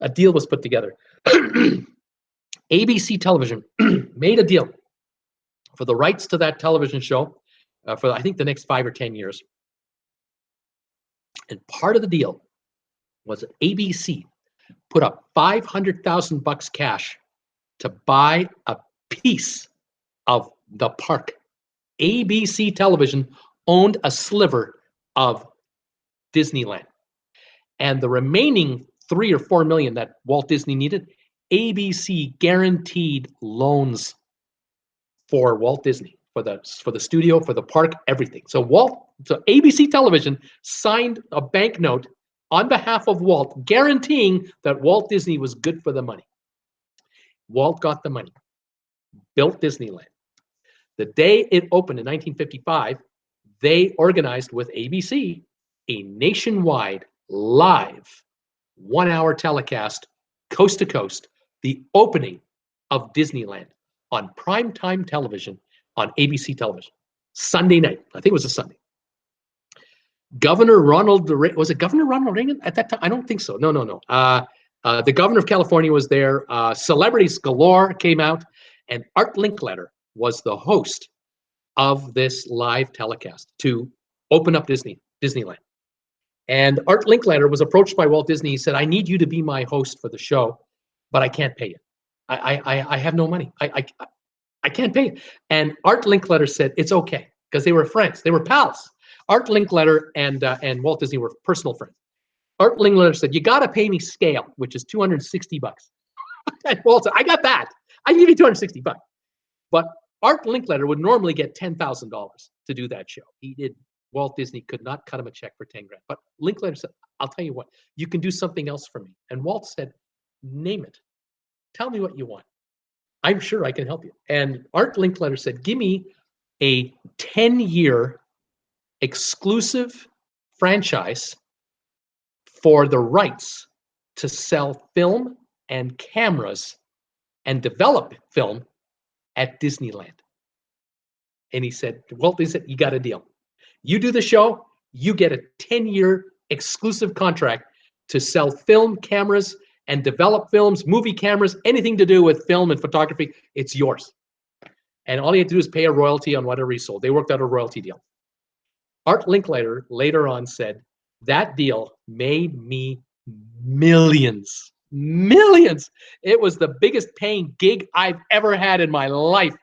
[SPEAKER 1] A deal was put together. ABC Television made a deal for the rights to that television show for, I think, the next 5 or 10 years. And part of the deal was that ABC put up $500,000 cash to buy a piece of the park. ABC Television owned a sliver of Disneyland. And the remaining 3 or 4 million that Walt Disney needed, ABC guaranteed loans for Walt Disney, for the studio, for the park, everything. So ABC Television signed a bank note on behalf of Walt, guaranteeing that Walt Disney was good for the money. Walt got the money, built Disneyland. The day it opened in 1955, they organized with ABC a nationwide live 1-hour telecast, coast to coast, the opening of Disneyland on primetime television on ABC television. Sunday night. I think it was a Sunday. Was it Governor Ronald Reagan at that time? I don't think so. No. The governor of California was there. Celebrities galore came out, and Art Linkletter was the host of this live telecast to open up Disneyland. And Art Linkletter was approached by Walt Disney. He said, "I need you to be my host for the show, but I can't pay you. I have no money. I can't pay you." And Art Linkletter said, "It's okay," because they were friends. They were pals. Art Linkletter and Walt Disney were personal friends. Art Linkletter said, "You got to pay me scale, which is $260. And Walt said, "I got that. I can give you $260. But Art Linkletter would normally get $10,000 to do that show. He did. Walt Disney could not cut him a check for 10 grand. But Linkletter said, "I'll tell you what, you can do something else for me." And Walt said, "Name it. Tell me what you want. I'm sure I can help you." And Art Linkletter said, "Give me a 10-year exclusive franchise for the rights to sell film and cameras and develop film at Disneyland." And he said, Walt, he said, "You got a deal. You do the show, you get a 10-year exclusive contract to sell film, cameras, and develop films, movie cameras, anything to do with film and photography, it's yours. And all you have to do is pay a royalty on whatever he sold." They worked out a royalty deal. Art Linkletter later on said, "That deal made me millions. Millions. It was the biggest paying gig I've ever had in my life."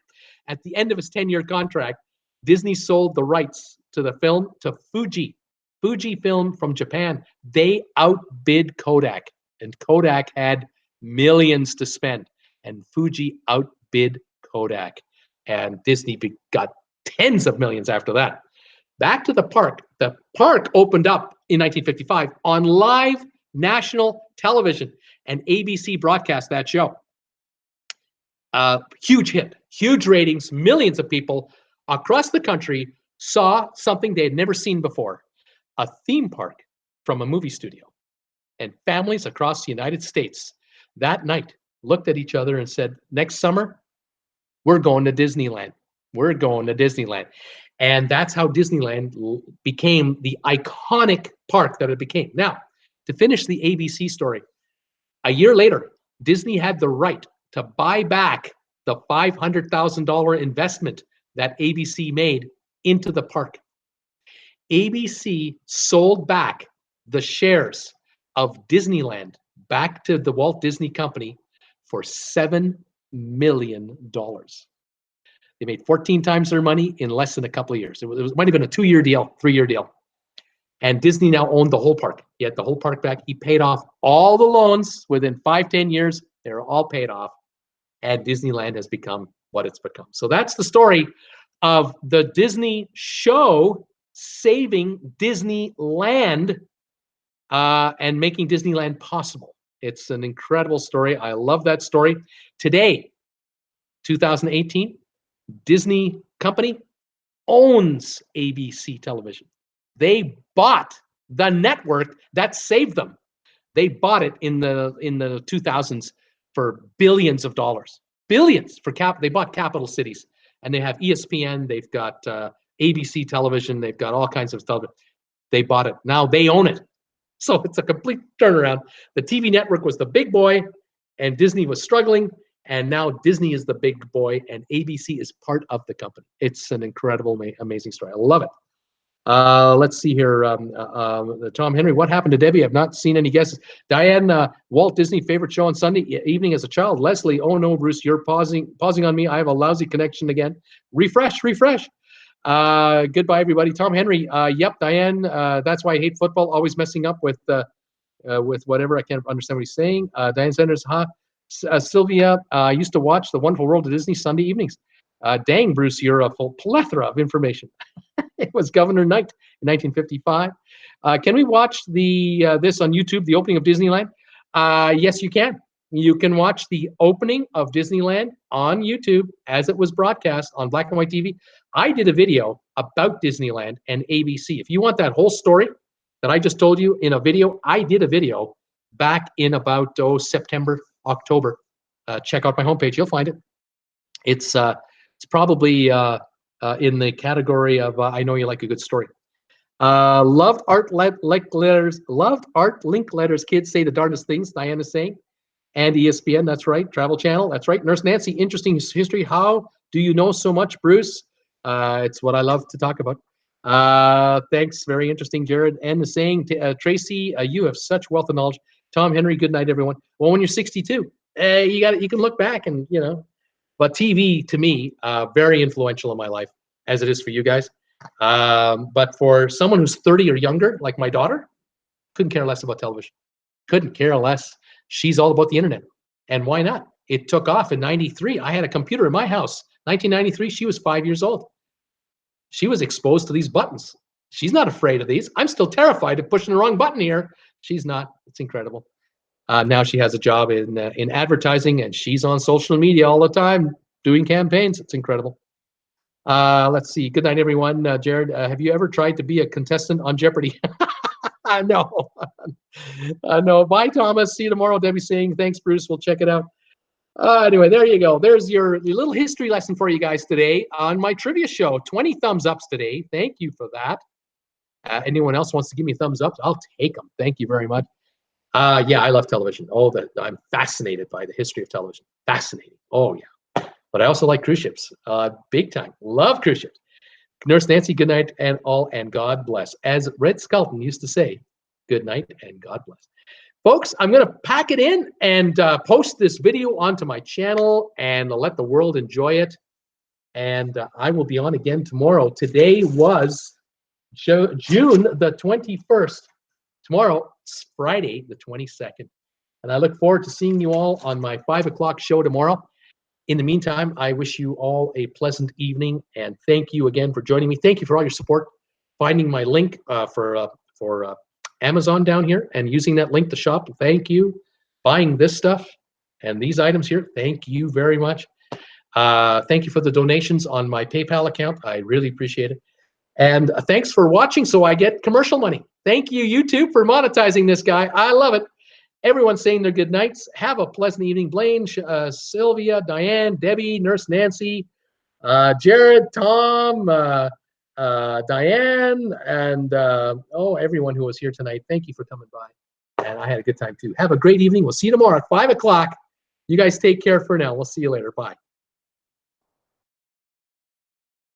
[SPEAKER 1] At the end of his 10-year contract, Disney sold the rights to the film to Fujifilm from Japan. They outbid Kodak, and Kodak had millions to spend, and Fuji outbid Kodak. and Disney got tens of millions after that. Back to the park. The park opened up in 1955 on live national television, and ABC broadcast that show. Huge hit, huge ratings, millions of people across the country saw something they had never seen before, a theme park from a movie studio. And families across the United States that night looked at each other and said, next summer, we're going to Disneyland. We're going to Disneyland. And that's how Disneyland became the iconic park that it became. Now, to finish the ABC story, a year later, Disney had the right to buy back the $500,000 investment that ABC made into the park. ABC sold back the shares of Disneyland back to the Walt Disney Company for $7 million. They made 14 times their money in less than a couple of years. It might have been a 2-year deal, 3-year deal. And Disney now owned the whole park. He had the whole park back. He paid off all the loans within 5-10 years. They're all paid off. And Disneyland has become what it's become. So that's the story of the Disney show saving Disneyland and making Disneyland possible. It's an incredible story. I love that story. Today, 2018, Disney company owns ABC television. They bought the network that saved them. They bought it in the 2000s for billions of dollars. Billions for they bought Capital Cities, and they have ESPN, they've got ABC television, they've got all kinds of television. They bought it. Now they own it. So it's a complete turnaround. The TV network was the big boy, and Disney was struggling, and now Disney is the big boy, and ABC is part of the company. It's an incredible, amazing story. I love it. Let's see here. Tom Henry, what happened to Debbie? I've not seen any guesses. Diane, Walt Disney favorite show on Sunday evening as a child. Leslie, oh no, Bruce, you're pausing on me. I have a lousy connection again. Refresh. Goodbye, everybody. Tom Henry, yep, Diane, that's why I hate football. Always messing up with whatever. I can't understand what he's saying. Diane Sanders, Sylvia, I used to watch The Wonderful World of Disney Sunday evenings. Dang, Bruce, you're a full plethora of information. It was Governor Knight in 1955. Can we watch this on YouTube, the opening of Disneyland? Yes, you can. You can watch the opening of Disneyland on YouTube as it was broadcast on black and white TV. I did a video about Disneyland and ABC. If you want that whole story that I just told you in a video, I did a video back in about September, October. Check out my homepage. You'll find it. It's probably in the category of I know you like a good story. Loved art link letters. Loved art link letters. Kids say the darndest things. Diana's saying, and ESPN. That's right. Travel Channel. That's right. Nurse Nancy. Interesting history. How do you know so much, Bruce? It's what I love to talk about. Thanks. Very interesting, Jared. And the saying, Tracy, you have such wealth of knowledge. Tom Henry. Good night, everyone. Well, when you're 62, you can look back and But TV, to me, very influential in my life, as it is for you guys. But for someone who's 30 or younger, like my daughter, couldn't care less about television. Couldn't care less. She's all about the internet. And why not? It took off in 93. I had a computer in my house. 1993, she was 5 years old. She was exposed to these buttons. She's not afraid of these. I'm still terrified of pushing the wrong button here. She's not. It's incredible. Now she has a job in advertising, and she's on social media all the time doing campaigns. It's incredible. Let's see. Good night, everyone. Jared, have you ever tried to be a contestant on Jeopardy? No. No. Bye, Thomas. See you tomorrow. Debbie saying, thanks, Bruce. We'll check it out. Anyway, there you go. There's your little history lesson for you guys today on my trivia show. 20 thumbs ups today. Thank you for that. Anyone else wants to give me thumbs up? I'll take them. Thank you very much. Yeah, I love television. I'm fascinated by the history of television. Fascinating. Oh, yeah. But I also like cruise ships. Big time. Love cruise ships. Nurse Nancy, good night and all, and God bless. As Red Skelton used to say, good night and God bless. Folks, I'm going to pack it in and post this video onto my channel and let the world enjoy it. And I will be on again tomorrow. Today was June the 21st. Tomorrow, it's Friday the 22nd. And I look forward to seeing you all on my 5 o'clock show tomorrow. In the meantime, I wish you all a pleasant evening, and thank you again for joining me. Thank you for all your support, finding my link for Amazon down here and using that link to shop. Thank you. Buying this stuff and these items here. Thank you very much. Thank you for the donations on my PayPal account. I really appreciate it. And thanks for watching so I get commercial money. Thank you, YouTube, for monetizing this guy. I love it. Everyone's saying their good nights. Have a pleasant evening. Blaine, Sylvia, Diane, Debbie, Nurse Nancy, Jared, Tom, Diane, and everyone who was here tonight. Thank you for coming by. And I had a good time too. Have a great evening. We'll see you tomorrow at 5 o'clock. You guys take care for now. We'll see you later. Bye.